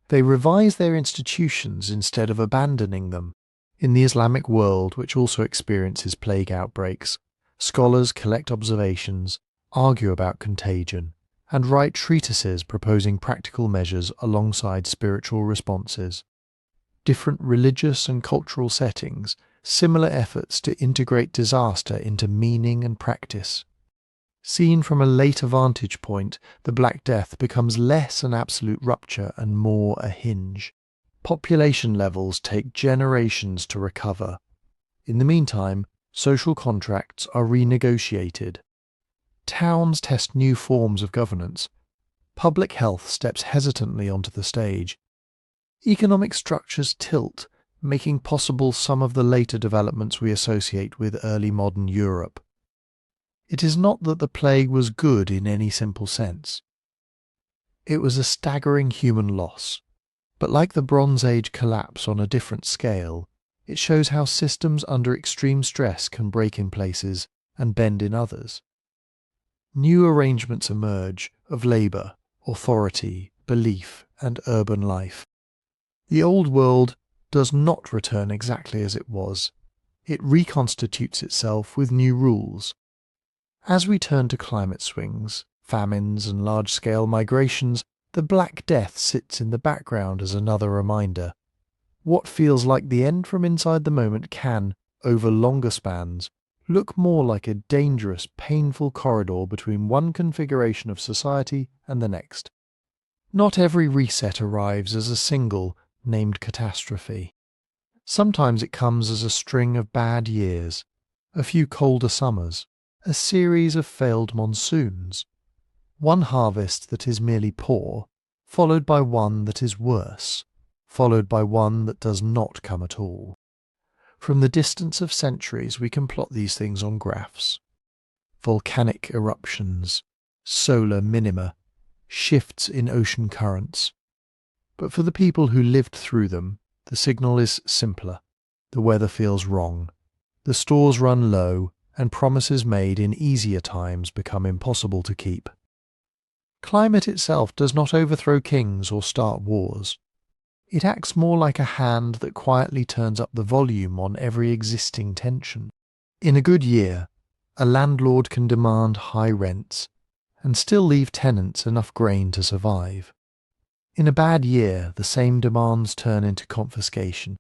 They revise their institutions instead of abandoning them. In the Islamic world, which also experiences plague outbreaks, scholars collect observations, argue about contagion, and write treatises proposing practical measures alongside spiritual responses. Different religious and cultural settings, similar efforts to integrate disaster into meaning and practice. Seen from a later vantage point, the Black Death becomes less an absolute rupture and more a hinge. Population levels take generations to recover. In the meantime, social contracts are renegotiated. Towns test new forms of governance. Public health steps hesitantly onto the stage. Economic structures tilt, making possible some of the later developments we associate with early modern Europe. It is not that the plague was good in any simple sense. It was a staggering human loss, but like the Bronze Age collapse on a different scale, it shows how systems under extreme stress can break in places and bend in others. New arrangements emerge of labour, authority, belief, and urban life. The old world does not return exactly as it was. It reconstitutes itself with new rules. As we turn to climate swings, famines, and large-scale migrations, the Black Death sits in the background as another reminder. What feels like the end from inside the moment can, over longer spans, look more like a dangerous, painful corridor between one configuration of society and the next. Not every reset arrives as a single, named catastrophe. Sometimes it comes as a string of bad years, a few colder summers, a series of failed monsoons, one harvest that is merely poor, followed by one that is worse, followed by one that does not come at all. From the distance of centuries we can plot these things on graphs. volcanic eruptions, solar minima, shifts in ocean currents. But for the people who lived through them, the signal is simpler. The weather feels wrong. The stores run low, and promises made in easier times become impossible to keep. Climate itself does not overthrow kings or start wars. It acts more like a hand that quietly turns up the volume on every existing tension. In a good year, a landlord can demand high rents and still leave tenants enough grain to survive. In a bad year, the same demands turn into confiscation.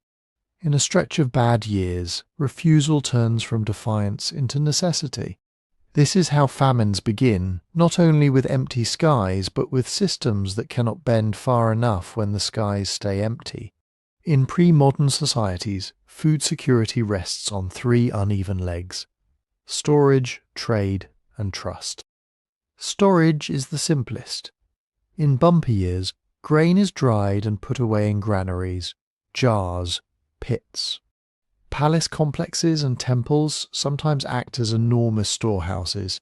In a stretch of bad years, refusal turns from defiance into necessity. This is how famines begin, not only with empty skies, but with systems that cannot bend far enough when the skies stay empty. In pre-modern societies, food security rests on three uneven legs: storage, trade, and trust. Storage is the simplest. In bumper years, grain is dried and put away in granaries, jars, pits. Palace complexes and temples sometimes act as enormous storehouses,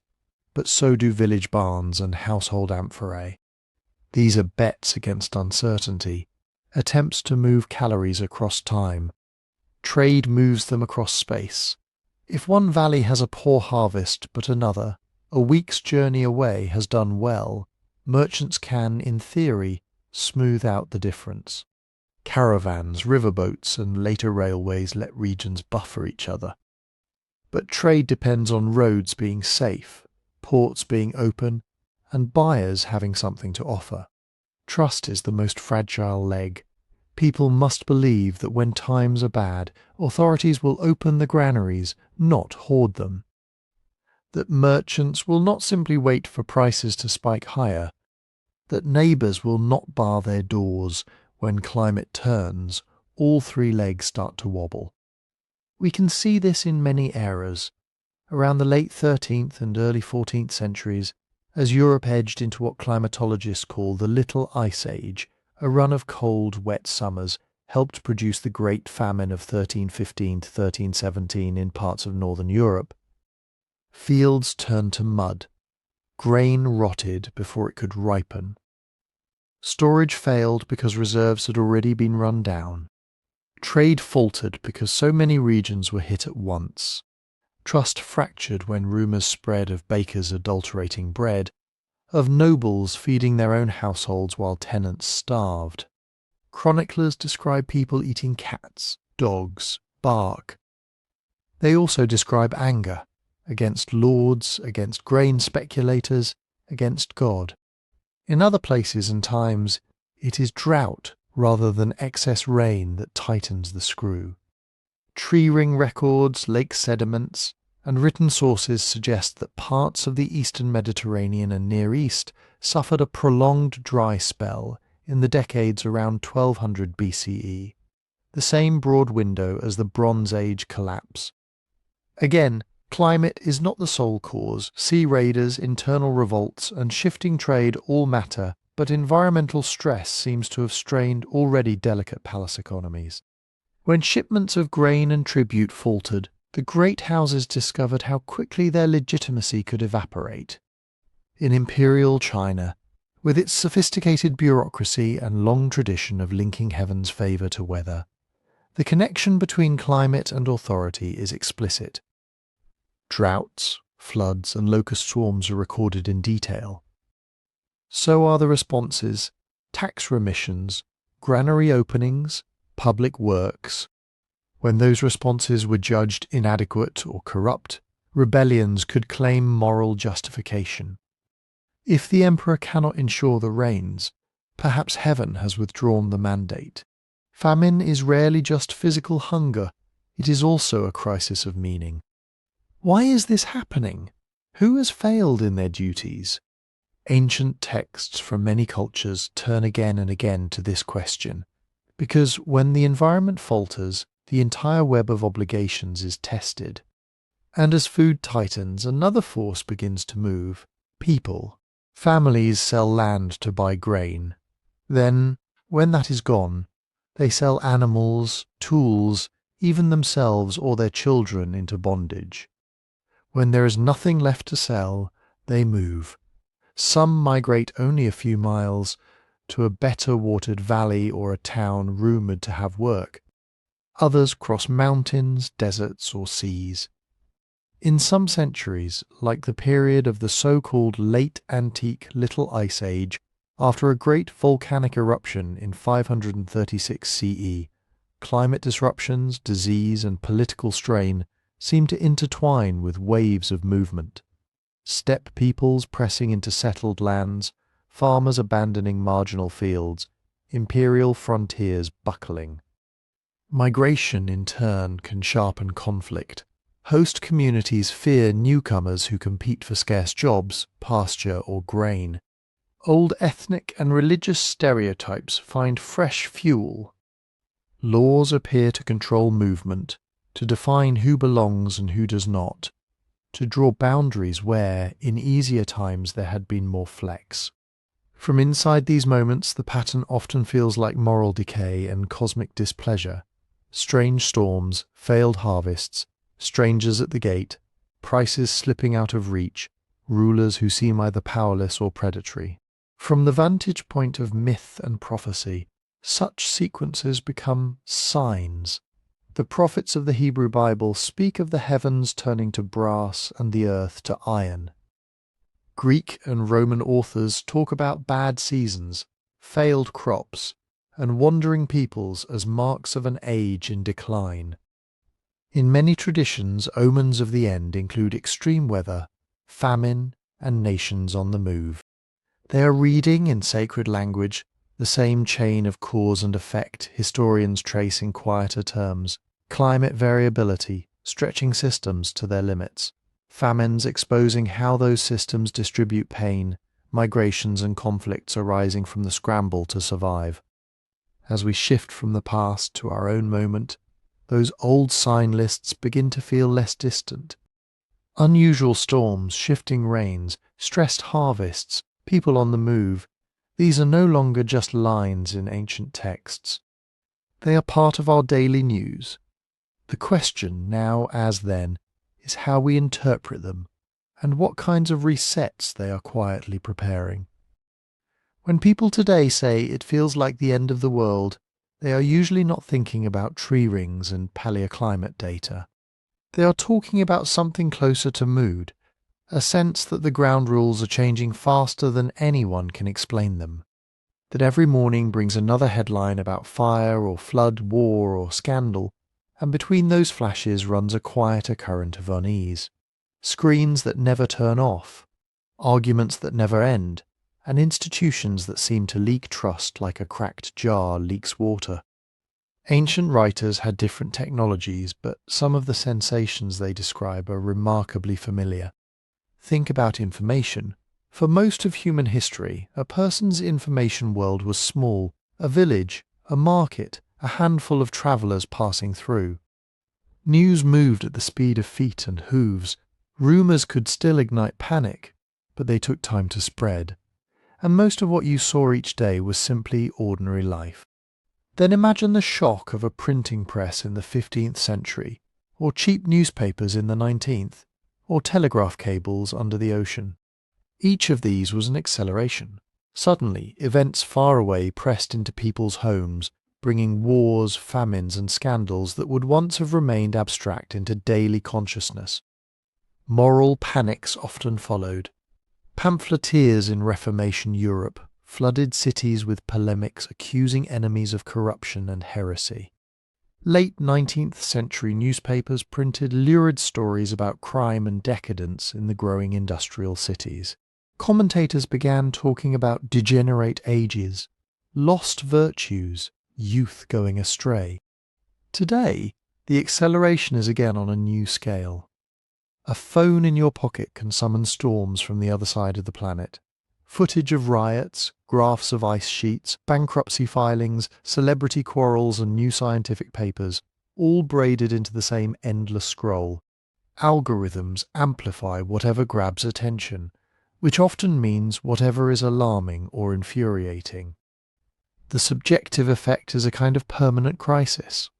but so do village barns and household amphorae. These are bets against uncertainty, attempts to move calories across time. Trade moves them across space. If one valley has a poor harvest but another, a week's journey away, has done well, merchants can, in theory, smooth out the difference. Caravans, riverboats, and later railways let regions buffer each other. But trade depends on roads being safe, ports being open, and buyers having something to offer. Trust is the most fragile leg. People must believe that when times are bad, authorities will open the granaries, not hoard them. That merchants will not simply wait for prices to spike higher. That neighbours will not bar their doors. When climate turns, all three legs start to wobble. We can see this in many eras. Around the late 13th and early 14th centuries, as Europe edged into what climatologists call the Little Ice Age, a run of cold, wet summers helped produce the Great Famine of 1315 to 1317 in parts of northern Europe. Fields turned to mud. Grain rotted before it could ripen. Storage failed because reserves had already been run down. Trade faltered because so many regions were hit at once. Trust fractured when rumours spread of bakers adulterating bread, of nobles feeding their own households while tenants starved. Chroniclers describe people eating cats, dogs, bark. They also describe anger against lords, against grain speculators, against God. In other places and times, it is drought rather than excess rain that tightens the screw. Tree ring records, lake sediments, and written sources suggest that parts of the eastern Mediterranean and Near East suffered a prolonged dry spell in the decades around 1200 BCE, the same broad window as the Bronze Age collapse. Again, climate is not the sole cause. Sea raiders, internal revolts, and shifting trade all matter, but environmental stress seems to have strained already delicate palace economies. When shipments of grain and tribute faltered, the great houses discovered how quickly their legitimacy could evaporate. In imperial China, with its sophisticated bureaucracy and long tradition of linking heaven's favour to weather, the connection between climate and authority is explicit. Droughts, floods, and locust swarms are recorded in detail. So are the responses: tax remissions, granary openings, public works. When those responses were judged inadequate or corrupt, rebellions could claim moral justification. If the emperor cannot ensure the rains, perhaps heaven has withdrawn the mandate. Famine is rarely just physical hunger, it is also a crisis of meaning. Why is this happening? Who has failed in their duties? Ancient texts from many cultures turn again and again to this question, because when the environment falters, the entire web of obligations is tested. And as food tightens, another force begins to move: people. Families sell land to buy grain. Then, when that is gone, they sell animals, tools, even themselves or their children into bondage. When there is nothing left to sell, they move. Some migrate only a few miles to a better watered valley or a town rumoured to have work. Others cross mountains, deserts, or seas. In some centuries, like the period of the so-called Late Antique Little Ice Age, after a great volcanic eruption in 536 CE, climate disruptions, disease, and political strain seem to intertwine with waves of movement. Steppe peoples pressing into settled lands, farmers abandoning marginal fields, imperial frontiers buckling. Migration, in turn, can sharpen conflict. Host communities fear newcomers who compete for scarce jobs, pasture, or grain. Old ethnic and religious stereotypes find fresh fuel. Laws appear to control movement, to define who belongs and who does not, to draw boundaries where, in easier times, there had been more flex. From inside these moments, the pattern often feels like moral decay and cosmic displeasure. Strange storms, failed harvests, strangers at the gate, prices slipping out of reach, rulers who seem either powerless or predatory. From the vantage point of myth and prophecy, such sequences become signs. The prophets of the Hebrew Bible speak of the heavens turning to brass and the earth to iron. Greek and Roman authors talk about bad seasons, failed crops, and wandering peoples as marks of an age in decline. In many traditions, omens of the end include extreme weather, famine, and nations on the move. They are reading in sacred language the same chain of cause and effect historians trace in quieter terms, climate variability stretching systems to their limits, famines exposing how those systems distribute pain, migrations and conflicts arising from the scramble to survive. As we shift from the past to our own moment, those old sign lists begin to feel less distant. Unusual storms, shifting rains, stressed harvests, people on the move, these are no longer just lines in ancient texts. They are part of our daily news. The question, now as then, is how we interpret them and what kinds of resets they are quietly preparing. When people today say it feels like the end of the world, they are usually not thinking about tree rings and paleoclimate data. They are talking about something closer to mood, a sense that the ground rules are changing faster than anyone can explain them, that every morning brings another headline about fire or flood, war or scandal, and between those flashes runs a quieter current of unease. Screens that never turn off, arguments that never end, and institutions that seem to leak trust like a cracked jar leaks water. Ancient writers had different technologies, but some of the sensations they describe are remarkably familiar. Think about information. For most of human history, a person's information world was small, a village, a market, a handful of travellers passing through. News moved at the speed of feet and hooves. Rumours could still ignite panic, but they took time to spread. And most of what you saw each day was simply ordinary life. Then imagine the shock of a printing press in the 15th century, or cheap newspapers in the 19th, or telegraph cables under the ocean. Each of these was an acceleration. Suddenly, events far away pressed into people's homes, bringing wars, famines, and scandals that would once have remained abstract into daily consciousness. Moral panics often followed. Pamphleteers in Reformation Europe flooded cities with polemics accusing enemies of corruption and heresy. Late 19th century newspapers printed lurid stories about crime and decadence in the growing industrial cities. Commentators began talking about degenerate ages, lost virtues, youth going astray. Today, the acceleration is again on a new scale. A phone in your pocket can summon storms from the other side of the planet. Footage of riots, graphs of ice sheets, bankruptcy filings, celebrity quarrels and new scientific papers, all braided into the same endless scroll. Algorithms amplify whatever grabs attention, which often means whatever is alarming or infuriating. The subjective effect is a kind of permanent crisis.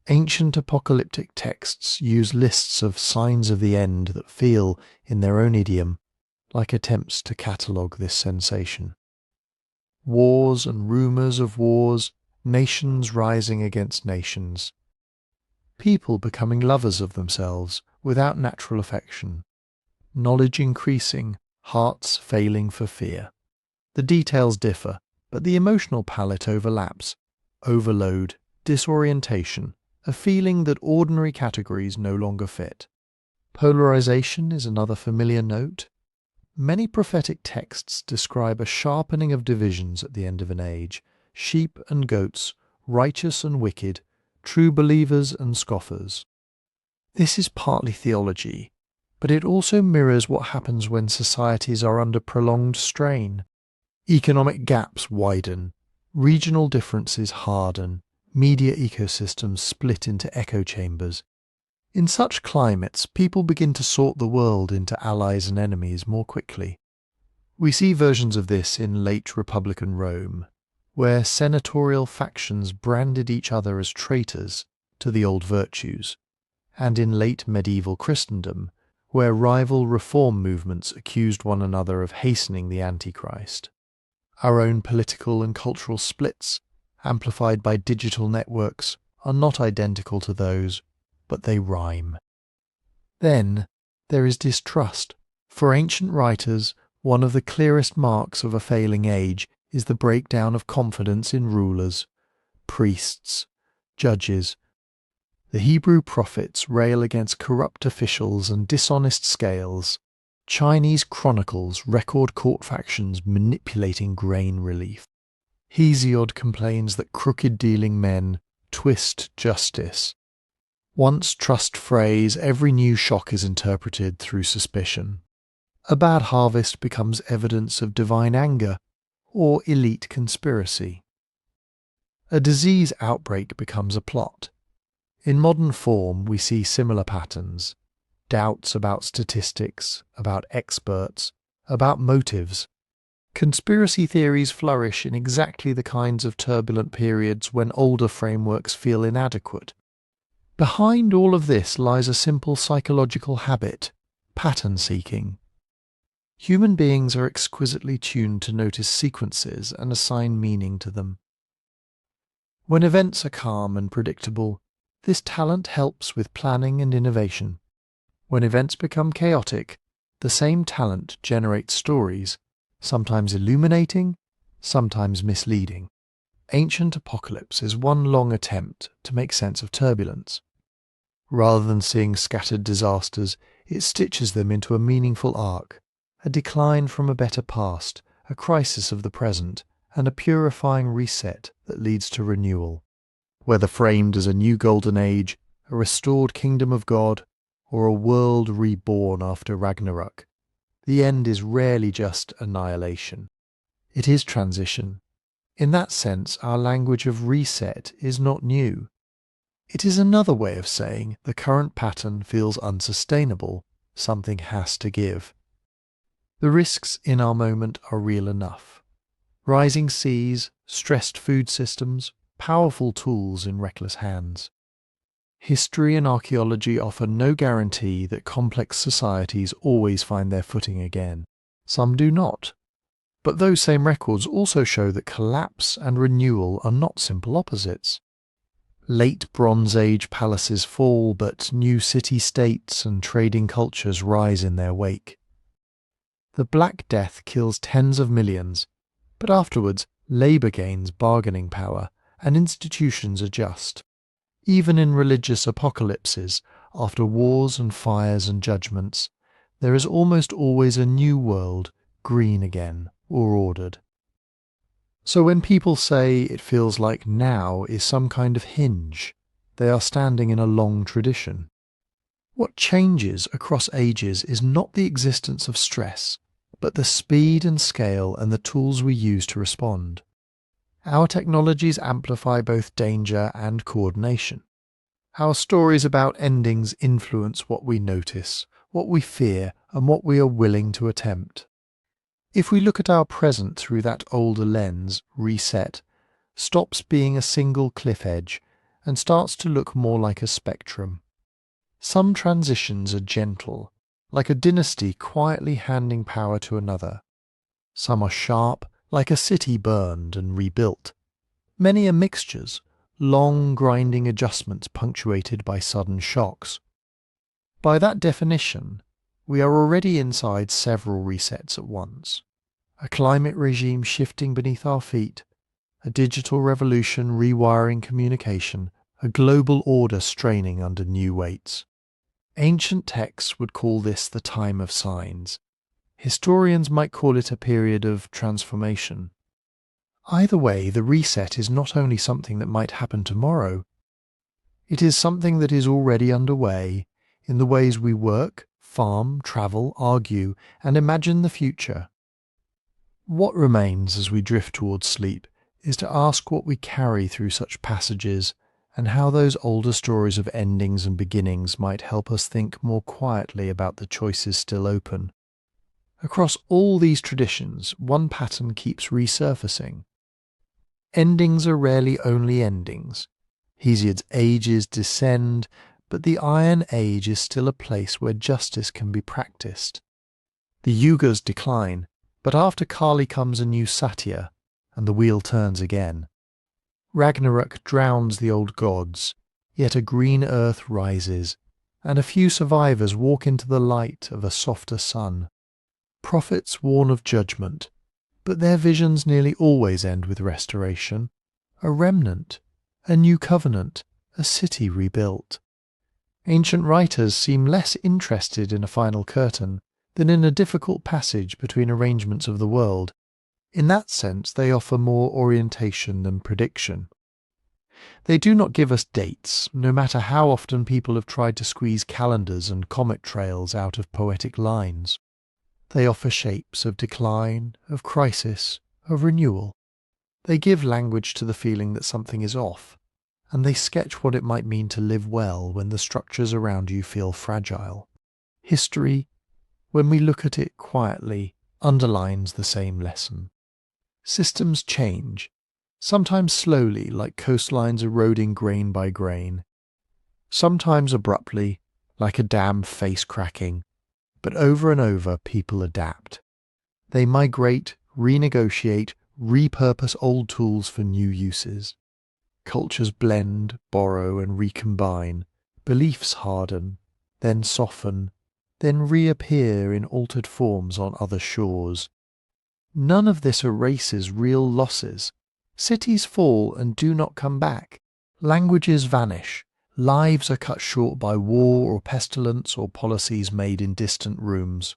Ancient apocalyptic texts use lists of signs of the end that feel, in their own idiom, like attempts to catalogue this sensation. Wars and rumours of wars, nations rising against nations. People becoming lovers of themselves without natural affection. Knowledge increasing, hearts failing for fear. The details differ, but the emotional palette overlaps. Overload, disorientation, a feeling that ordinary categories no longer fit. Polarization is another familiar note. Many prophetic texts describe a sharpening of divisions at the end of an age, sheep and goats, righteous and wicked, true believers and scoffers. This is partly theology, but it also mirrors what happens when societies are under prolonged strain. Economic gaps widen, regional differences harden, media ecosystems split into echo chambers. In such climates, people begin to sort the world into allies and enemies more quickly. We see versions of this in late Republican Rome, where senatorial factions branded each other as traitors to the old virtues, and in late medieval Christendom, where rival reform movements accused one another of hastening the Antichrist. Our own political and cultural splits, amplified by digital networks, are not identical to those, but they rhyme. Then there is distrust. For ancient writers, one of the clearest marks of a failing age is the breakdown of confidence in rulers, priests, judges. The Hebrew prophets rail against corrupt officials and dishonest scales. Chinese chronicles record court factions manipulating grain relief. Hesiod complains that crooked-dealing men twist justice. Once trust phrase, every new shock is interpreted through suspicion. A bad harvest becomes evidence of divine anger or elite conspiracy. A disease outbreak becomes a plot. In modern form, we see similar patterns. Doubts about statistics, about experts, about motives. Conspiracy theories flourish in exactly the kinds of turbulent periods when older frameworks feel inadequate. Behind all of this lies a simple psychological habit, pattern seeking. Human beings are exquisitely tuned to notice sequences and assign meaning to them. When events are calm and predictable, this talent helps with planning and innovation. When events become chaotic, the same talent generates stories, sometimes illuminating, sometimes misleading. Ancient Apocalypse is one long attempt to make sense of turbulence. Rather than seeing scattered disasters, it stitches them into a meaningful arc, a decline from a better past, a crisis of the present, and a purifying reset that leads to renewal. Whether framed as a new golden age, a restored kingdom of God, or a world reborn after Ragnarök, the end is rarely just annihilation. It is transition. In that sense, our language of reset is not new. It is another way of saying the current pattern feels unsustainable, something has to give. The risks in our moment are real enough. Rising seas, stressed food systems, powerful tools in reckless hands. History and archaeology offer no guarantee that complex societies always find their footing again. Some do not. But those same records also show that collapse and renewal are not simple opposites. Late Bronze Age palaces fall, but new city-states and trading cultures rise in their wake. The Black Death kills tens of millions, but afterwards labour gains bargaining power and institutions adjust. Even in religious apocalypses, after wars and fires and judgments, there is almost always a new world, green again, or ordered. So when people say it feels like now is some kind of hinge, they are standing in a long tradition. What changes across ages is not the existence of stress, but the speed and scale and the tools we use to respond. Our technologies amplify both danger and coordination. Our stories about endings influence what we notice, what we fear, and what we are willing to attempt. If we look at our present through that older lens, reset stops being a single cliff edge and starts to look more like a spectrum. Some transitions are gentle, like a dynasty quietly handing power to another. Some are sharp, like a city burned and rebuilt. Many are mixtures, long grinding adjustments punctuated by sudden shocks. By that definition, we are already inside several resets at once. A climate regime shifting beneath our feet, a digital revolution rewiring communication, a global order straining under new weights. Ancient texts would call this the time of signs. Historians might call it a period of transformation. Either way, the reset is not only something that might happen tomorrow, it is something that is already underway in the ways we work, farm, travel, argue, and imagine the future. What remains as we drift towards sleep is to ask what we carry through such passages and how those older stories of endings and beginnings might help us think more quietly about the choices still open. Across all these traditions, one pattern keeps resurfacing. Endings are rarely only endings. Hesiod's ages descend, but the Iron Age is still a place where justice can be practiced. The Yugas decline, but after Kali comes a new Satya, and the wheel turns again. Ragnarök drowns the old gods, yet a green earth rises, and a few survivors walk into the light of a softer sun. Prophets warn of judgment, but their visions nearly always end with restoration, a remnant, a new covenant, a city rebuilt. Ancient writers seem less interested in a final curtain than in a difficult passage between arrangements of the world. In that sense, they offer more orientation than prediction. They do not give us dates, no matter how often people have tried to squeeze calendars and comet trails out of poetic lines. They offer shapes of decline, of crisis, of renewal. They give language to the feeling that something is off, and they sketch what it might mean to live well when the structures around you feel fragile. History, when we look at it quietly, underlines the same lesson. Systems change, sometimes slowly like coastlines eroding grain by grain, sometimes abruptly like a dam face cracking, but over and over people adapt. They migrate, renegotiate, repurpose old tools for new uses. Cultures blend, borrow and recombine, beliefs harden, then soften, then reappear in altered forms on other shores. None of this erases real losses. Cities fall and do not come back. Languages vanish. Lives are cut short by war or pestilence or policies made in distant rooms.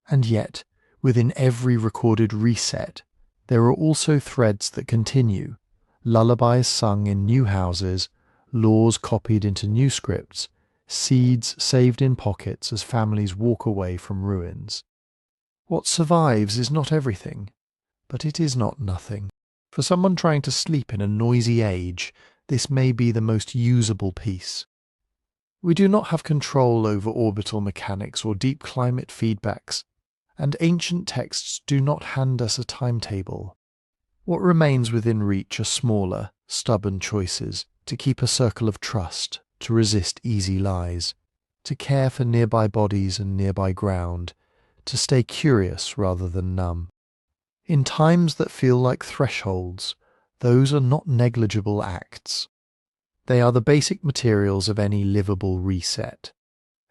And yet, within every recorded reset, there are also threads that continue. Lullabies sung in new houses, laws copied into new scripts, seeds saved in pockets as families walk away from ruins. What survives is not everything, but it is not nothing. For someone trying to sleep in a noisy age, this may be the most usable piece. We do not have control over orbital mechanics or deep climate feedbacks, and ancient texts do not hand us a timetable. What remains within reach are smaller, stubborn choices to keep a circle of trust, to resist easy lies, to care for nearby bodies and nearby ground, to stay curious rather than numb. In times that feel like thresholds, those are not negligible acts. They are the basic materials of any livable reset.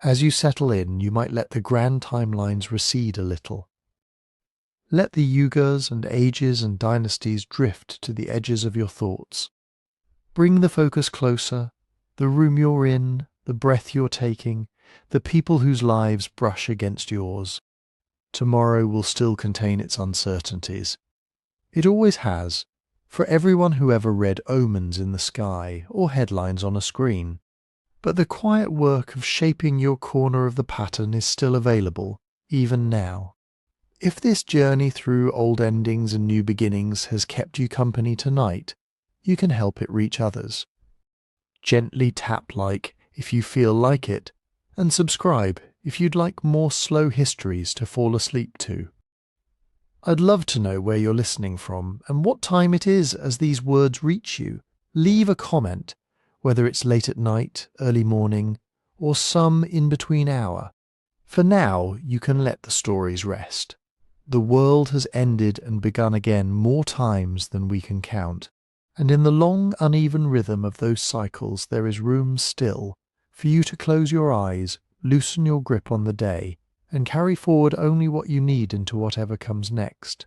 As you settle in, you might let the grand timelines recede a little. Let the yugas and ages and dynasties drift to the edges of your thoughts. Bring the focus closer, the room you're in, the breath you're taking, the people whose lives brush against yours. Tomorrow will still contain its uncertainties. It always has, for everyone who ever read omens in the sky or headlines on a screen. But the quiet work of shaping your corner of the pattern is still available, even now. If this journey through old endings and new beginnings has kept you company tonight, you can help it reach others. Gently tap like if you feel like it, and subscribe if you'd like more slow histories to fall asleep to. I'd love to know where you're listening from and what time it is as these words reach you. Leave a comment. whether it's late at night, early morning, or some in-between hour. For now, you can let the stories rest. The world has ended and begun again more times than we can count, and in the long, uneven rhythm of those cycles there is room still for you to close your eyes, loosen your grip on the day, and carry forward only what you need into whatever comes next.